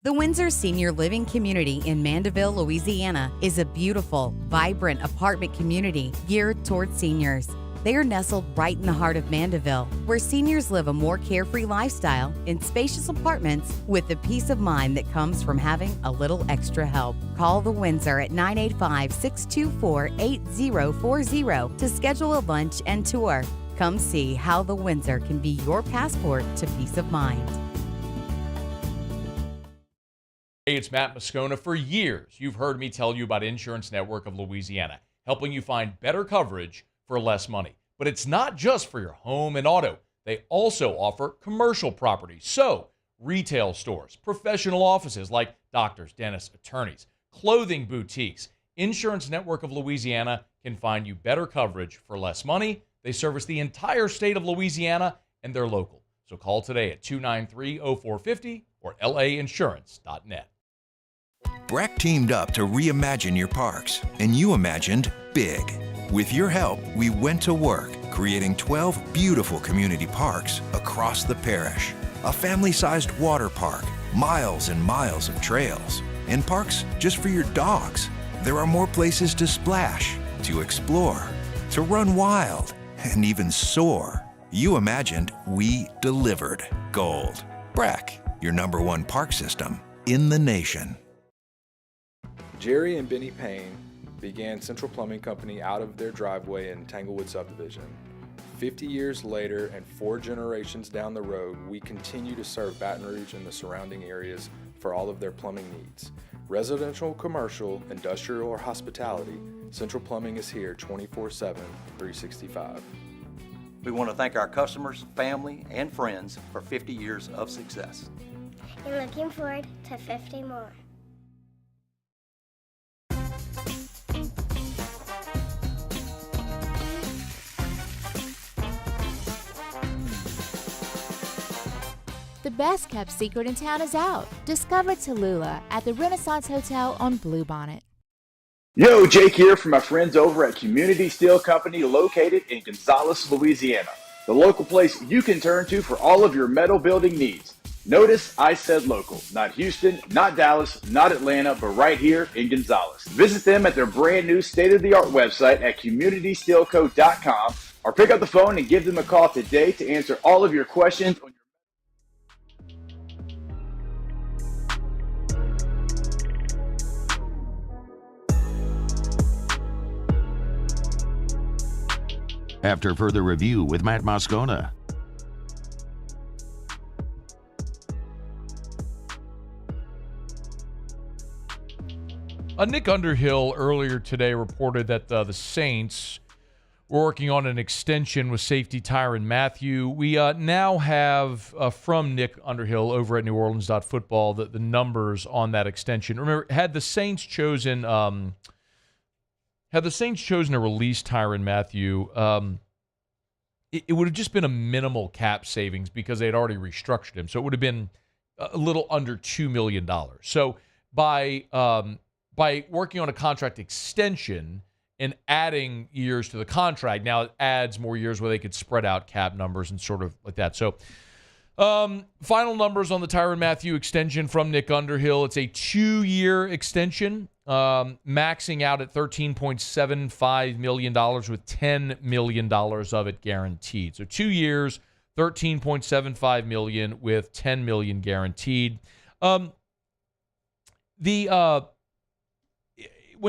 The Windsor Senior Living Community in Mandeville, Louisiana is a beautiful, vibrant apartment community geared towards seniors. They are nestled right in the heart of Mandeville, where seniors live a more carefree lifestyle in spacious apartments with the peace of mind that comes from having a little extra help. Call the Windsor at 985-624-8040 to schedule a lunch and tour. Come see how the Windsor can be your passport to peace of mind.
Hey, it's Matt Moscona. For years, you've heard me tell you about Insurance Network of Louisiana, helping you find better coverage for less money. But it's not just for your home and auto. They also offer commercial property. So, retail stores, professional offices like doctors, dentists, attorneys, clothing boutiques. Insurance Network of Louisiana can find you better coverage for less money. They service the entire state of Louisiana, and they're local. So call today at 293-0450 or lainsurance.net.
Breck teamed up to reimagine your parks, and you imagined big. With your help, we went to work, creating 12 beautiful community parks across the parish. A family-sized water park, miles and miles of trails, and parks just for your dogs. There are more places to splash, to explore, to run wild, and even soar. You imagined, we delivered. Gold. Breck, your #1 park system in the nation.
Jerry and Benny Payne began Central Plumbing Company out of their driveway in Tanglewood subdivision. 50 years later and 4 generations down the road, we continue to serve Baton Rouge and the surrounding areas for all of their plumbing needs. Residential, commercial, industrial, or hospitality, Central Plumbing is here 24/7, 365.
We want to thank our customers, family, and friends for 50 years of success.
And looking forward to 50 more.
The best kept secret in town is out. Discover Tallulah at the Renaissance Hotel on Bluebonnet.
Yo, Jake here from my friends over at Community Steel Company located in Gonzales, Louisiana. The local place you can turn to for all of your metal building needs. Notice I said local, not Houston, not Dallas, not Atlanta, but right here in Gonzales. Visit them at their brand new state-of-the-art website at communitysteelco.com or pick up the phone and give them a call today to answer all of your questions on
After further review with Matt Moscona.
Nick Underhill earlier today reported that the Saints were working on an extension with safety Tyrann Mathieu. We now have from Nick Underhill over at NewOrleans.football the numbers on that extension. Remember, had the Saints chosen to release Tyrann Mathieu, it would have just been a minimal cap savings because they had already restructured him. So it would have been a little under $2 million. So by working on a contract extension and adding years to the contract, now it adds more years where they could spread out cap numbers and sort of like that. So final numbers on the Tyrann Mathieu extension from Nick Underhill. It's a 2-year extension, maxing out at $13.75 million with $10 million of it guaranteed. So 2 years, $13.75 million with $10 million guaranteed. When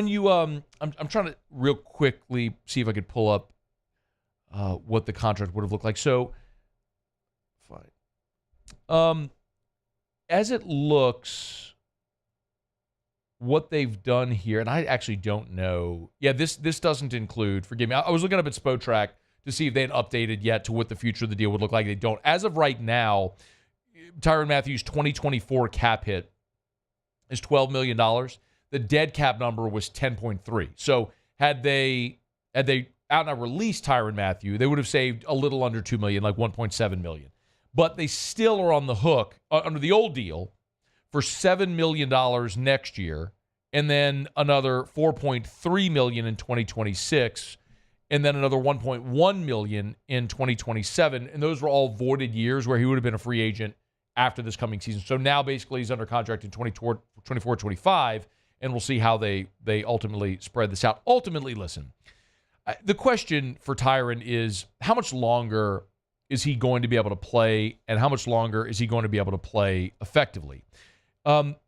you I'm trying to real quickly see if I could pull up what the contract would have looked like. So fine. As it looks, what they've done here, and I actually don't know. Yeah, this doesn't include, forgive me, I was looking up at Spotrac to see if they had updated yet to what the future of the deal would look like. They don't. As of right now, Tyrann Mathieu's 2024 cap hit is $12 million. The dead cap number was 10.3. So had they out now released Tyrann Mathieu, they would have saved a little under $2 million, like $1.7 million. But they still are on the hook under the old deal for $7 million next year, and then another $4.3 million in 2026, and then another $1.1 million in 2027. And those were all voided years where he would have been a free agent after this coming season. So now basically he's under contract in 24-25, and we'll see how they ultimately spread this out. Ultimately, listen, the question for Tyrann is how much longer is he going to be able to play, and how much longer is he going to be able to play effectively?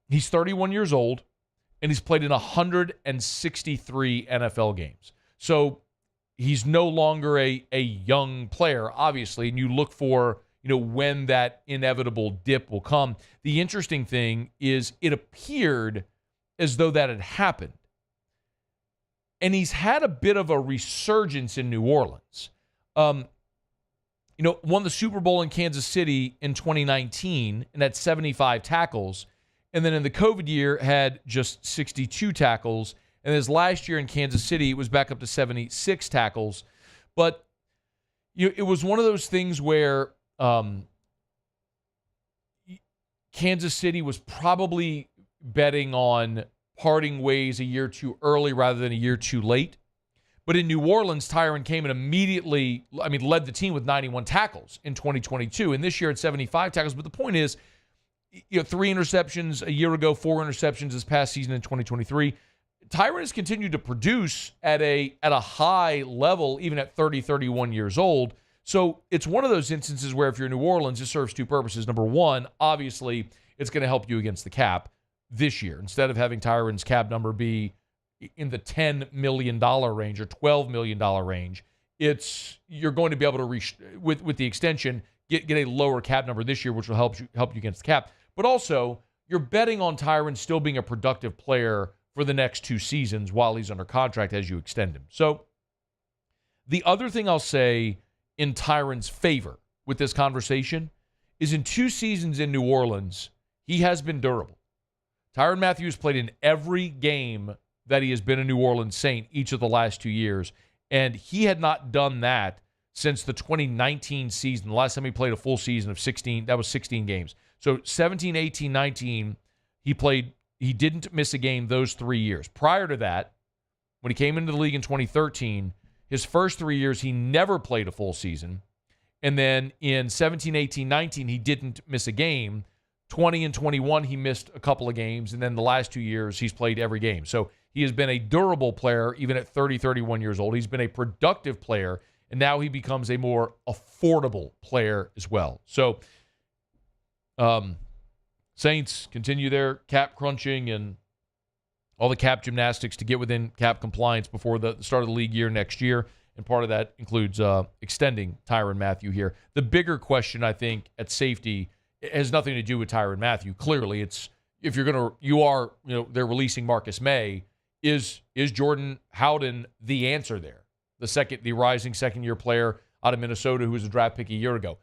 He's 31 years old, and he's played in 163 NFL games. So he's no longer a young player, obviously, and you look for when that inevitable dip will come. The interesting thing is it appeared as though that had happened. And he's had a bit of a resurgence in New Orleans. Won the Super Bowl in Kansas City in 2019 and had 75 tackles. And then in the COVID year had just 62 tackles. And his last year in Kansas City, it was back up to 76 tackles. But it was one of those things where Kansas City was probably betting on parting ways a year too early rather than a year too late. But in New Orleans, Tyrann came and immediately, led the team with 91 tackles in 2022. And this year at 75 tackles. But the point is, 3 interceptions a year ago, 4 interceptions this past season in 2023. Tyrann has continued to produce at a high level, even at 30, 31 years old. So it's one of those instances where if you're New Orleans, it serves 2 purposes. Number one, obviously, it's going to help you against the cap this year. Instead of having Tyrann's cap number be in the $10 million range or $12 million range, you're going to be able to with the extension get a lower cap number this year, which will help you against the cap. But also, you're betting on Tyron still being a productive player for the next 2 seasons while he's under contract as you extend him. So the other thing I'll say in Tyron's favor with this conversation is in 2 seasons in New Orleans, he has been durable. Tyrann Mathieu played in every game that he has been a New Orleans Saint each of the last 2 years, and he had not done that since the 2019 season. The last time he played a full season of 16, that was 16 games. So 17, 18, 19, he didn't miss a game those 3 years. Prior to that, when he came into the league in 2013, his first 3 years, he never played a full season. And then in 17, 18, 19, he didn't miss a game. 20 and 21, he missed a couple of games. And then the last 2 years, he's played every game. So he has been a durable player even at 30, 31 years old. He's been a productive player, and now he becomes a more affordable player as well. So Saints continue their cap crunching and all the cap gymnastics to get within cap compliance before the start of the league year next year. And part of that includes extending Tyrann Mathieu here. The bigger question, I think, at safety has nothing to do with Tyrann Mathieu. Clearly, it's if they're releasing Marcus May. Is Jordan Howden the answer there? The rising second-year player out of Minnesota who was a draft pick a year ago.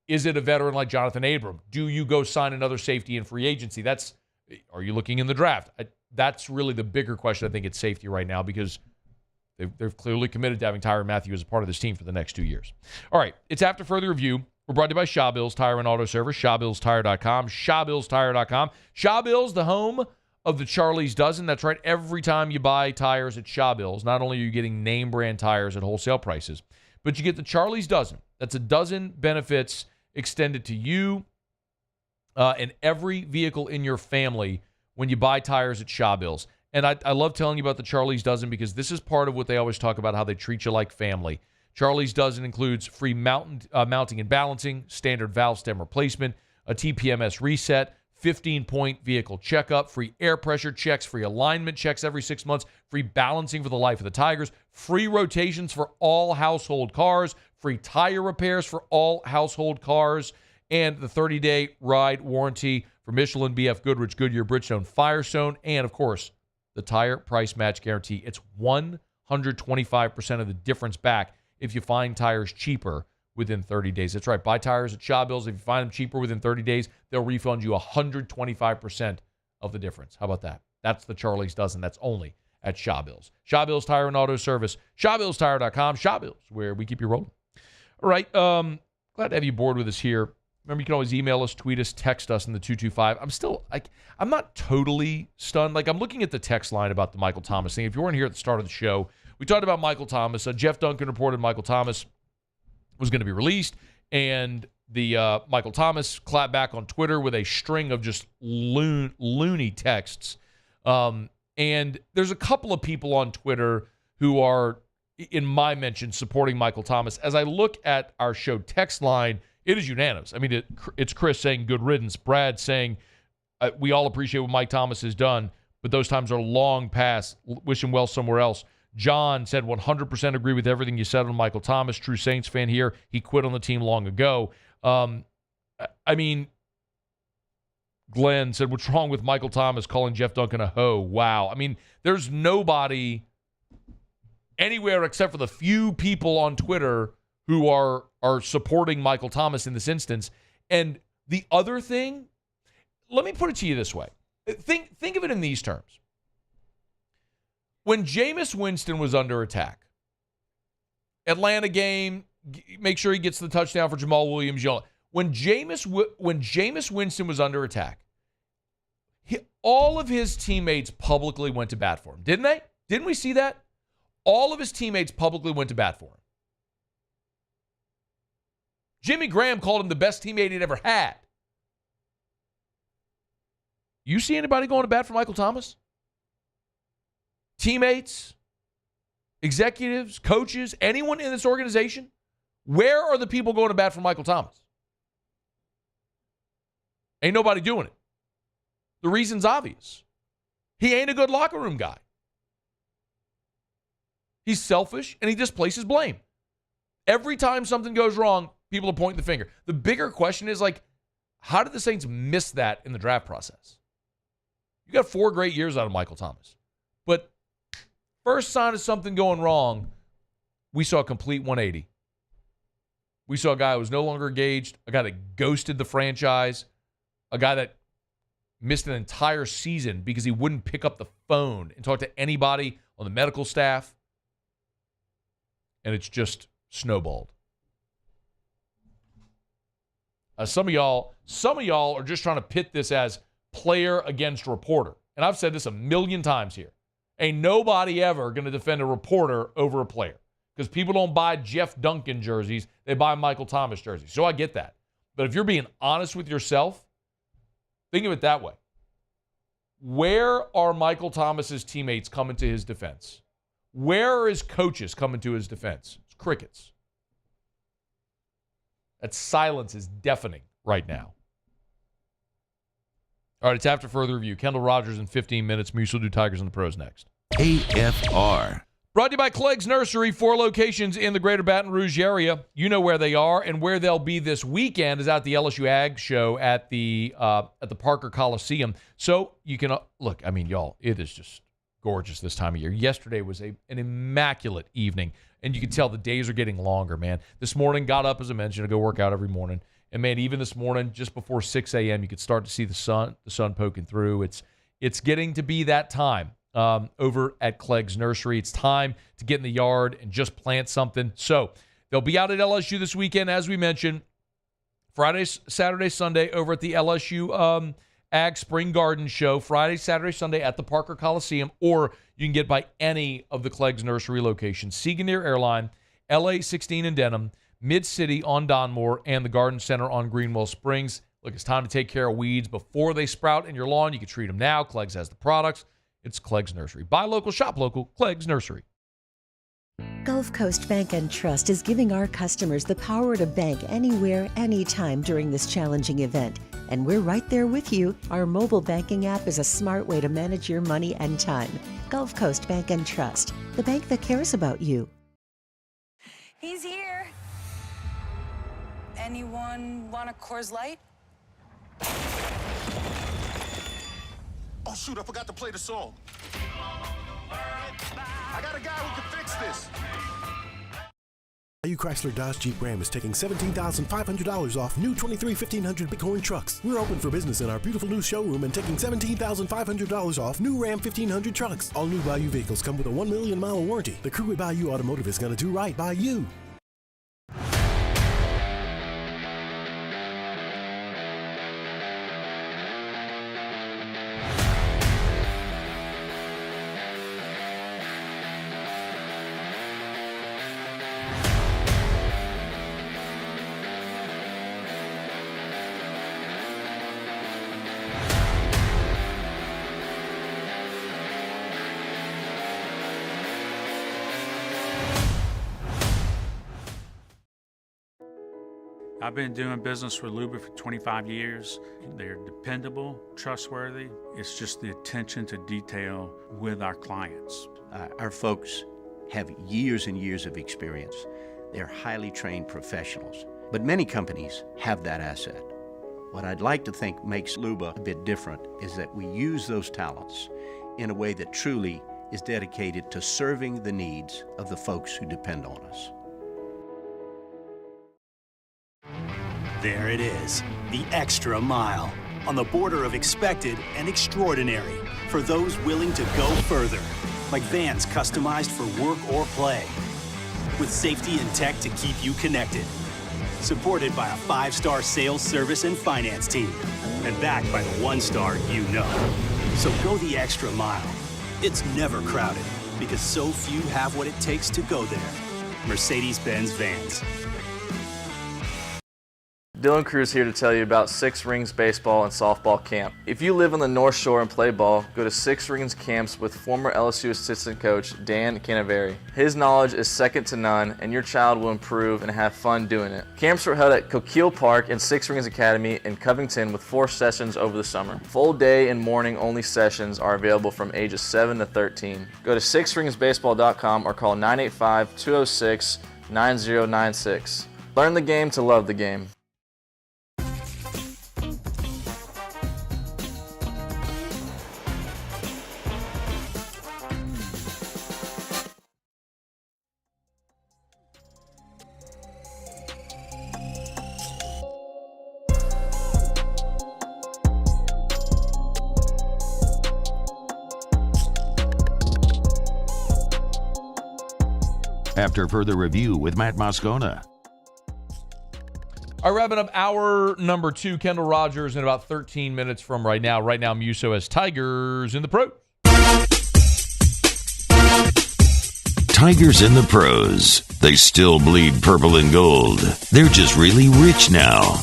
Is it a veteran like Jonathan Abram? Do you go sign another safety in free agency? Are you looking in the draft? That's really the bigger question, I think, at safety right now, because they've clearly committed to having Tyrann Mathieu as a part of this team for the next 2 years. All right, it's After Further Review. We're brought to you by Shaw Bills Tire and Auto Service, ShawBillsTire.com, ShawBillsTire.com. Shaw Bills, the home of the Charlie's Dozen. That's right. Every time you buy tires at Shaw Bills, not only are you getting name brand tires at wholesale prices, but you get the Charlie's Dozen. That's a dozen benefits extended to you and every vehicle in your family when you buy tires at Shaw Bills. And I love telling you about the Charlie's Dozen because this is part of what they always talk about, how they treat you like family. Charlie's Dozen includes free mounting and balancing, standard valve stem replacement, a TPMS reset, 15-point vehicle checkup, free air pressure checks, free alignment checks every 6 months, free balancing for the life of the Tigers, free rotations for all household cars, free tire repairs for all household cars, and the 30-day ride warranty for Michelin, BF Goodrich, Goodyear, Bridgestone, Firestone, and, of course, the tire price match guarantee. It's 125% of the difference back if you find tires cheaper within 30 days. That's right. Buy tires at Shaw Bills. If you find them cheaper within 30 days, they'll refund you 125% of the difference. How about that? That's the Charlie's Dozen. That's only at Shaw Bills. Shaw Bills Tire and Auto Service. ShawBillsTire.com. Shaw Bills, where we keep you rolling. All right. Glad to have you aboard with us here. Remember, you can always email us, tweet us, text us in the 225. I'm not totally stunned. I'm looking at the text line about the Michael Thomas thing. If you weren't here at the start of the show, we talked about Michael Thomas. Jeff Duncan reported Michael Thomas was going to be released, and the Michael Thomas clapped back on Twitter with a string of just loony texts. And there's a couple of people on Twitter who are, in my mention, supporting Michael Thomas. As I look at our show text line, it is unanimous. I mean, it's Chris saying good riddance, Brad saying we all appreciate what Mike Thomas has done, but those times are long past. Wish him well somewhere else. John said 100% agree with everything you said on Michael Thomas. True Saints fan here. He quit on the team long ago. Glenn said, what's wrong with Michael Thomas calling Jeff Duncan a hoe? Wow. I mean, there's nobody anywhere except for the few people on Twitter who are supporting Michael Thomas in this instance. And the other thing, let me put it to you this way. Think of it in these terms. When Jameis Winston was under attack, Atlanta game, make sure he gets the touchdown for Jamal Williams. When Jameis Winston was under attack, all of his teammates publicly went to bat for him, didn't they? Didn't we see that? All of his teammates publicly went to bat for him. Jimmy Graham called him the best teammate he'd ever had. You see anybody going to bat for Michael Thomas? Teammates, executives, coaches, anyone in this organization? Where are the people going to bat for Michael Thomas? Ain't nobody doing it. The reason's obvious. He ain't a good locker room guy. He's selfish, and he displaces blame. Every time something goes wrong, people are pointing the finger. The bigger question is, how did the Saints miss that in the draft process? You got 4 great years out of Michael Thomas. But first sign of something going wrong, we saw a complete 180. We saw a guy who was no longer engaged, a guy that ghosted the franchise, a guy that missed an entire season because he wouldn't pick up the phone and talk to anybody on the medical staff. And it's just snowballed. Some of y'all are just trying to pit this as player against reporter. And I've said this a million times here. Ain't nobody ever going to defend a reporter over a player. Because people don't buy Jeff Duncan jerseys. They buy Michael Thomas jerseys. So I get that. But if you're being honest with yourself, think of it that way. Where are Michael Thomas's teammates coming to his defense? Where are his coaches coming to his defense? It's crickets. That silence is deafening right now. All right, it's after further review. Kendall Rogers in 15 minutes. Moose will do Tigers and the Pros next.
AFR.
Brought to you by Clegg's Nursery, 4 locations in the greater Baton Rouge area. You know where they are, and where they'll be this weekend is at the LSU Ag Show at the Parker Coliseum. So you can look. I mean, y'all, it is just gorgeous this time of year. Yesterday was an immaculate evening, and you can tell the days are getting longer, man. This morning, got up, as I mentioned, to go work out every morning. And, man, even this morning, just before 6 a.m., you could start to see the sun poking through. It's getting to be that time over at Clegg's Nursery. It's time to get in the yard and just plant something. So they'll be out at LSU this weekend, as we mentioned. Friday, Saturday, Sunday over at the LSU Ag Spring Garden Show. Friday, Saturday, Sunday at the Parker Coliseum. Or you can get by any of the Clegg's Nursery locations. Seagoneer Airline, LA 16 in Denham, Mid-City on Donmore, and the Garden Center on Greenwell Springs. Look, it's time to take care of weeds before they sprout in your lawn. You can treat them now. Clegg's has the products. It's Clegg's Nursery. Buy local, shop local. Clegg's Nursery.
Gulf Coast Bank and Trust is giving our customers the power to bank anywhere, anytime during this challenging event. And we're right there with you. Our mobile banking app is a smart way to manage your money and time. Gulf Coast Bank and Trust, the bank that cares about you.
He's here. Anyone want a Coors Light?
Oh, shoot, I forgot to play the song. I got a guy who can fix this.
Chrysler Dodge Jeep Ram is taking $17,500 off new 23 1500 Bighorn trucks. We're open for business in our beautiful new showroom and taking $17,500 off new Ram 1500 trucks. All new Bayou vehicles come with a 1 million mile warranty. The crew at Bayou Automotive is going to do right by you.
I've been doing business with Luba for 25 years. They're dependable, trustworthy. It's just the attention to detail with our clients.
Our folks have years and years of experience. They're highly trained professionals. But many companies have that asset. What I'd like to think makes Luba a bit different is that we use those talents in a way that truly is dedicated to serving the needs of the folks who depend on us.
There it is, the extra mile, on the border of expected and extraordinary, for those willing to go further, like vans customized for work or play, with safety and tech to keep you connected, supported by a 5-star sales, service, and finance team, and backed by the 1-star you know. So go the extra mile. It's never crowded, because so few have what it takes to go there. Mercedes-Benz Vans.
Dylan Cruz here to tell you about Six Rings Baseball and Softball Camp. If you live on the North Shore and play ball, go to Six Rings Camps with former LSU assistant coach Dan Canaveri. His knowledge is second to none, and your child will improve and have fun doing it. Camps were held at Coquille Park and Six Rings Academy in Covington with 4 sessions over the summer. Full day and morning only sessions are available from ages 7 to 13. Go to sixringsbaseball.com or call 985-206-9096. Learn the game to love the game.
after further review with Matt Moscona.
All right, wrapping up hour number 2. Kendall Rogers in about 13 minutes from right now. Right now, Muso has Tigers in the Pros.
Tigers in the Pros. They still bleed purple and gold. They're just really rich now.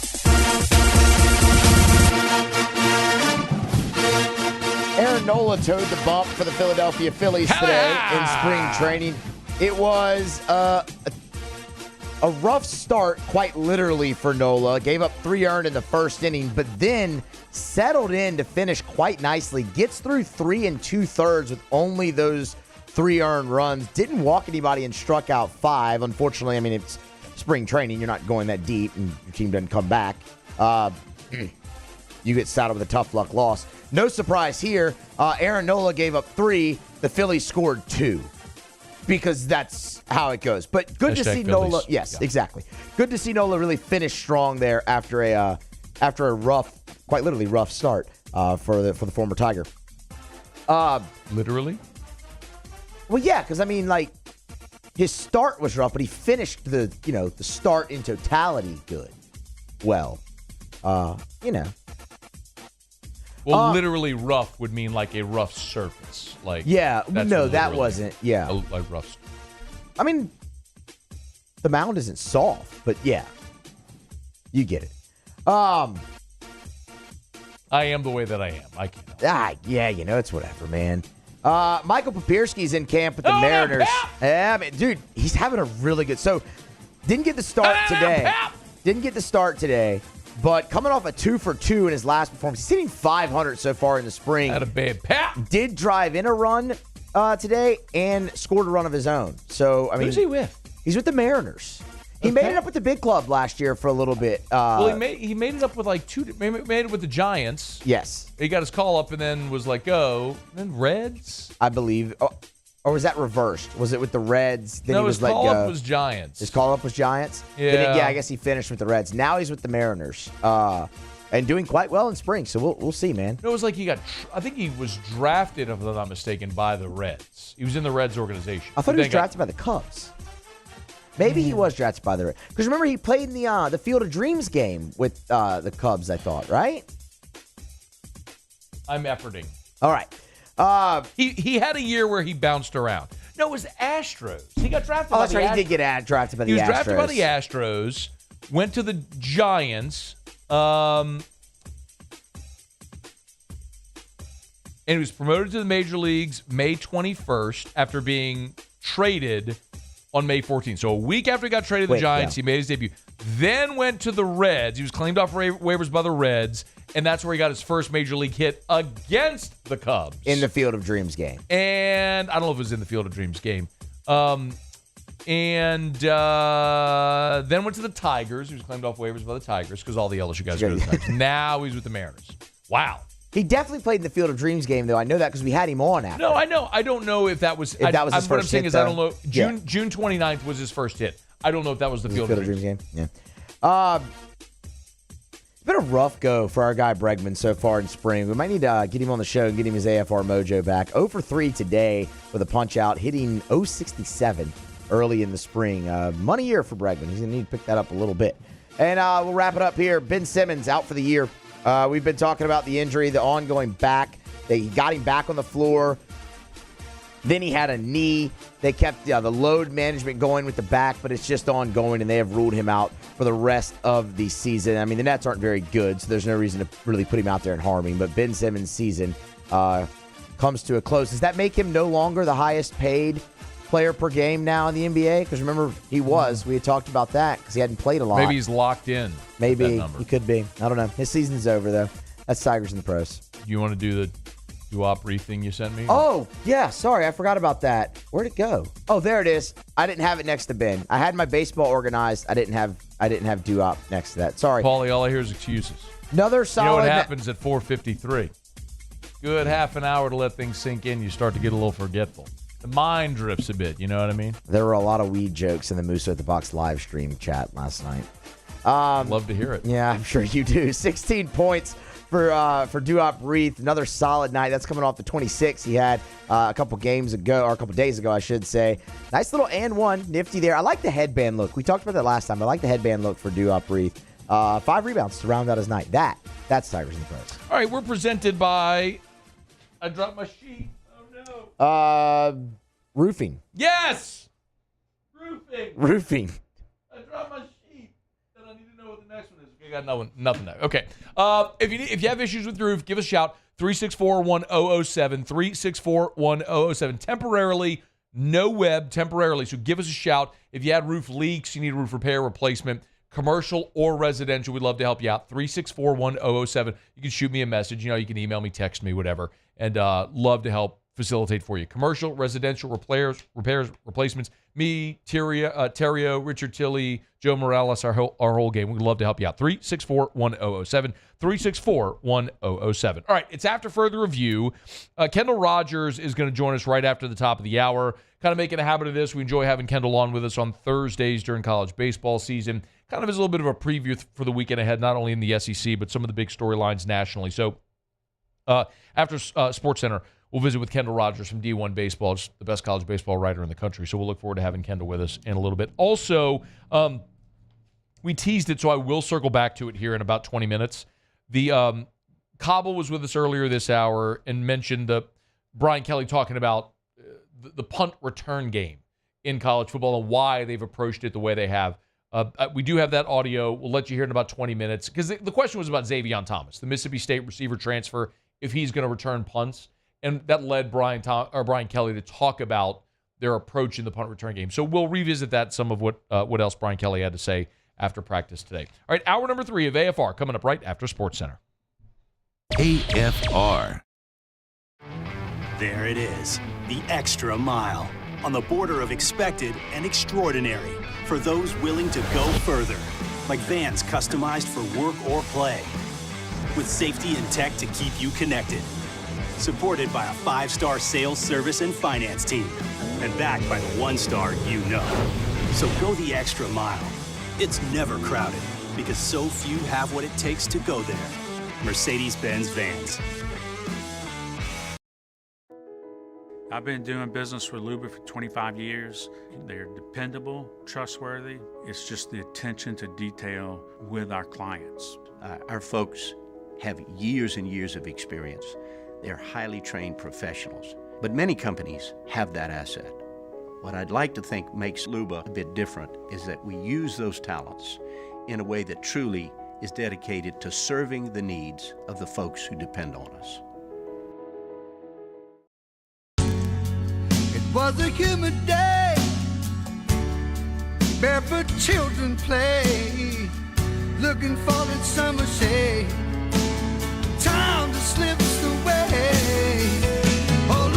Aaron Nola towed the bump for the Philadelphia Phillies today in spring training. It was a rough start, quite literally, for Nola. Gave up 3 earned in the first inning, but then settled in to finish quite nicely. Gets through 3 2/3 with only those 3 earned runs. Didn't walk anybody and struck out 5. Unfortunately, I mean, it's spring training. You're not going that deep, and your team doesn't come back. You get saddled with a tough luck loss. No surprise here. Aaron Nola gave up 3. The Phillies scored 2. Because that's how it goes. But good to see Nola. Yes, exactly. Good to see Nola really finish strong there after a rough, quite literally rough start for the former Tiger.
Literally?
Well, yeah, because I mean, like, his start was rough, but he finished the start in totality good. Well,
Well, literally rough would mean like a rough surface. Like
that wasn't. Yeah,
a rough.
I mean, the mound isn't soft, but yeah, you get it.
I am the way that I am. I can't.
Yeah, it's whatever, man. Michael Papierski's in camp with the Mariners. Yeah, man, dude, he's having a really good. So, didn't get the start today. But coming off a 2 for 2 in his last performance, he's hitting .500 so far in the spring.
Had a bad pap.
Did drive in a run today and scored a run of his own. So I mean,
who's he with?
He's with the Mariners. He made it up with the big club last year for a little bit.
Well, he made it up with like 2. Made it with the Giants.
Yes.
He got his call up and then was like, go. And then Reds,
I believe. Or was that reversed? Was it with the Reds? Then
no,
he was
his
let
call
go?
Up was Giants.
His call up was Giants?
Yeah.
I guess he finished with the Reds. Now he's with the Mariners. And doing quite well in spring, so we'll see, man.
No, it was like I think he was drafted, if I'm not mistaken, by the Reds. He was in the Reds organization.
I thought he was drafted by the Cubs. Maybe he was drafted by the Reds. Because remember, he played in the Field of Dreams game with the Cubs, I thought, right?
I'm efforting.
All right.
He had a year where he bounced around. No, it was Astros. He got drafted by the Astros.
That's right. He did get drafted by the Astros.
He was drafted by the Astros, went to the Giants, and he was promoted to the major leagues May 21st after being traded on May 14th. So a week after he got traded to the Giants, he made his debut. Then went to the Reds. He was claimed off waivers by the Reds, and that's where he got his first major league hit against the Cubs.
In the Field of Dreams game.
And I don't know if it was in the Field of Dreams game. And then went to the Tigers. He was claimed off waivers by the Tigers because all the LSU guys go to the Tigers. Now he's with the Mariners. Wow.
He definitely played in the Field of Dreams game, though. I know that because we had him on after.
No, I know. I don't know if that was his
first
what I'm saying
hit,
is I don't know. June 29th was his first hit. I don't know if that was the Field of Dreams
game. Yeah. It's been a rough go for our guy Bregman so far in spring. We might need to get him on the show and get him his AFR mojo back. 0 for 3 today with a punch out, hitting .067 early in the spring. Money year for Bregman. He's going to need to pick that up a little bit. And we'll wrap it up here. Ben Simmons out for the year. We've been talking about the injury, the ongoing back. They got him back on the floor. Then he had a knee. They kept the load management going with the back, but it's just ongoing, and they have ruled him out for the rest of the season. I mean, the Nets aren't very good, so there's no reason to really put him out there and harm him. But Ben Simmons' season comes to a close. Does that make him no longer the highest paid player per game now in the NBA? Because remember, he was. We had talked about that because he hadn't played a lot.
Maybe he's locked in.
Maybe he could be. I don't know. His season's over, though. That's Tigers in the Pros.
You want to do the doo-wop brief thing you sent me?
Oh, yeah. Sorry, I forgot about that. Where'd it go? Oh, there it is. I didn't have it next to Ben. I had my baseball organized. I didn't have doo-wop next to that. Sorry.
Paulie, all I hear is excuses.
Another solid.
You know what happens at 4:53? Good half an hour to let things sink in. You start to get a little forgetful. The mind drifts a bit. You know what I mean?
There were a lot of weed jokes in the Musso at the Box live stream chat last night.
Love to hear it.
Yeah, I'm sure you do. 16 points for Duop Reith. Another solid night. That's coming off the 26 he had a couple days ago, I should say. Nice little and one, nifty there. I like the headband look. We talked about that last time. I like the headband look for Duop Reith. 5 rebounds to round out his night. That's Tigers in the Pros.
All right, we're presented by. I dropped my sheet. Oh no.
Roofing.
Yes.
Roofing.
I dropped my sheet, and I need to know what the next one is. Okay, got nothing there. Okay. If you have issues with your roof, give us a shout. 364-1007. 364-1007. Temporarily, no web. Temporarily. So give us a shout. If you had roof leaks, you need a roof repair, replacement, commercial or residential, we'd love to help you out. 364-1007. You can shoot me a message. You can email me, text me, whatever. And love to help facilitate for you. Commercial, residential, repairs, replacements. Me, Terrio, Richard Tilley, Joe Morales, our whole game. We'd love to help you out. 364-1007. 364-1007. All right, it's after further review. Kendall Rogers is going to join us right after the top of the hour. Kind of making a habit of this. We enjoy having Kendall on with us on Thursdays during college baseball season. Kind of as a little bit of a preview for the weekend ahead, not only in the SEC, but some of the big storylines nationally. So after SportsCenter, we'll visit with Kendall Rogers from D1 Baseball, just the best college baseball writer in the country. So we'll look forward to having Kendall with us in a little bit. Also, we teased it, so I will circle back to it here in about 20 minutes. The Cauble was with us earlier this hour and mentioned Brian Kelly talking about the punt return game in college football and why they've approached it the way they have. We do have that audio. We'll let you hear in about 20 minutes because the question was about Xavion Thomas, the Mississippi State receiver transfer, if he's going to return punts. And that led Brian Kelly to talk about their approach in the punt return game. So we'll revisit that, some of what else Brian Kelly had to say after practice today. All right, hour number 3 of AFR coming up right after SportsCenter.
AFR.
There it is, the extra mile, on the border of expected and extraordinary for those willing to go further, like vans customized for work or play, with safety and tech to keep you connected. Supported by a 5-star sales, service, and finance team. And backed by the 1-star you know. So go the extra mile. It's never crowded because so few have what it takes to go there. Mercedes-Benz Vans.
I've been doing business with Luba for 25 years. They're dependable, trustworthy. It's just the attention to detail with our clients.
Our folks have years and years of experience. They're highly trained professionals, but many companies have that asset. What I'd like to think makes Luba a bit different is that we use those talents in a way that truly is dedicated to serving the needs of the folks who depend on us.
It was a humid day, barefoot children play, looking for that summer shade. Time just slips away. Oh,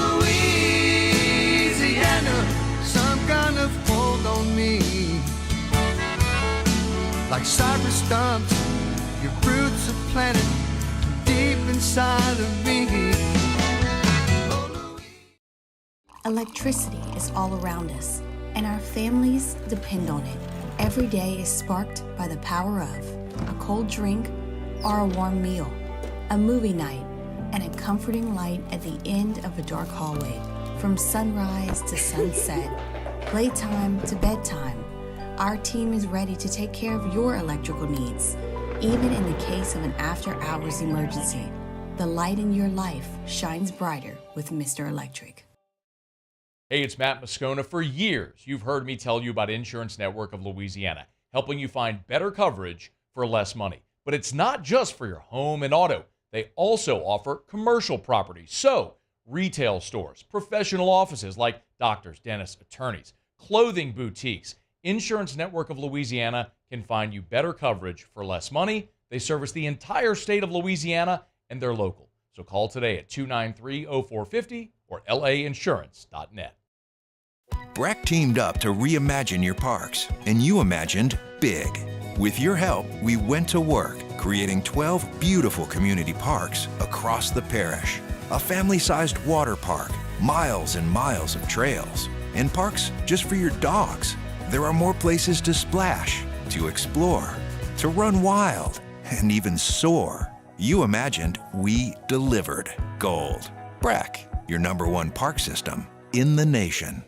Louisiana, some kind of hold on me. Like cypress stumps, your roots are planted deep inside of me.
Electricity is all around us, and our families depend on it. Every day is sparked by the power of a cold drink or a warm meal, a movie night, and a comforting light at the end of a dark hallway. From sunrise to sunset, playtime to bedtime, our team is ready to take care of your electrical needs. Even in the case of an after-hours emergency, the light in your life shines brighter with Mr. Electric.
Hey, it's Matt Moscona. For years, you've heard me tell you about Insurance Network of Louisiana, helping you find better coverage for less money. But it's not just for your home and auto. They also offer commercial property. So, retail stores, professional offices like doctors, dentists, attorneys, clothing boutiques. Insurance Network of Louisiana can find you better coverage for less money. They service the entire state of Louisiana, and they're local. So call today at 293-0450 or lainsurance.net.
Breck teamed up to reimagine your parks, and you imagined big. With your help, we went to work, creating 12 beautiful community parks across the parish. A family-sized water park, miles and miles of trails, and parks just for your dogs. There are more places to splash, to explore, to run wild, and even soar. You imagined, we delivered. Gold. Breck, your #1 park system in the nation.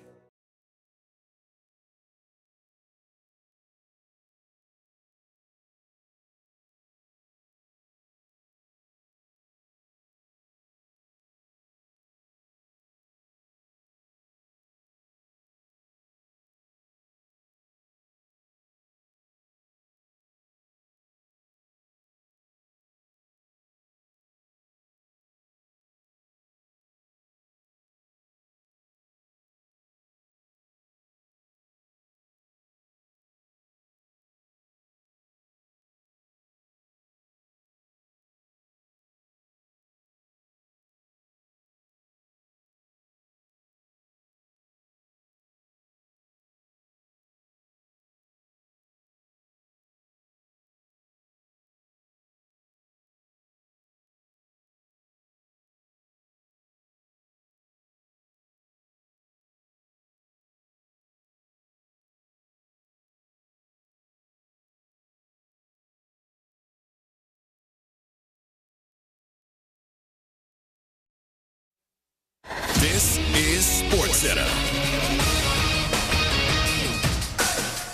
This is SportsCenter.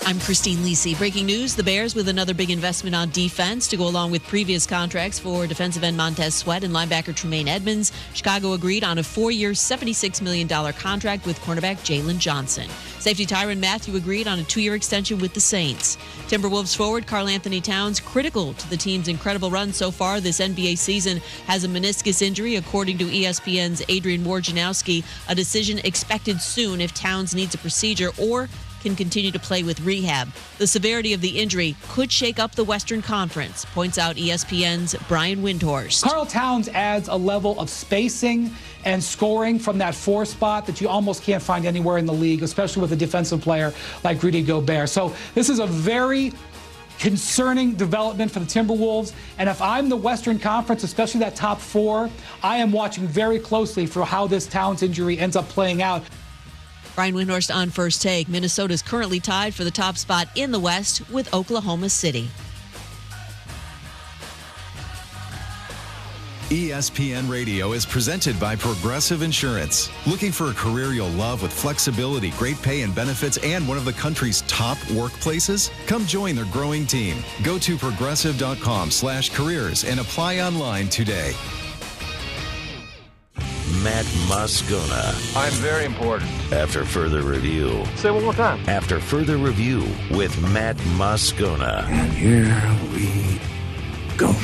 I'm Christine Lisi. Breaking news, the Bears with another big investment on defense to go along with previous contracts for defensive end Montez Sweat and linebacker Tremaine Edmonds. Chicago agreed on a 4-year, $76 million contract with cornerback Jalen Johnson. Safety Tyrann Mathieu agreed on a 2-year extension with the Saints. Timberwolves forward Karl Anthony Towns, critical to the team's incredible run so far this NBA season, has a meniscus injury, according to ESPN's Adrian Wojnarowski. A decision expected soon if Towns needs a procedure or can continue to play with rehab. The severity of the injury could shake up the Western Conference, points out ESPN's Brian Windhorst.
Karl Towns adds a level of spacing and scoring from that 4 spot that you almost can't find anywhere in the league, especially with a defensive player like Rudy Gobert. So this is a very concerning development for the Timberwolves. And if I'm the Western Conference, especially that top 4, I am watching very closely for how this Towns injury ends up playing out.
Brian Windhorst on First Take. Minnesota is currently tied for the top spot in the West with Oklahoma City.
ESPN Radio is presented by Progressive Insurance. Looking for a career you'll love with flexibility, great pay and benefits, and one of the country's top workplaces? Come join their growing team. Go to progressive.com/careers and apply online today.
Matt Moscona.
I'm very important.
After further review.
Say it one more time.
After further review with Matt Moscona. And here we go.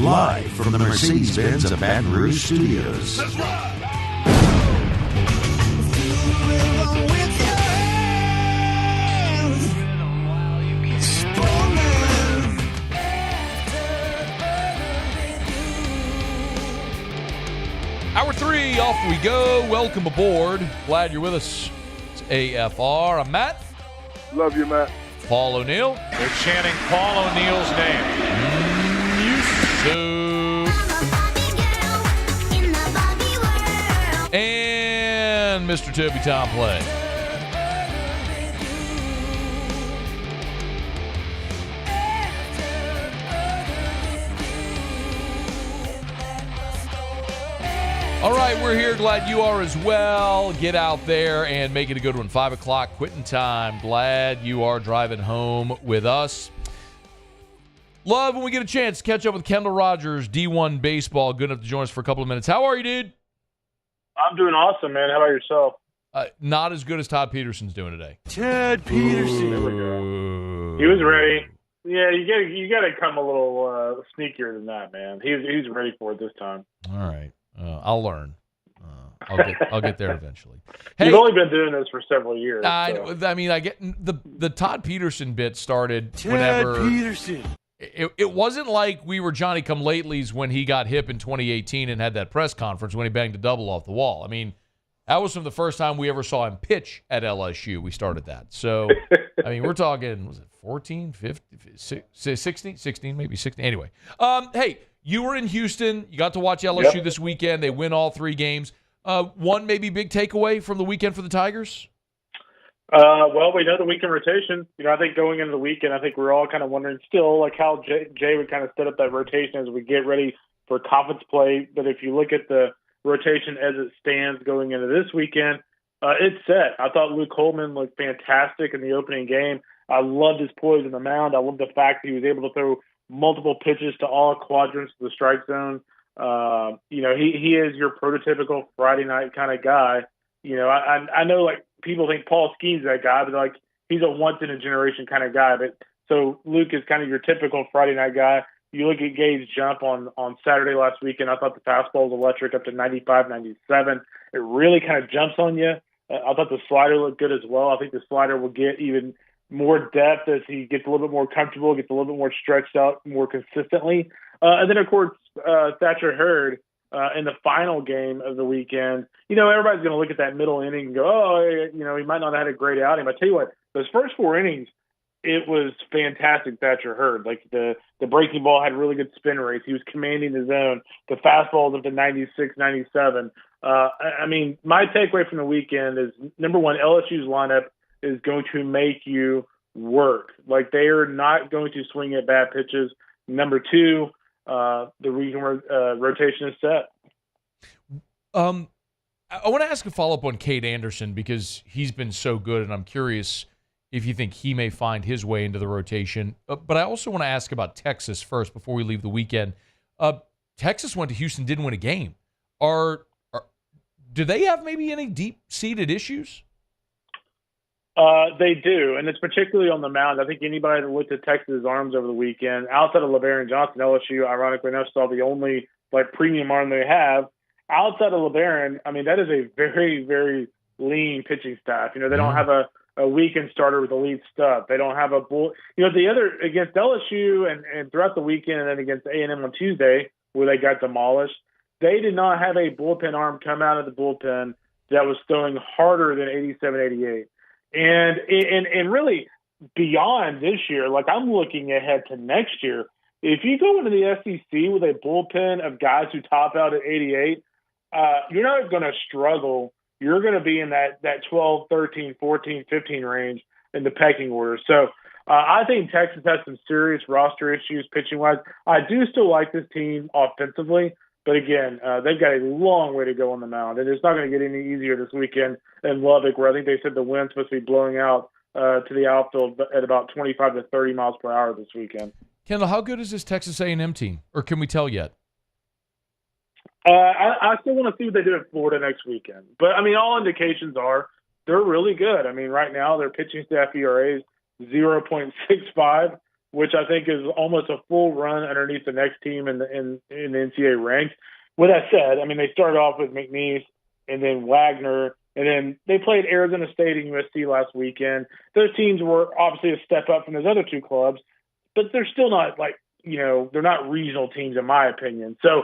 Live from the Mercedes-Benz of Baton Rouge Studios.
Let's ride.
Hour 3, off we go. Welcome aboard. Glad you're with us. It's AFR. I'm Matt.
Love you, Matt.
Paul O'Neill.
They're chanting Paul O'Neill's name.
And Mr. Toby Tom Play. All right, we're here. Glad you are as well. Get out there and make it a good one. 5 o'clock quitting time. Glad you are driving home with us. Love when we get a chance to catch up with Kendall Rogers, D1 Baseball. Good enough to join us for a couple of minutes. How are you, dude?
I'm doing awesome, man. How about yourself?
Not as good as Todd Peterson's doing today.
Ted Peterson. There we go. He was ready. Yeah, you got to come a little sneakier than that, man. He's ready for it this time.
All right. I'll learn. I'll get there eventually. Hey,
you've only been doing this for several years.
I mean, I get the Todd Peterson bit started whenever.
Ted Peterson.
It wasn't like we were Johnny Come Latelys when he got hip in 2018 and had that press conference when he banged a double off the wall. I mean, that was from the first time we ever saw him pitch at LSU. We started that. So, I mean, we're talking, was it 14, 15, 16, maybe 16. Anyway, hey, you were in Houston. You got to watch LSU this weekend. They win all 3 games. One maybe big takeaway from the weekend for the Tigers?
Well, we know the weekend rotation. I think going into the weekend, I think we're all kind of wondering still, like how Jay would kind of set up that rotation as we get ready for conference play. But if you look at the rotation as it stands going into this weekend, it's set. I thought Luke Holman looked fantastic in the opening game. I loved his poise on the mound. I loved the fact that he was able to throw multiple pitches to all quadrants of the strike zone. He is your prototypical Friday night kind of guy. I know like people think Paul Skeen's that guy, but like he's a once in a generation kind of guy. But so Luke is kind of your typical Friday night guy. You look at Gabe's jump on Saturday last weekend. I thought the fastball was electric up to 95, 97. It really kind of jumps on you. I thought the slider looked good as well. I think the slider will get even more depth as he gets a little bit more comfortable, gets a little bit more stretched out more consistently. And then, of course, Thatcher Hurd in the final game of the weekend. Everybody's going to look at that middle inning and go, he might not have had a great outing. But I tell you what, those first 4 innings, it was fantastic, Thatcher Hurd. Like the breaking ball had really good spin rates. He was commanding the zone. The fastball was up to 96, 97. My takeaway from the weekend is, number one, LSU's lineup is going to make you work. Like, they are not going to swing at bad pitches. Number two, the regional rotation is set.
I want to ask a follow-up on Cade Anderson because he's been so good, and I'm curious if you think he may find his way into the rotation. But I also want to ask about Texas first before we leave the weekend. Texas went to Houston, didn't win a game. Do they have maybe any deep-seated issues?
They do, and it's particularly on the mound. I think anybody that looked at Texas' arms over the weekend, outside of LeBaron Johnson, LSU, ironically enough, saw the only premium arm they have. Outside of LeBaron, that is a very, very lean pitching staff. They don't have a weekend starter with elite stuff. They don't have a bull. The other against LSU and throughout the weekend, and then against A&M on Tuesday, where they got demolished, they did not have a bullpen arm come out of the bullpen that was throwing harder than 87, 88. And really beyond this year, like I'm looking ahead to next year, if you go into the SEC with a bullpen of guys who top out at 88, you're not going to struggle. You're going to be in that 12, 13, 14, 15 range in the pecking order. So I think Texas has some serious roster issues pitching-wise. I do still like this team offensively, but again, they've got a long way to go on the mound, and it's not going to get any easier this weekend in Lubbock, where I think they said the wind's supposed to be blowing out to the outfield at about 25 to 30 miles per hour this weekend.
Kendall, how good is this Texas A&M team, or can we tell yet?
I still want to see what they do in Florida next weekend. But, all indications are they're really good. Right now their pitching staff ERA is 0.65, which I think is almost a full run underneath the next team in the NCAA ranks. With that said, they started off with McNeese and then Wagner, and then they played Arizona State and USC last weekend. Those teams were obviously a step up from those other two clubs, but they're still not they're not regional teams in my opinion. So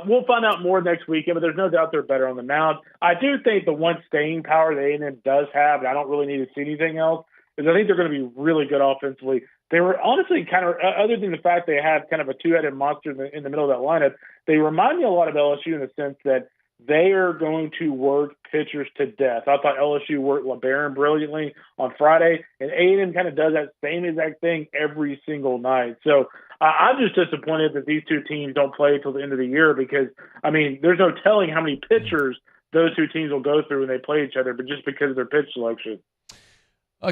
we'll find out more next weekend, but there's no doubt they're better on the mound. I do think the one staying power that A&M does have, and I don't really need to see anything else, is I think they're going to be really good offensively. They were honestly kind of, other than the fact they had kind of a two-headed monster in the middle of that lineup, they remind me a lot of LSU in the sense that they are going to work pitchers to death. I thought LSU worked LeBaron brilliantly on Friday, and A&M kind of does that same exact thing every single night. So I'm just disappointed that these two teams don't play until the end of the year because, there's no telling how many pitchers those two teams will go through when they play each other, but just because of their pitch selection.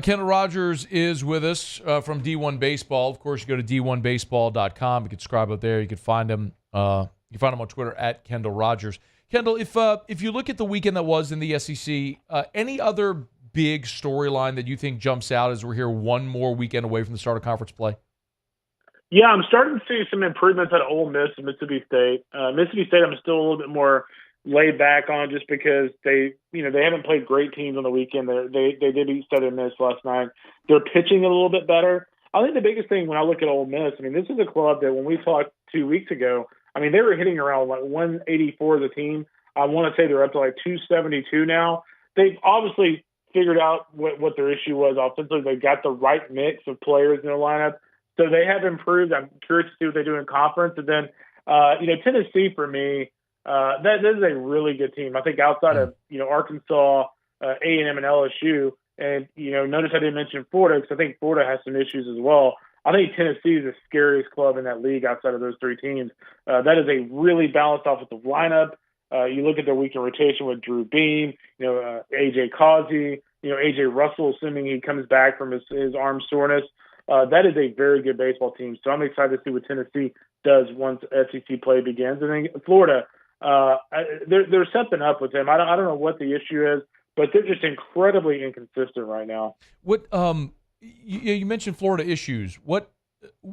Kendall Rogers is with us from D1 Baseball. Of course, you go to d1baseball.com. You can subscribe up there. You can find him. You can find him on Twitter at Kendall Rogers. Kendall, if you look at the weekend that was in the SEC, any other big storyline that you think jumps out as we're here one more weekend away from the start of conference play?
Yeah, I'm starting to see some improvements at Ole Miss and Mississippi State. Mississippi State, I'm still a little bit more laid back on just because they haven't played great teams on the weekend. They did beat Southern Miss last night. They're pitching a little bit better. I think the biggest thing when I look at Ole Miss, this is a club that when we talked 2 weeks ago, they were hitting around 184 as a team. I want to say they're up to 272 now. They've obviously figured out what their issue was offensively. They've got the right mix of players in their lineup. So they have improved. I'm curious to see what they do in conference. And then, Tennessee for me, that is a really good team. I think outside of, Arkansas, A&M, and LSU, And, notice I didn't mention Florida because I think Florida has some issues as well. I think Tennessee is the scariest club in that league outside of those three teams. That is a really balanced offensive lineup. You look at their weekend rotation with Drew Beam, A.J. Causey, A.J. Russell, assuming he comes back from his arm soreness. That is a very good baseball team. So I'm excited to see what Tennessee does once SEC play begins. And then Florida, there's something up with them. I don't know what the issue is, but they're just incredibly inconsistent right now.
What you mentioned Florida issues. What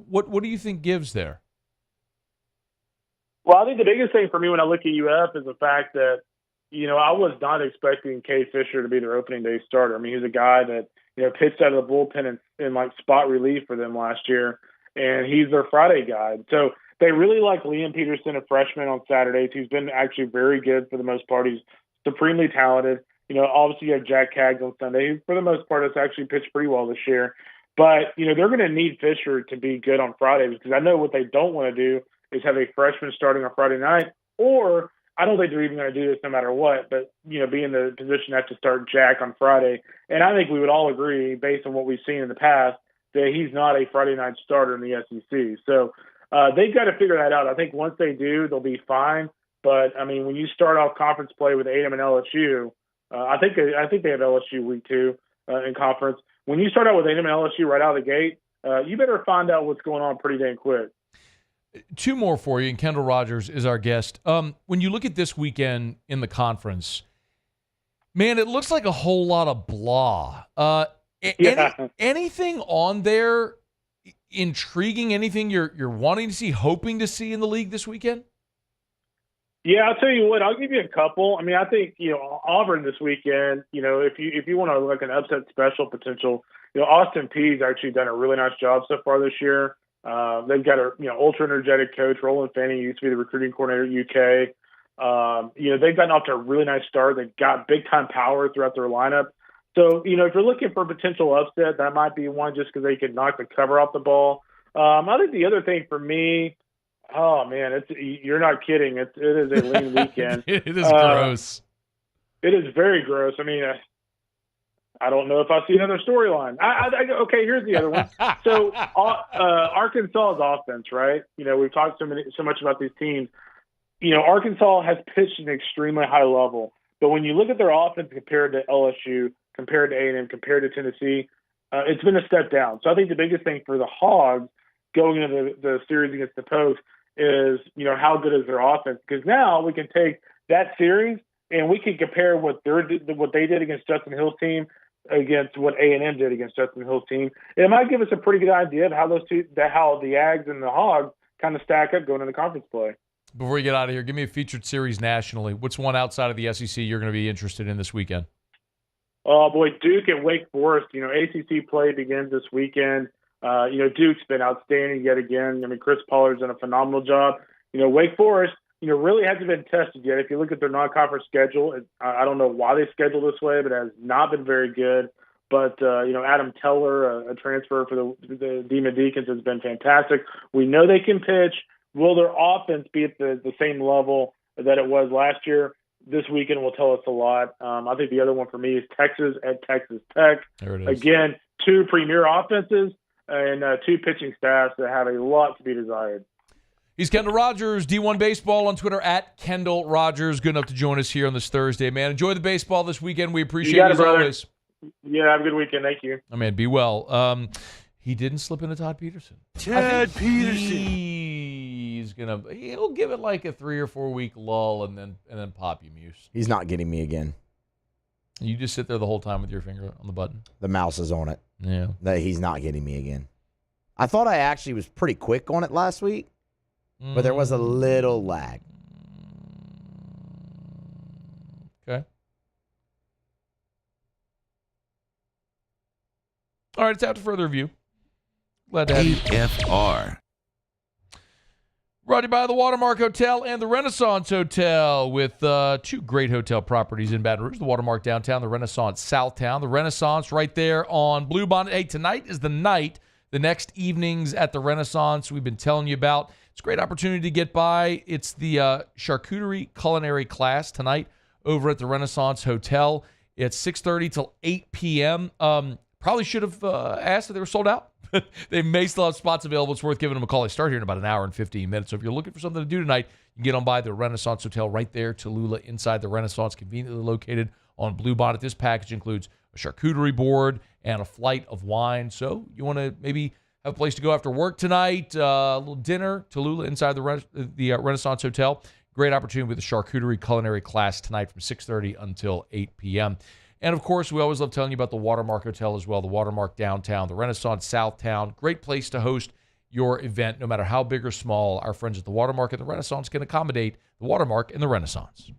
do you think gives there?
Well, I think the biggest thing for me when I look at UF is the fact that, I was not expecting Kay Fisher to be their opening day starter. I mean, he's a guy that, pitched out of the bullpen in like spot relief for them last year, and he's their Friday guy. So they really like Liam Peterson, a freshman on Saturdays, who's been actually very good for the most part. He's supremely talented. Obviously you have Jack Caggs on Sunday, who for the most part has actually pitched pretty well this year. But, they're going to need Fisher to be good on Fridays because I know what they don't want to do is have a freshman starting on Friday night, or I don't think they're even going to do this no matter what, but, be in the position to have to start Jack on Friday. And I think we would all agree, based on what we've seen in the past, that he's not a Friday night starter in the SEC. So they've got to figure that out. I think once they do, they'll be fine. But, I mean, when you start off conference play with A&M and LSU, I think they have LSU week 2 in conference. When you start out with A&M and LSU right out of the gate, you better find out what's going on pretty dang quick.
Two more for you, and Kendall Rogers is our guest. When you look at this weekend in the conference, man, it looks like a whole lot of blah. Anything on there intriguing? Anything you're wanting to see, hoping to see in the league this weekend?
Yeah, I'll tell you what. I'll give you a couple. I mean, I think Auburn this weekend. If you want to look an upset special potential, Austin Peay's actually done a really nice job so far this year. They've got a ultra energetic coach. Roland Fanning used to be the recruiting coordinator at UK. They've gotten off to a really nice start. They've got big time power throughout their lineup. So if you're looking for potential upset, that might be one just because they can knock the cover off the ball. I think the other thing for me. Oh man, you're not kidding. It is a lean weekend.
It is gross.
It is very gross. I mean, I don't know if I see another storyline. Okay, here's the other one. So Arkansas's offense, right? We've talked so much about these teams. Arkansas has pitched an extremely high level, but when you look at their offense compared to LSU, compared to A&M, compared to Tennessee, it's been a step down. So I think the biggest thing for the Hogs going into the series against the Pokes is, how good is their offense? Because now we can take that series and we can compare what they did against Justin Hill's team against what A&M did against Justin Hill's team. It might give us a pretty good idea of how how the Ags and the Hogs kind of stack up going into conference play.
Before you get out of here, give me a featured series nationally. What's one outside of the SEC you're going to be interested in this weekend?
Oh boy, Duke and Wake Forest. ACC play begins this weekend. Duke's been outstanding yet again. I mean, Chris Pollard's done a phenomenal job. Wake Forest, really hasn't been tested yet. If you look at their non-conference schedule, I don't know why they schedule this way, but it has not been very good. But, Adam Teller, a transfer for the Demon Deacons, has been fantastic. We know they can pitch. Will their offense be at the same level that it was last year? This weekend will tell us a lot. I think the other one for me is Texas at Texas Tech.
There it is.
Again, two premier offenses and two pitching staffs that have a lot to be desired.
He's Kendall Rogers, D1 Baseball on Twitter at Kendall Rogers. Good enough to join us here on this Thursday, man. Enjoy the baseball this weekend. We appreciate you as always.
Yeah, have a good weekend. Thank you.
Oh, man, be well. He didn't slip into Todd Peterson.
Todd Peterson.
He'll give it like a 3 or 4 week lull and then pop you, Muse.
He's not getting me again.
You just sit there the whole time with your finger on the button.
The mouse is on it.
Yeah.
He's not getting me again. I thought I actually was pretty quick on it last week, but there was a little lag.
Okay. All right, it's out to further review. Glad to have you.
AFR.
Brought to you by the Watermark Hotel and the Renaissance Hotel with two great hotel properties in Baton Rouge. The Watermark downtown, the Renaissance Southtown. The Renaissance right there on Bluebonnet. Hey, tonight is the night. The next evenings at the Renaissance we've been telling you about. It's a great opportunity to get by. It's the charcuterie culinary class tonight over at the Renaissance Hotel. It's 6:30 till 8 p.m. Probably should have asked if they were sold out. They may still have spots available. It's worth giving them a call. They start here in about an hour and 15 minutes. So if you're looking for something to do tonight, you can get on by the Renaissance Hotel right there, Tallulah, inside the Renaissance, conveniently located on Bluebonnet. This package includes a charcuterie board and a flight of wine. So you want to maybe have a place to go after work tonight, a little dinner, Tallulah, inside the Renaissance Hotel. Great opportunity with the charcuterie culinary class tonight from 6:30 until 8 p.m. And, of course, we always love telling you about the Watermark Hotel as well, the Watermark Downtown, the Renaissance Southtown. Great place to host your event, no matter how big or small. Our friends at the Watermark and the Renaissance can accommodate the Watermark and the Renaissance.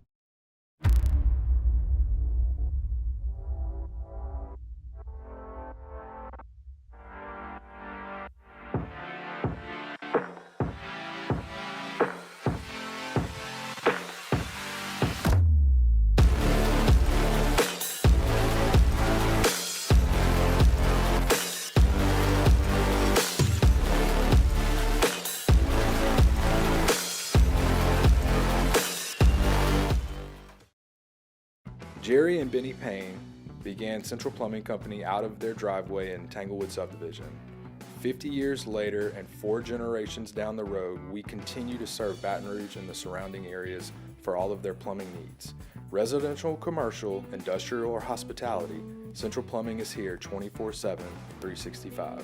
Jerry and Benny Payne began Central Plumbing Company out of their driveway in Tanglewood subdivision. 50 years later and 4 generations down the road, we continue to serve Baton Rouge and the surrounding areas for all of their plumbing needs. Residential, commercial, industrial, or hospitality, Central Plumbing is here 24/7, 365.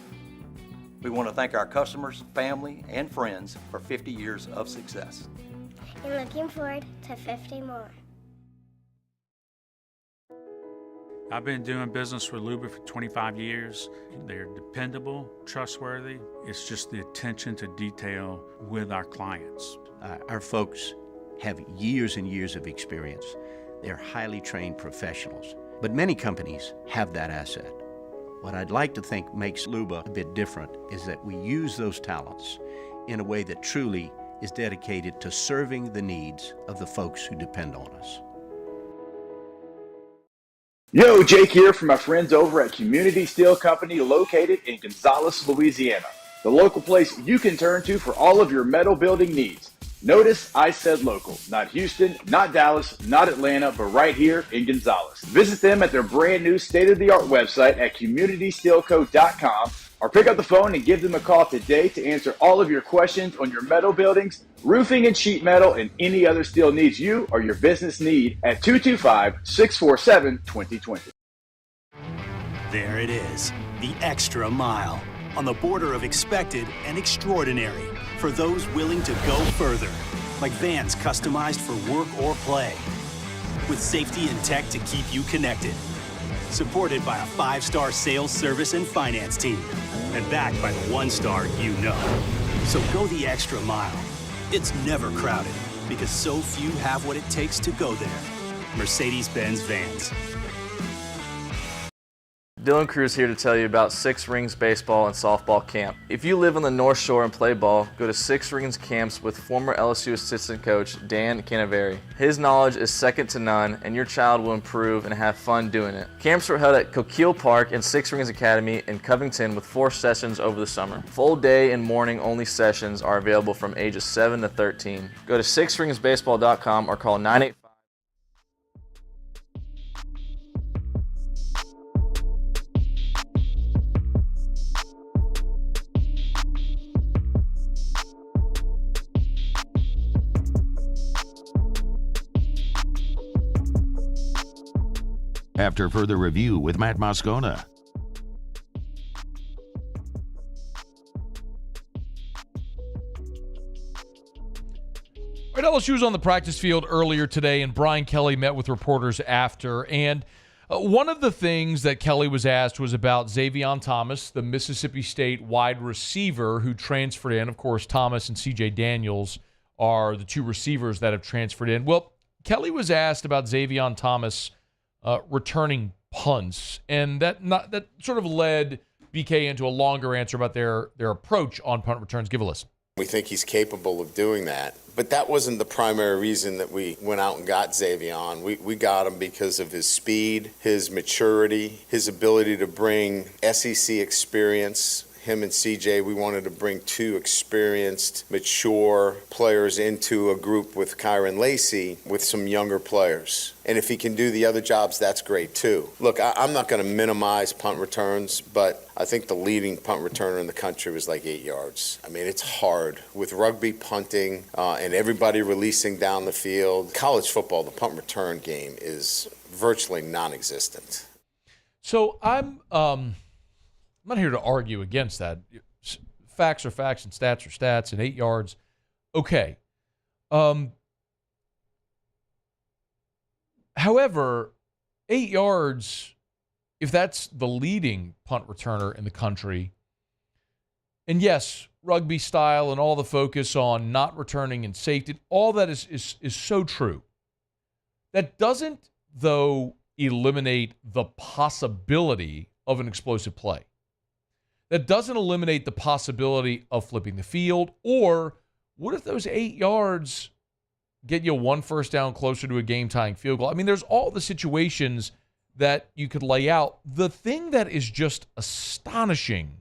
We want to thank our customers, family, and friends for 50 years of success.
And looking forward to 50 more.
I've been doing business with Luba for 25 years. They're dependable, trustworthy. It's just the attention to detail with our clients.
Our folks have years and years of experience. They're highly trained professionals, but many companies have that asset. What I'd like to think makes Luba a bit different is that we use those talents in a way that truly is dedicated to serving the needs of the folks who depend on us.
Yo, Jake here from my friends over at Community Steel Company located in Gonzales, Louisiana. The local place you can turn to for all of your metal building needs. Notice I said local, not Houston, not Dallas, not Atlanta, but right here in Gonzales. Visit them at their brand new state-of-the-art website at communitysteelco.com or pick up the phone and give them a call today to answer all of your questions on your metal buildings, roofing and sheet metal, and any other steel needs you or your business need at 225-647-2020.
There it is, the extra mile, on the border of expected and extraordinary, for those willing to go further, like vans customized for work or play, with safety and tech to keep you connected, supported by a 5-star sales, service, and finance team, and backed by the 1-star you know. So go the extra mile. It's never crowded, because so few have what it takes to go there. Mercedes-Benz Vans.
Dylan Cruz here to tell you about Six Rings Baseball and Softball Camp. If you live on the North Shore and play ball, go to Six Rings Camps with former LSU assistant coach Dan Canaveri. His knowledge is second to none, and your child will improve and have fun doing it. Camps were held at Coquille Park and Six Rings Academy in Covington with 4 sessions over the summer. Full day and morning only sessions are available from ages 7 to 13. Go to sixringsbaseball.com or call 985.
After further review with Matt Moscona.
All right, LSU was on the practice field earlier today, and Brian Kelly met with reporters after. And one of the things that Kelly was asked was about Xavion Thomas, the Mississippi State wide receiver who transferred in. Of course, Thomas and C.J. Daniels are the 2 receivers that have transferred in. Well, Kelly was asked about Xavion Thomas returning punts, and that sort of led BK into a longer answer about their approach on punt returns. Give a listen.
We think he's capable of doing that, but that wasn't the primary reason that we went out and got Xavion. We got him because of his speed, his maturity, his ability to bring SEC experience. him and CJ, we wanted to bring two experienced, mature players into a group with Kyron Lacey with some younger players. And if he can do the other jobs, that's great too. Look, I'm not going to minimize punt returns, but I think the leading punt returner in the country was like 8 yards. I mean, it's hard. With rugby punting and everybody releasing down the field, college football, the punt return game is virtually non-existent.
So I'm not here to argue against that. Facts are facts and stats are stats, and 8 yards, okay. However, 8 yards, if that's the leading punt returner in the country, and yes, rugby style and all the focus on not returning and safety, all that is so true. That doesn't, though, eliminate the possibility of an explosive play. That doesn't eliminate the possibility of flipping the field, or what if those 8 yards get you one first down closer to a game-tying field goal? I mean, there's all the situations that you could lay out. The thing that is just astonishing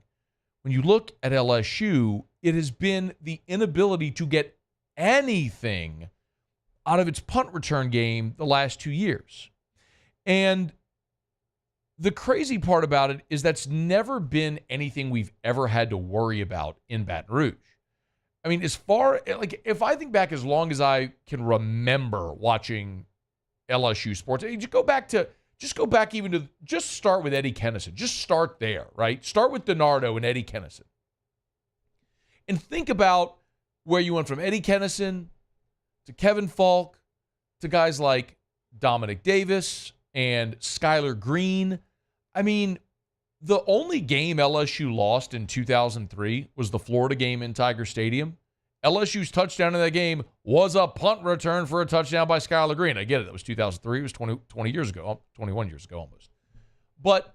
when you look at LSU, it has been the inability to get anything out of its punt return game the last 2 years. And the crazy part about it is that's never been anything we've ever had to worry about in Baton Rouge. I mean, if I think back as long as I can remember watching LSU sports, just start with Eddie Kennison. Just start there, right? Start with DiNardo and Eddie Kennison. And think about where you went from Eddie Kennison to Kevin Falk to guys like Dominic Davis and Skylar Green. I mean, the only game LSU lost in 2003 was the Florida game in Tiger Stadium. LSU's touchdown in that game was a punt return for a touchdown by Skylar Green. I get it. That was 2003. It was 20 years ago, 21 years ago almost. But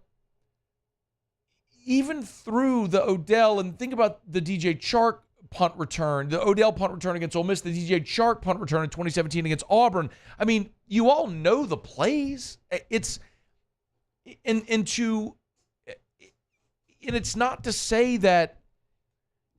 even through the Odell, and think about the DJ Chark punt return, the Odell punt return against Ole Miss, the DJ Chark punt return in 2017 against Auburn. I mean, you all know the plays. It's not to say that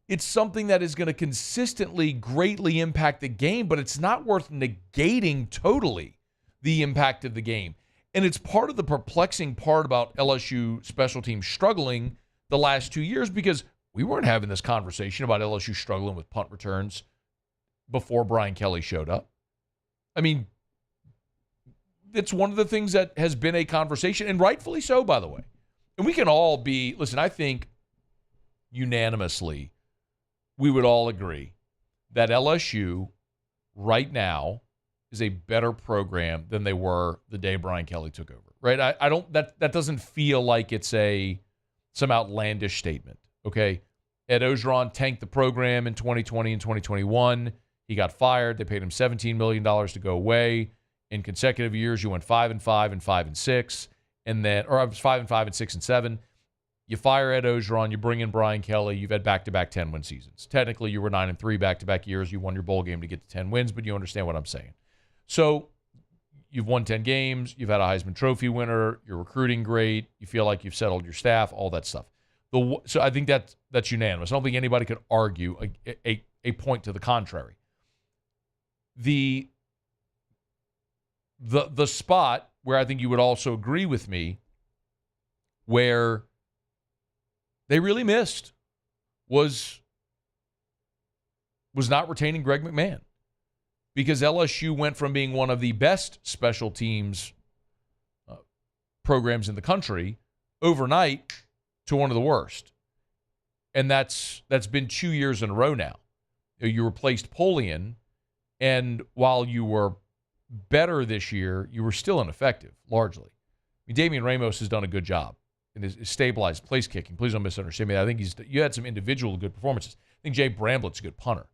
it's something that is going to consistently greatly impact the game, but it's not worth negating totally the impact of the game. And it's part of the perplexing part about LSU special teams struggling the last 2 years, because we weren't having this conversation about LSU struggling with punt returns before Brian Kelly showed up. I mean, it's one of the things that has been a conversation, and rightfully so, by the way. And we can all I think unanimously we would all agree that LSU right now is a better program than they were the day Brian Kelly took over, right? That doesn't feel like it's some outlandish statement, okay? Ed Ogeron tanked the program in 2020 and 2021. He got fired. They paid him $17 million to go away. In consecutive years, you went 5-5 and 5-6, and then, or I was 5-5 and 6 and 7. You fire Ed Ogeron, you bring in Brian Kelly. You've had back-to-back 10-win seasons. Technically, you were 9-3 back-to-back years. You won your bowl game to get to 10 wins, but you understand what I'm saying. So you've won 10 games. You've had a Heisman Trophy winner. You're recruiting great. You feel like you've settled your staff, all that stuff. So I think that's unanimous. I don't think anybody could argue a point to the contrary. The spot where I think you would also agree with me, where they really missed, was not retaining Greg McMahon, because LSU went from being one of the best special teams programs in the country overnight to one of the worst. And that's been 2 years in a row now. You replaced Polian, and while you were better this year, you were still ineffective, largely. I mean, Damian Ramos has done a good job and is stabilized place kicking. Please don't misunderstand me. I think you had some individual good performances. I think Jay Bramblett's a good punter.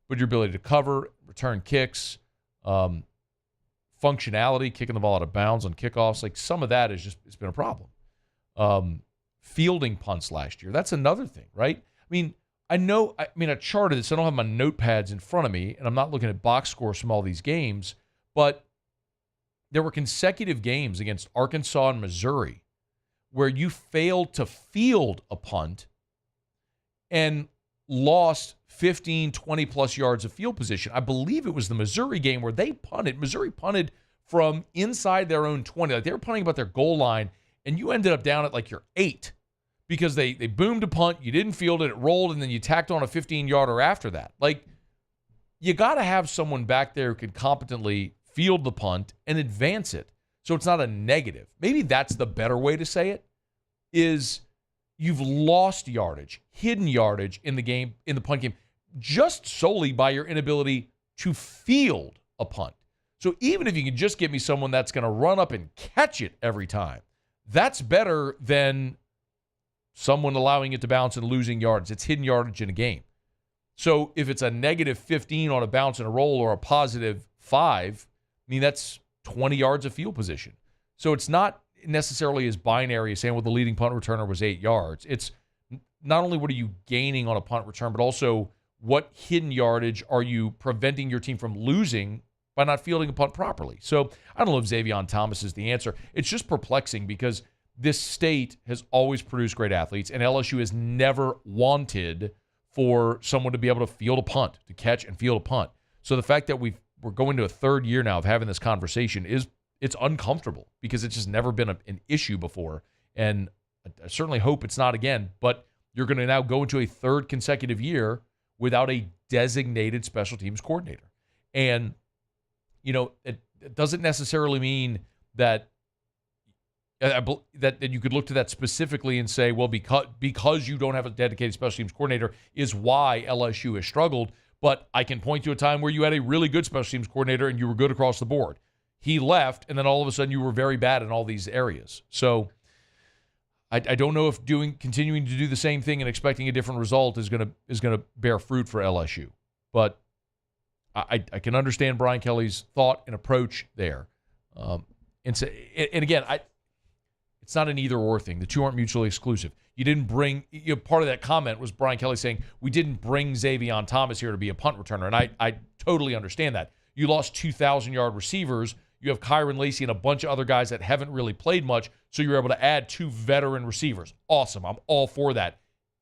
But your ability to cover, return kicks, functionality, kicking the ball out of bounds on kickoffs, like some of that it's been a problem. Fielding punts last year, that's another thing, right? I mean, I charted this. I don't have my notepads in front of me, and I'm not looking at box scores from all these games, but there were consecutive games against Arkansas and Missouri where you failed to field a punt and lost 15, 20-plus yards of field position. I believe it was the Missouri game where they punted. Missouri punted from inside their own 20. Like, they were punting about their goal line, and you ended up down at like your 8 because they boomed a punt, you didn't field it, it rolled, and then you tacked on a 15-yarder after that. Like, you got to have someone back there who can competently field the punt and advance it so it's not a negative. Maybe that's the better way to say it, is you've lost yardage, hidden yardage in the game, in the punt game, just solely by your inability to field a punt. So even if you can just get me someone that's going to run up and catch it every time, that's better than someone allowing it to bounce and losing yards. It's hidden yardage in a game. So if it's a negative 15 on a bounce and a roll or a positive 5, I mean, that's 20 yards of field position. So it's not necessarily as binary as saying, well, the leading punt returner was 8 yards. It's not only what are you gaining on a punt return, but also what hidden yardage are you preventing your team from losing by not fielding a punt properly. So I don't know if Xavion Thomas is the answer. It's just perplexing because this state has always produced great athletes, and LSU has never wanted for someone to be able to field a punt, to catch and field a punt. So the fact that we're going to a third year now of having this conversation it's uncomfortable because it's just never been an issue before. And I certainly hope it's not again, but you're going to now go into a third consecutive year without a designated special teams coordinator. And, you know, it doesn't necessarily mean that that you could look to that specifically and say, well, because you don't have a dedicated special teams coordinator is why LSU has struggled. But I can point to a time where you had a really good special teams coordinator and you were good across the board. He left, and then all of a sudden you were very bad in all these areas. So I don't know if continuing to do the same thing and expecting a different result is gonna bear fruit for LSU. But I can understand Brian Kelly's thought and approach there. And again, it's not an either-or thing. The two aren't mutually exclusive. You didn't bring part of that comment was Brian Kelly saying, we didn't bring Xavion Thomas here to be a punt returner, and I totally understand that. You lost 2,000-yard receivers. You have Kyron Lacey and a bunch of other guys that haven't really played much, so you're able to add 2 veteran receivers. Awesome. I'm all for that.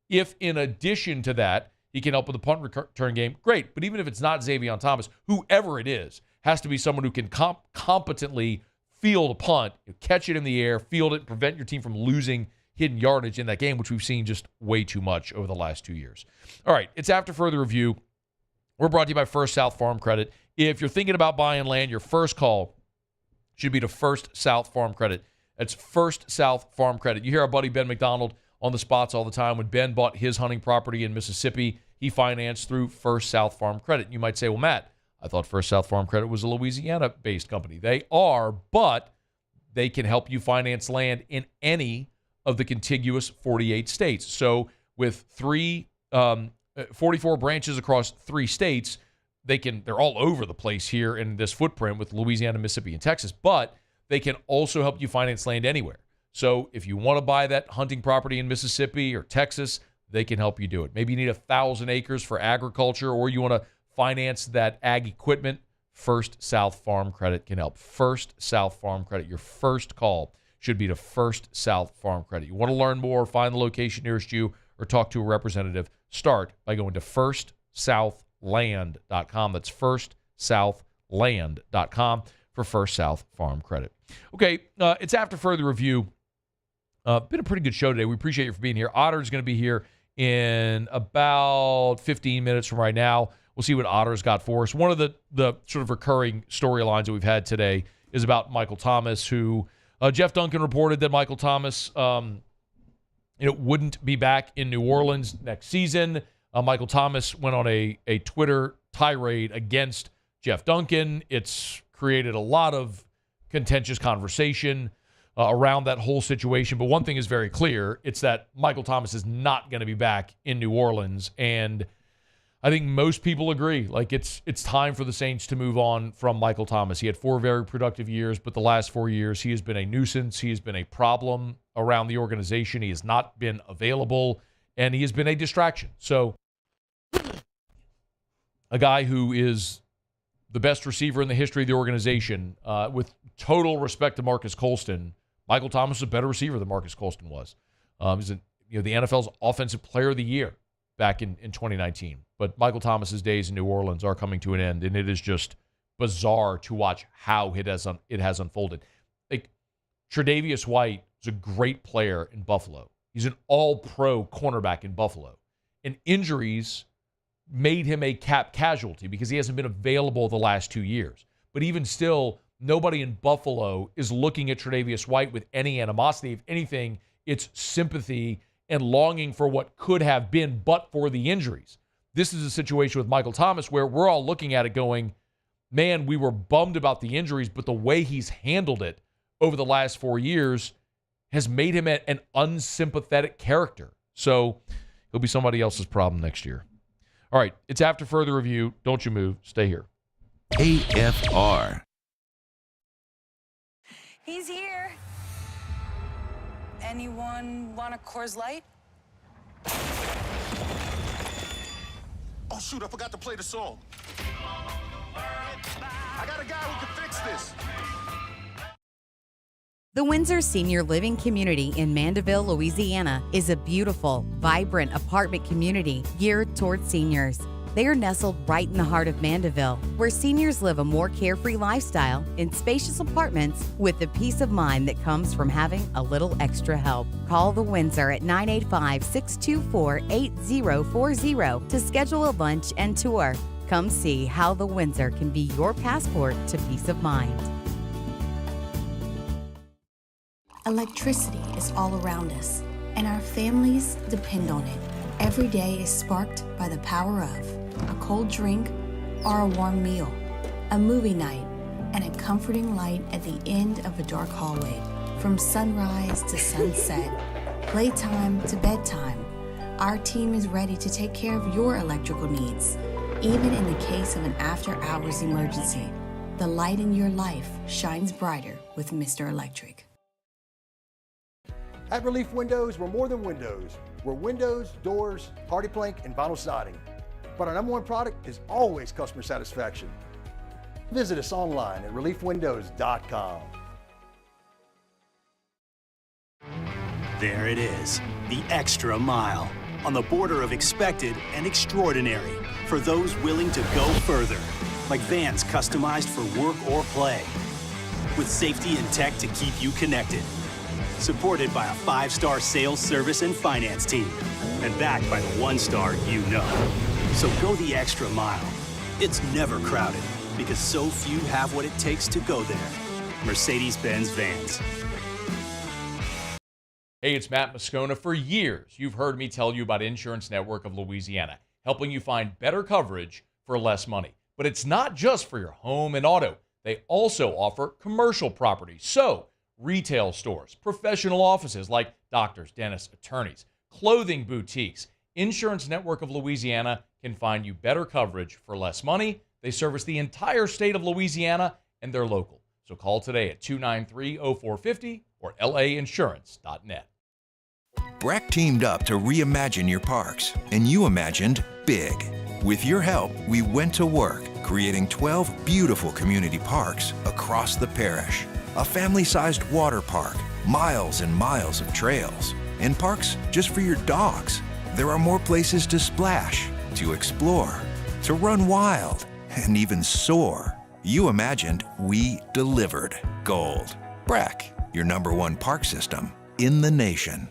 If, in addition to that, he can help with the punt return game, great. But even if it's not Xavion Thomas, whoever it is, has to be someone who can competently field a punt, catch it in the air, field it, prevent your team from losing hidden yardage in that game, which we've seen just way too much over the last 2 years. All right, it's After Further Review. We're brought to you by First South Farm Credit. If you're thinking about buying land, your first call should be to First South Farm Credit. That's First South Farm Credit. You hear our buddy Ben McDonald on the spots all the time. When Ben bought his hunting property in Mississippi, he financed through First South Farm Credit. You might say, well, Matt, I thought First South Farm Credit was a Louisiana-based company. They are, but they can help you finance land in any of the contiguous 48 states. So with 44 branches across 3 states, they're all over the place here in this footprint with Louisiana, Mississippi, and Texas, but they can also help you finance land anywhere. So if you want to buy that hunting property in Mississippi or Texas, they can help you do it. Maybe you need 1,000 acres for agriculture, or you want to finance that ag equipment. First South Farm Credit can help. First South Farm Credit. Your first call should be to First South Farm Credit. You want to learn more, find the location nearest you, or talk to a representative, start by going to firstsouthland.com. That's firstsouthland.com for First South Farm Credit. Okay, it's After Further Review. Been a pretty good show today. We appreciate you for being here. Otter's going to be here in about 15 minutes from right now. We'll see what Otter's got for us. One of the sort of recurring storylines that we've had today is about Michael Thomas, who Jeff Duncan reported that Michael Thomas wouldn't be back in New Orleans next season. Michael Thomas went on a Twitter tirade against Jeff Duncan. It's created a lot of contentious conversation around that whole situation. But one thing is very clear. It's that Michael Thomas is not going to be back in New Orleans. And I think most people agree. Like, it's time for the Saints to move on from Michael Thomas. He had 4 very productive years, but the last 4 years, he has been a nuisance. He has been a problem around the organization. He has not been available, and he has been a distraction. So a guy who is the best receiver in the history of the organization, with total respect to Marcus Colston, Michael Thomas is a better receiver than Marcus Colston was. He's the NFL's Offensive Player of the Year. back in 2019. But Michael Thomas's days in New Orleans are coming to an end, and it is just bizarre to watch how it has unfolded. Like, Tre'Davious White is a great player in Buffalo. He's an all-pro cornerback in Buffalo. And injuries made him a cap casualty because he hasn't been available the last 2 years. But even still, nobody in Buffalo is looking at Tre'Davious White with any animosity. If anything, it's sympathy and longing for what could have been but for the injuries. This is a situation with Michael Thomas where we're all looking at it going, man, we were bummed about the injuries, but the way he's handled it over the last 4 years has made him an unsympathetic character. So he'll be somebody else's problem next year. All right, it's After Further Review. Don't you move. Stay here.
AFR.
He's here. Anyone want a Coors Light?
Oh, shoot, I forgot to play the song. I got a guy who can fix this.
The Windsor Senior Living Community in Mandeville, Louisiana is a beautiful, vibrant apartment community geared toward seniors. They are nestled right in the heart of Mandeville, where seniors live a more carefree lifestyle in spacious apartments with the peace of mind that comes from having a little extra help. Call the Windsor at 985-624-8040 to schedule a lunch and tour. Come see how the Windsor can be your passport to peace of mind.
Electricity is all around us, and our families depend on it. Every day is sparked by the power of a cold drink or a warm meal, a movie night, and a comforting light at the end of a dark hallway. From sunrise to sunset, playtime to bedtime, our team is ready to take care of your electrical needs. Even in the case of an after-hours emergency, the light in your life shines brighter with Mr. Electric.
At Relief Windows, we're more than windows. We're windows, doors, hardy plank, and vinyl siding. But our number one product is always customer satisfaction. Visit us online at reliefwindows.com.
There it is, the extra mile, on the border of expected and extraordinary, for those willing to go further, like vans customized for work or play, with safety and tech to keep you connected. Supported by a 5-star sales, service, and finance team, and backed by the 1-star you know. So go the extra mile. It's never crowded, because so few have what it takes to go there. Mercedes-Benz Vans.
Hey, it's Matt Moscona. For years, you've heard me tell you about Insurance Network of Louisiana, helping you find better coverage for less money. But it's not just for your home and auto. They also offer commercial property. So, retail stores, professional offices like doctors, dentists, attorneys, clothing boutiques. Insurance Network of Louisiana can find you better coverage for less money. They service the entire state of Louisiana, and they're local. So call today at 293-0450 or lainsurance.net.
Breck teamed up to reimagine your parks, and you imagined big. With your help, we went to work, creating 12 beautiful community parks across the parish. A family-sized water park, miles and miles of trails, and parks just for your dogs. There are more places to splash, to explore, to run wild, and even soar. You imagined, we delivered. Gold. Breck, your #1 park system in the nation.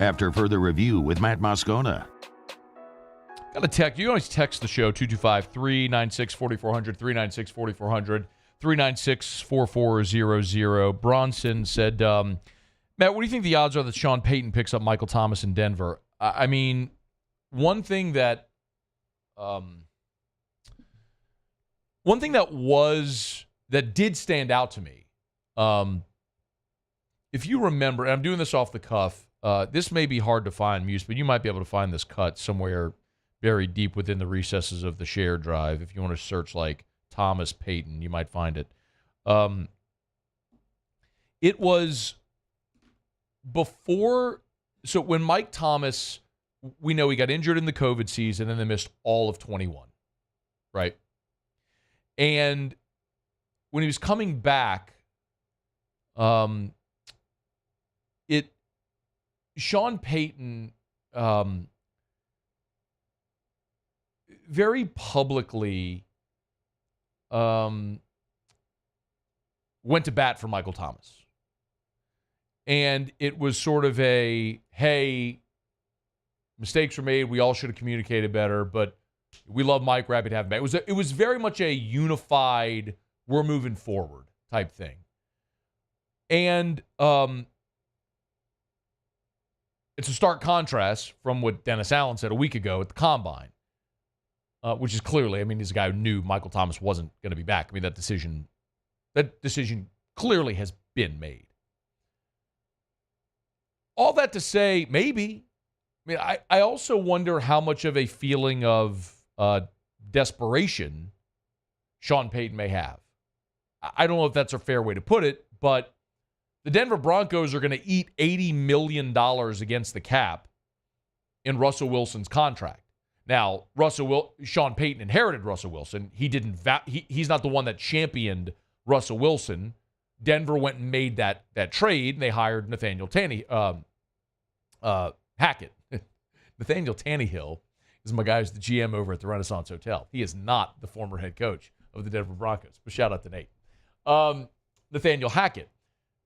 after further review with Matt Moscona.
Got a text. You can always text the show, 225-396-4400, 396-4400, 396-4400. Bronson said, Matt, what do you think the odds are that Sean Payton picks up Michael Thomas in Denver? I mean, one thing that did stand out to me, if you remember, and I'm doing this off the cuff, this may be hard to find, Muse, but you might be able to find this cut somewhere very deep within the recesses of the shared drive. If you want to search like Thomas Payton, you might find it. It was before, so when Mike Thomas, we know he got injured in the COVID season and then missed all of 21, right? And when he was coming back, Sean Payton very publicly went to bat for Michael Thomas. And it was sort of a, hey, mistakes were made. We all should have communicated better, but we love Mike. We're happy to have him back. It was very much a unified, we're moving forward type thing. And it's a stark contrast from what Dennis Allen said a week ago at the Combine, which is clearly, I mean, he's a guy who knew Michael Thomas wasn't going to be back. I mean, that decision clearly has been made. All that to say, maybe. I mean, I also wonder how much of a feeling of desperation Sean Payton may have. I don't know if that's a fair way to put it, but the Denver Broncos are going to eat $80 million against the cap in Russell Wilson's contract. Now, Sean Payton inherited Russell Wilson. He's not the one that championed Russell Wilson. Denver went and made that trade, and they hired Nathaniel Hackett. Nathaniel Tannehill is my guy who's the GM over at the Renaissance Hotel. He is not the former head coach of the Denver Broncos, but shout out to Nate. Nathaniel Hackett,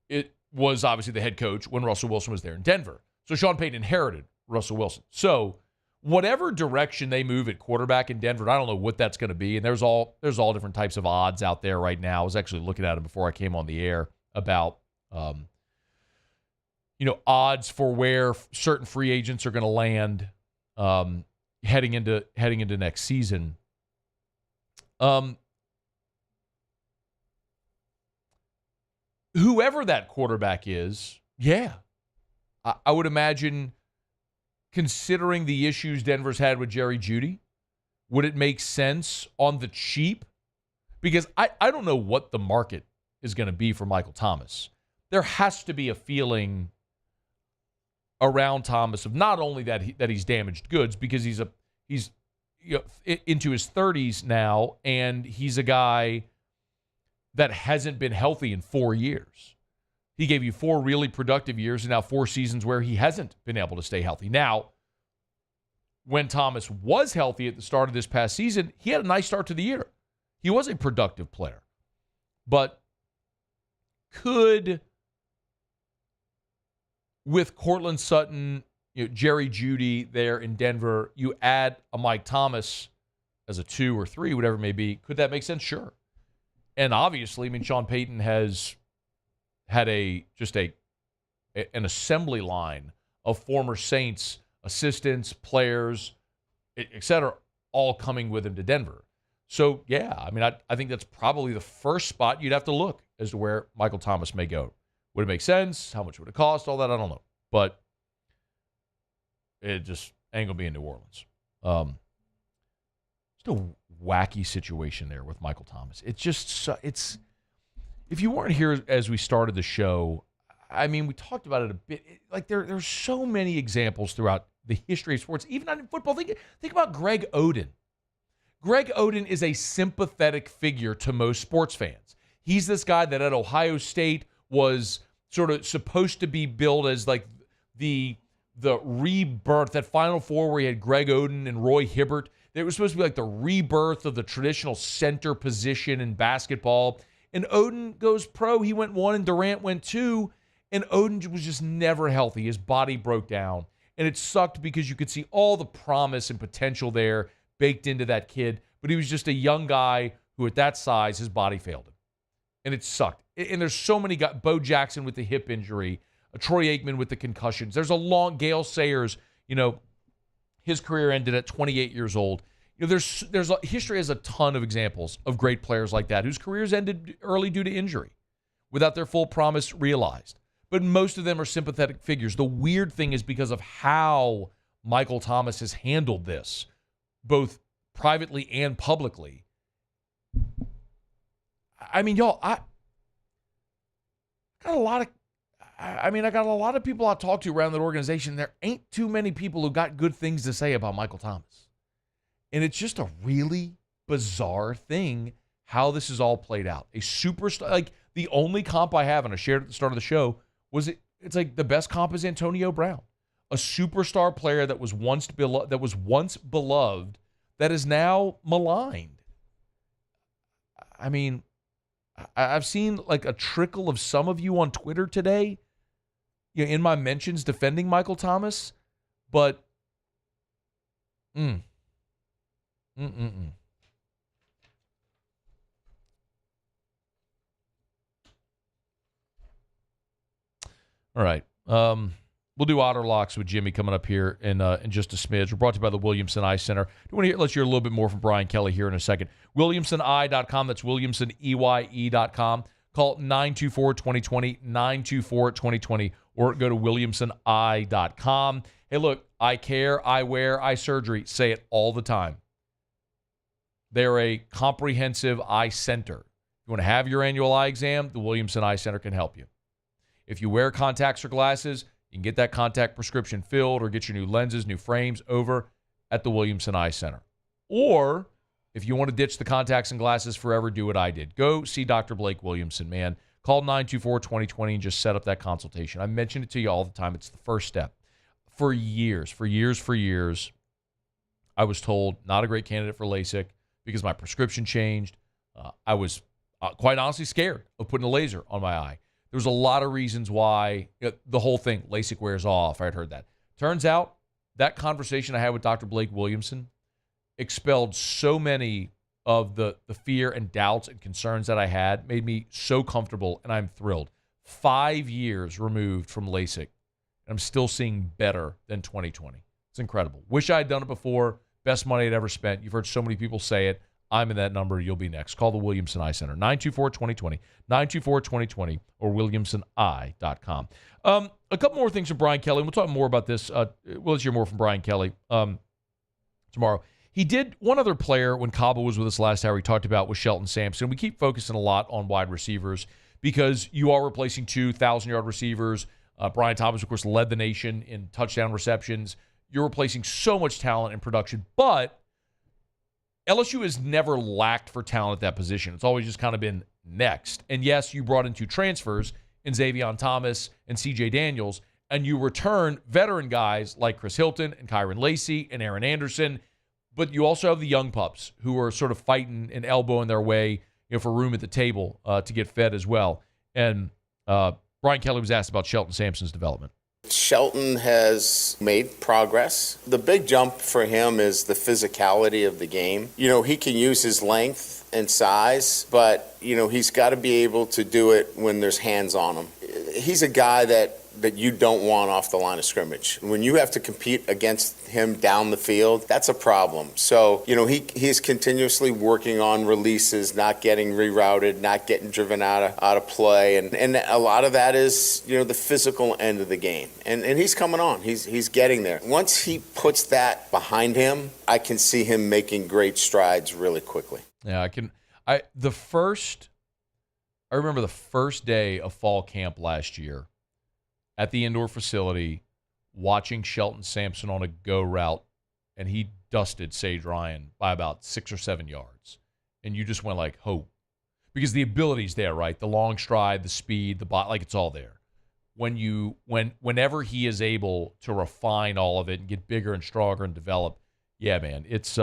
it was obviously the head coach when Russell Wilson was there in Denver. So Sean Payton inherited Russell Wilson. So whatever direction they move at quarterback in Denver, I don't know what that's going to be. And there's all different types of odds out there right now. I was actually looking at them before I came on the air about odds for where certain free agents are going to land heading into next season. Whoever that quarterback is, yeah, I would imagine, considering the issues Denver's had with Jerry Jeudy, would it make sense on the cheap? Because I don't know what the market is going to be for Michael Thomas. There has to be a feeling around Thomas of not only that he's damaged goods, because he's into his 30s now, and he's a guy that hasn't been healthy in 4 years. He gave you 4 really productive years and now 4 seasons where he hasn't been able to stay healthy. Now, when Thomas was healthy at the start of this past season, he had a nice start to the year. He was a productive player. But could, with Cortland Sutton, Jerry Jeudy there in Denver, you add a Mike Thomas as a 2 or 3, whatever it may be, could that make sense? Sure. And obviously, I mean, Sean Payton has had an assembly line of former Saints assistants, players, et cetera, all coming with him to Denver. So, yeah, I mean, I think that's probably the first spot you'd have to look as to where Michael Thomas may go. Would it make sense? How much would it cost? All that, I don't know. But it just ain't going to be in New Orleans. Just a wacky situation there with Michael Thomas. It's just, if you weren't here as we started the show, I mean, we talked about it a bit. Like there's so many examples throughout the history of sports, even not in football. Think about Greg Oden. Greg Oden is a sympathetic figure to most sports fans. He's this guy that at Ohio State was sort of supposed to be billed as like the rebirth, that Final Four where he had Greg Oden and Roy Hibbert. It was supposed to be like the rebirth of the traditional center position in basketball. And Oden goes pro. He went 1 and Durant went 2. And Odin was just never healthy. His body broke down. And it sucked because you could see all the promise and potential there baked into that kid. But he was just a young guy who, at that size, his body failed him. And it sucked. And there's so many guys. Bo Jackson with the hip injury. Troy Aikman with the concussions. There's a long, Gale Sayers, his career ended at 28 years old. History has a ton of examples of great players like that whose careers ended early due to injury without their full promise realized. But most of them are sympathetic figures. The weird thing is because of how Michael Thomas has handled this, both privately and publicly. I mean, y'all, I got a lot of people I talk to around that organization. There ain't too many people who got good things to say about Michael Thomas. And it's just a really bizarre thing how this is all played out. A superstar, like the only comp I have, and I shared at the start of the show, it's like the best comp is Antonio Brown, a superstar player that was once beloved, that is now maligned. I mean, I've seen like a trickle of some of you on Twitter today, in my mentions defending Michael Thomas, but All right. We'll do Otter Locks with Jimmy coming up here in just a smidge. We're brought to you by the Williamson Eye Center. Do you want to let's hear a little bit more from Brian Kelly here in a second. WilliamsonEye.com. That's WilliamsonEye.com. Call 924-2020, 924-2020, or go to WilliamsonEye.com. Hey, look, eye care, eyewear, eye surgery. Say it all the time. They're a comprehensive eye center. You want to have your annual eye exam, the Williamson Eye Center can help you. If you wear contacts or glasses, you can get that contact prescription filled or get your new lenses, new frames over at the Williamson Eye Center. Or if you want to ditch the contacts and glasses forever, do what I did. Go see Dr. Blake Williamson, man. Call 924-2020 and just set up that consultation. I mention it to you all the time. It's the first step. For years, I was told not a great candidate for LASIK because my prescription changed. I was quite honestly scared of putting a laser on my eye. There was a lot of reasons why the whole thing, LASIK wears off. I had heard that. Turns out that conversation I had with Dr. Blake Williamson expelled so many of the fear and doubts and concerns that I had, made me so comfortable, and I'm thrilled. 5 years removed from LASIK, and I'm still seeing better than 2020. It's incredible. Wish I had done it before. Best money I'd ever spent. You've heard so many people say it. I'm in that number. You'll be next. Call the Williamson Eye Center, 924-2020, 924-2020, or WilliamsonEye.com. A couple more things from Brian Kelly. We'll talk more about this. We'll hear more from Brian Kelly tomorrow. He did one other player when Cauble was with us last hour. He talked about was Shelton Sampson. We keep focusing a lot on wide receivers because you are replacing 2 1,000-yard receivers. Brian Thomas, of course, led the nation in touchdown receptions. You're replacing so much talent and production, but LSU has never lacked for talent at that position. It's always just kind of been next. And yes, you brought in 2 transfers in Xavier Thomas and CJ Daniels, and you return veteran guys like Chris Hilton and Kyron Lacey and Aaron Anderson, but you also have the young pups who are sort of fighting and elbowing their way for room at the table to get fed as well. And Brian Kelly was asked about Shelton Sampson's development.
Shelton has made progress. The big jump for him is the physicality of the game. He can use his length and size, but, he's got to be able to do it when there's hands on him. He's a guy that you don't want off the line of scrimmage. When you have to compete against him down the field, that's a problem. So, he's continuously working on releases, not getting rerouted, not getting driven out of play. And a lot of that is, the physical end of the game. And he's coming on. He's getting there. Once he puts that behind him, I can see him making great strides really quickly.
Yeah, I remember the first day of fall camp last year at the indoor facility, watching Shelton Sampson on a go route, and he dusted Sage Ryan by about 6 or 7 yards. And you just went like, oh. Because the ability's there, right? The long stride, the speed, the bot, like it's all there. Whenever he is able to refine all of it and get bigger and stronger and develop, yeah, man, it's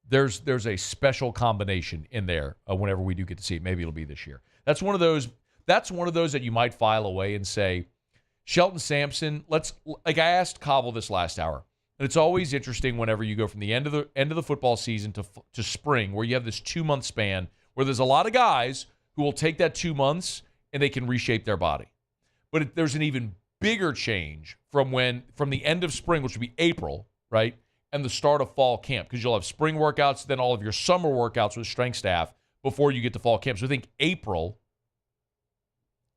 there's a special combination in there whenever we do get to see it. Maybe it'll be this year. That's one of those That's one of those that you might file away and say, Shelton Sampson, I asked Cauble this last hour. And it's always interesting whenever you go from the end of the football season to spring, where you have this 2-month span where there's a lot of guys who will take that 2 months and they can reshape their body. But there's an even bigger change from the end of spring, which would be April, right, and the start of fall camp, because you'll have spring workouts, then all of your summer workouts with strength staff before you get to fall camp. So I think April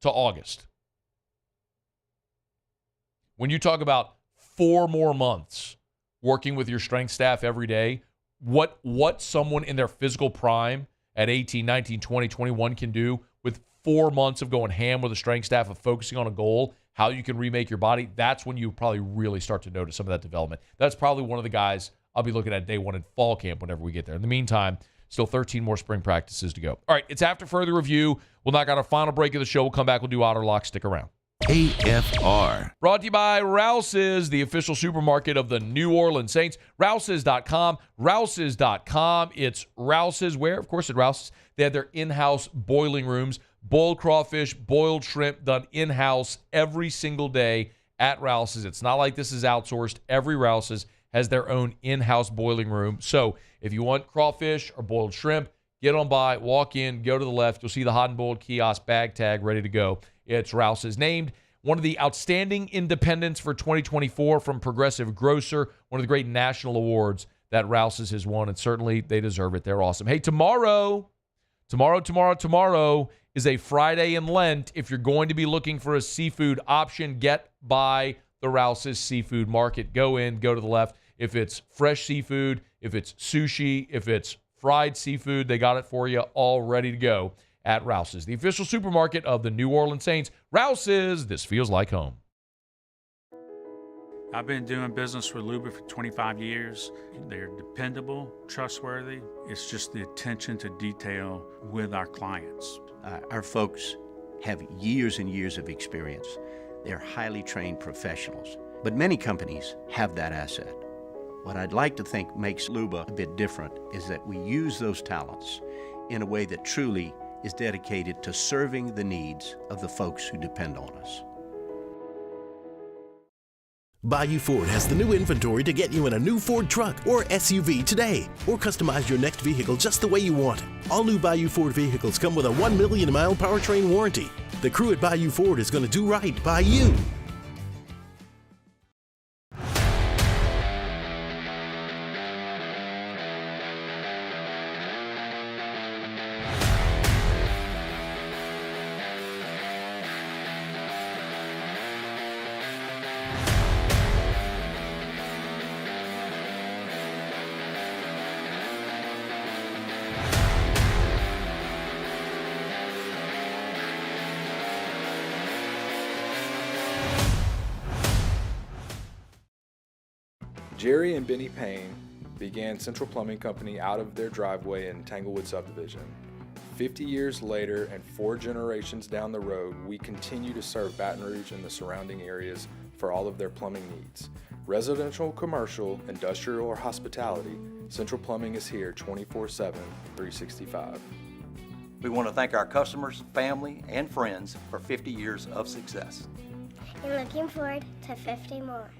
to August. When you talk about 4 more months working with your strength staff every day, what someone in their physical prime at 18, 19, 20, 21 can do with 4 months of going ham with a strength staff, of focusing on a goal, how you can remake your body, that's when you probably really start to notice some of that development. That's probably one of the guys I'll be looking at day one in fall camp whenever we get there. In the meantime, still 13 more spring practices to go. All right, it's after further review. We'll knock out our final break of the show. We'll come back. We'll do Otter Lock. Stick around.
AFR.
Brought to you by Rouse's, the official supermarket of the New Orleans Saints. Rouse's.com. Rouse's.com. It's Rouse's. Where? Of course, at Rouse's. They have their in-house boiling rooms. Boiled crawfish, boiled shrimp, done in-house every single day at Rouse's. It's not like this is outsourced. Every Rouse's has their own in-house boiling room. So if you want crawfish or boiled shrimp, get on by, walk in, go to the left. You'll see the hot and boiled kiosk bag tag ready to go. It's Rouse's. Named one of the outstanding independents for 2024 from Progressive Grocer, one of the great national awards that Rouse's has won, and certainly they deserve it. They're awesome. Hey, tomorrow is a Friday in Lent. If you're going to be looking for a seafood option, get by the Rouse's Seafood Market. Go in, go to the left. If it's fresh seafood, if it's sushi, if it's fried seafood, they got it for you all ready to go at Rouse's, the official supermarket of the New Orleans Saints. Rouse's, this feels like home.
I've been doing business with Luba for 25 years. They're dependable, trustworthy. It's just the attention to detail with our clients.
Our folks have years and years of experience. They're highly trained professionals. But many companies have that asset. What I'd like to think makes Luba a bit different is that we use those talents in a way that truly is dedicated to serving the needs of the folks who depend on us.
Bayou Ford has the new inventory to get you in a new Ford truck or SUV today, or customize your next vehicle just the way you want. All new Bayou Ford vehicles come with a 1 million mile powertrain warranty. The crew at Bayou Ford is going to do right by you.
Jerry and Benny Payne began Central Plumbing Company out of their driveway in Tanglewood subdivision. 50 years later and 4 generations down the road, we continue to serve Baton Rouge and the surrounding areas for all of their plumbing needs. Residential, commercial, industrial, or hospitality, Central Plumbing is here 24/7, 365.
We want to thank our customers, family, and friends for 50 years of success.
And looking forward to 50 more.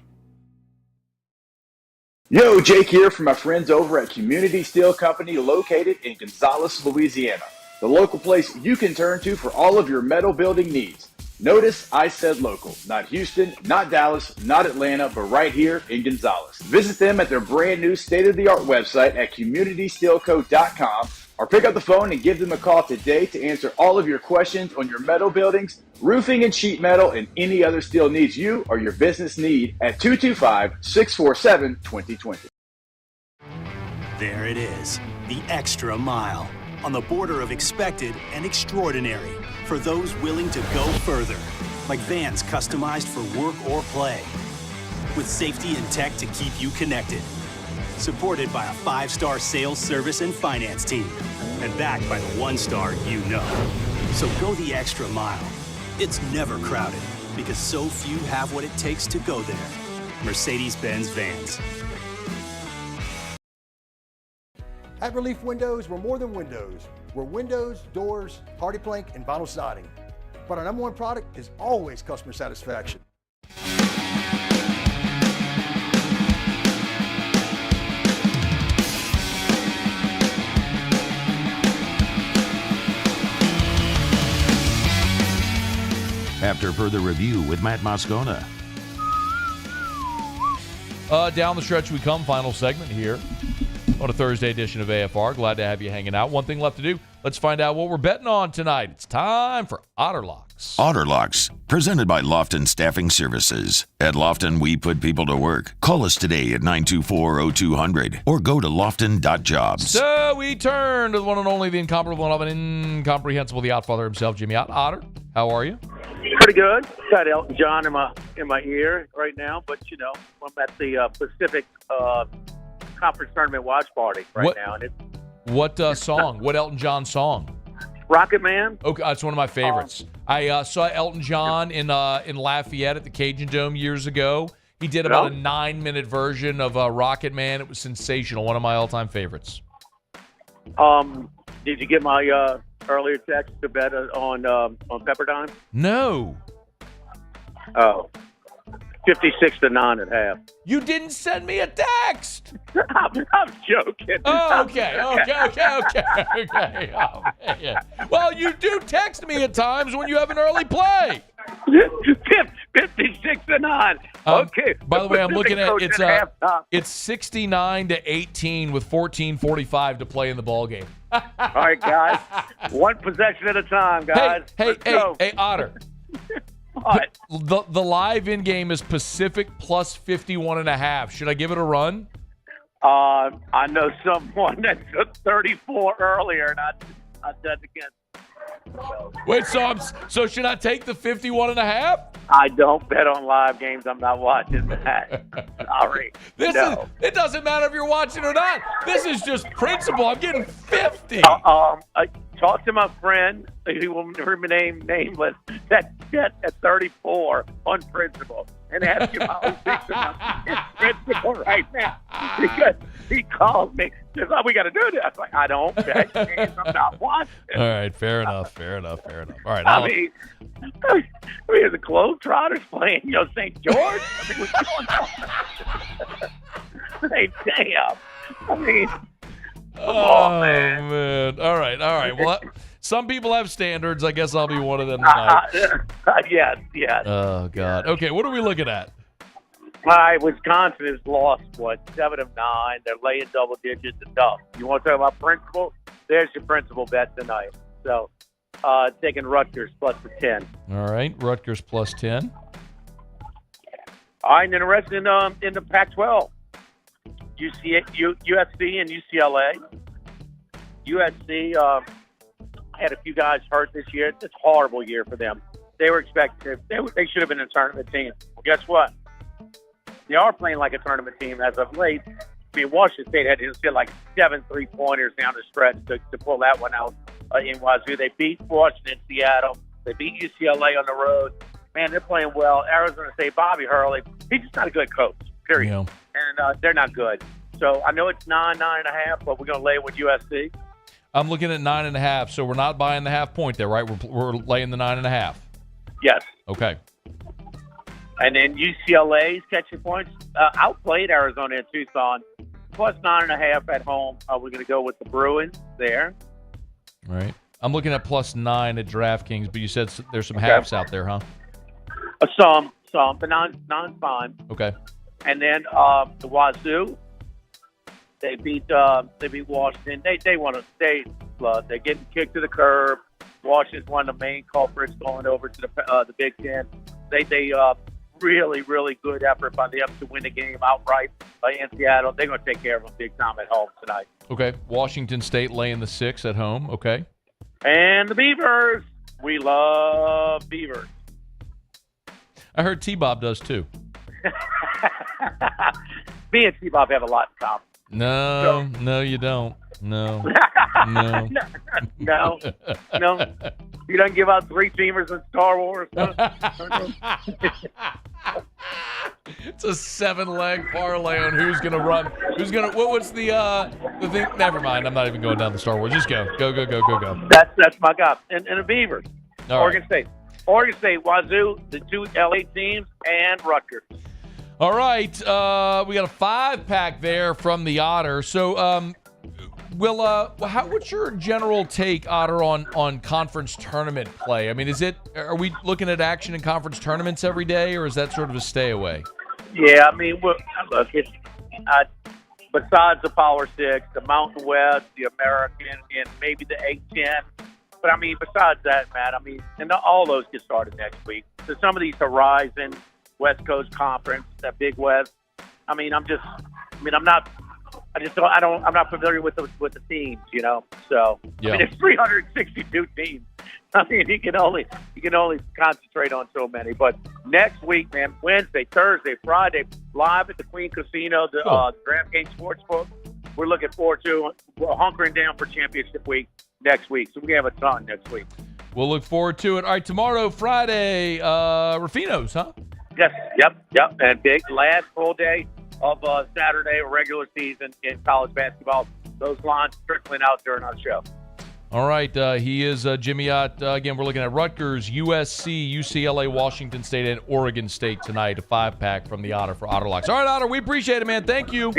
Yo, Jake here from my friends over at Community Steel Company located in Gonzales, Louisiana. The local place you can turn to for all of your metal building needs. Notice I said local, not Houston, not Dallas, not Atlanta, but right here in Gonzales. Visit them at their brand new state-of-the-art website at communitysteelco.com or pick up the phone and give them a call today to answer all of your questions on your metal buildings, roofing and sheet metal, and any other steel needs you or your business need at 225-647-2020.
There it is, the extra mile, on the border of expected and extraordinary for those willing to go further, like vans customized for work or play, with safety and tech to keep you connected. Supported by a 5-star sales, service, and finance team, and backed by the 1-star you know. So go the extra mile. It's never crowded, because so few have what it takes to go there. Mercedes-Benz Vans.
At Relief Windows, we're more than windows. We're windows, doors, hardy plank, and vinyl siding. But our number one product is always customer satisfaction.
After further review with Matt Moscona.
Down the stretch we come, final segment here on a Thursday edition of AFR. Glad to have you hanging out. One thing left to do. Let's find out what we're betting on tonight. It's time for Otterlocks.
Otterlocks, presented by Lofton Staffing Services. At Lofton, we put people to work. Call us today at 924-0200 or go to lofton.jobs.
So we turn to the one and only, the incomparable and incomprehensible, the Outfather himself, Jimmy Ott. Otter, how are you?
Pretty good. Got Elton John in my ear right now, but I'm at the Pacific Conference Tournament watch party now, and it's
what song? What Elton John song?
Rocket Man.
Okay, that's one of my favorites. I saw Elton John in Lafayette at the Cajun Dome years ago. He did about a 9-minute version of Rocket Man. It was sensational. One of my all-time favorites.
Did you get my earlier text to bet on Pepperdine?
No.
Oh. 56-9 at half.
You didn't send me a text.
I'm joking.
Oh, okay. Oh, man. Well, you do text me at times when you have an early play.
56-9. Okay.
By the way, I'm looking at it's 69-18 with 14:45 to play in the ball game.
All right, guys. One possession at a time, guys.
Hey, Otter.
What?
The live in game is Pacific plus 51.5. Should I give it a run?
I know someone that took 34 earlier, and I said again.
Wait, so should I take the 51.5?
I don't bet on live games. I'm not watching that. Sorry.
It doesn't matter if you're watching or not. This is just principle. I'm getting 50.
I talked to my friend, who will remain nameless, that bet at 34 on principle, and ask him how he thinks about his principle right now. Because he called me, says, "Oh, we got to do this." I was like, "I don't bet games. I'm not watching."
All right, fair enough. All right.
I mean, the Globetrotters playing, St. George. What's going on? Hey, damn. I mean,
oh, man. All right. Well, some people have standards. I guess I'll be one of them tonight.
Yes.
Oh, God. Okay, what are we looking at?
Wisconsin has lost, 7 of 9. They're laying double digits and tough. You want to talk about principle? There's your principle bet tonight. So, taking Rutgers plus the 10.
All right, Rutgers plus 10.
I'm interested in the Pac-12. USC and UCLA. USC had a few guys hurt this year. It's a horrible year for them. They were expected. They should have been a tournament team. Well, guess what? They are playing like a tournament team as of late. I mean, Washington State had to hit like 7 3-pointers down the stretch to pull that one out in Wazoo. They beat Washington, Seattle. They beat UCLA on the road. Man, they're playing well. Arizona State, Bobby Hurley, he's just not a good coach, period.
Yeah.
And they're not good. So I know it's 9.5, but we're going to lay it with USC.
I'm looking at 9.5, so we're not buying the half point there, right? We're laying the 9.5.
Yes.
Okay.
And then UCLA's catching points outplayed Arizona and Tucson, plus 9.5 at home. We're going to go with the Bruins there.
All right. I'm looking at plus 9 at DraftKings, but you said there's some halves out there, huh?
Some, but non fine.
Okay.
And then the Wazoo, they beat Washington. They're getting kicked to the curb. Washington's one of the main culprits going over to the Big Ten. They really, really good effort by them to win the game outright in Seattle. They're going to take care of them big time at home tonight.
Okay. Washington State laying the 6 at home. Okay.
And the Beavers. We love Beavers.
I heard T-Bob does too.
Me and T-Bob have a lot in common.
No, you don't. No.
No. You don't give out 3-teamers in Star Wars.
It's a 7-leg parlay on who's going to run. What's the thing? Never mind. I'm not even going down the Star Wars. Just go. Go.
That's my guy. And the Beavers.
All
Oregon
right.
State. Oregon State, Wazoo, the two LA teams, and Rutgers.
All right, we got a 5-pack there from the Otter. So, what's your general take, Otter, on conference tournament play? I mean, are we looking at action in conference tournaments every day, or is that sort of a stay away?
Yeah, I mean, look, it's besides the Power 6, the Mountain West, the American, and maybe the A-10. But, I mean, besides that, Matt, I mean, and all those get started next week. So some of these Horizon, West Coast Conference, that Big West. I mean, I'm not familiar with the teams, you know. So
yeah.
I mean, it's 362 teams. I mean, you can only concentrate on so many. But next week, man, Wednesday, Thursday, Friday, live at the Queen Casino, the DraftKings Sportsbook. We're looking forward to. We're hunkering down for championship week next week, so we have a ton next week.
We'll look forward to it. All right, tomorrow, Friday, Rufino's, huh?
Yes, yep. And big last full day of Saturday regular season in college basketball. Those lines trickling out during our show.
All right, he is Jimmy Ott. Again, we're looking at Rutgers, USC, UCLA, Washington State, and Oregon State tonight. A 5-pack from the Otter for Otter Locks. All right, Otter, we appreciate it, man. Thank you.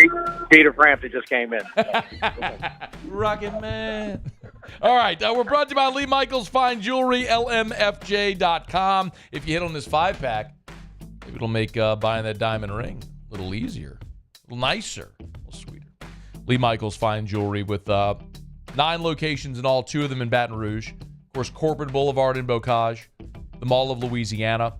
Peter Frampton just came in.
Rockin' man. All right, we're brought to you by Lee Michaels Fine Jewelry, lmfj.com. If you hit on this 5-pack, maybe it'll make buying that diamond ring a little easier, a little nicer, a little sweeter. Lee Michaels Fine Jewelry with 9 locations in all, 2 of them in Baton Rouge. Of course, Corporate Boulevard in Bocage, the Mall of Louisiana,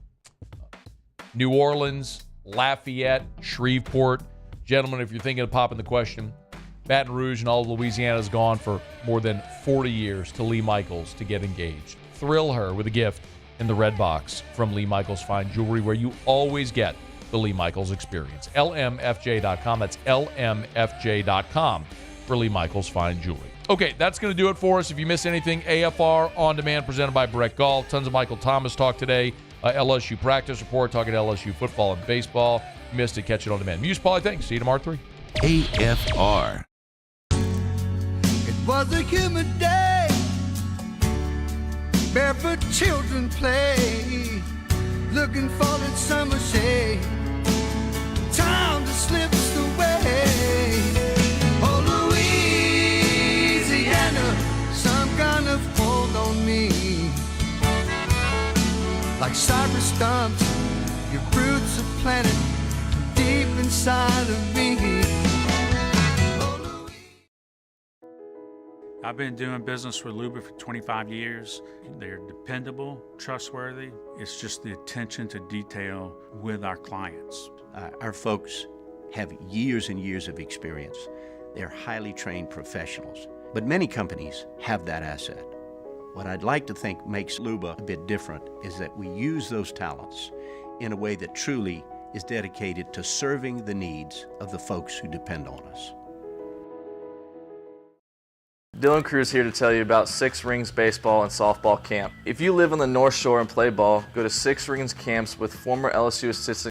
New Orleans, Lafayette, Shreveport. Gentlemen, if you're thinking of popping the question, Baton Rouge and all of Louisiana has gone for more than 40 years to Lee Michaels to get engaged. Thrill her with a gift in the red box from Lee Michaels Fine Jewelry, where you always get the Lee Michaels experience. lmfj.com. That's lmfj.com for Lee Michaels Fine Jewelry. Okay, that's going to do it for us. If you miss anything, AFR On Demand presented by Brett Gall. Tons of Michael Thomas talk today. LSU practice report talking LSU football and baseball. If you missed it, catch it on demand. Muse Paulie, thanks. See you tomorrow at 3.
AFR.
It was a humid day. Barefoot children play, looking for that summer shade. Time just slips away. Oh, Louisiana, some kind of hold on me. Like cypress stumps, your roots are planted deep inside of me.
I've been doing business with Luba for 25 years. They're dependable, trustworthy. It's just the attention to detail with our clients.
Our folks have years and years of experience. They're highly trained professionals. But many companies have that asset. What I'd like to think makes Luba a bit different is that we use those talents in a way that truly is dedicated to serving the needs of the folks who depend on us.
Dylan Cruz here to tell you about Six Rings Baseball and Softball Camp. If you live on the North Shore and play ball, go to Six Rings Camps with former LSU assistant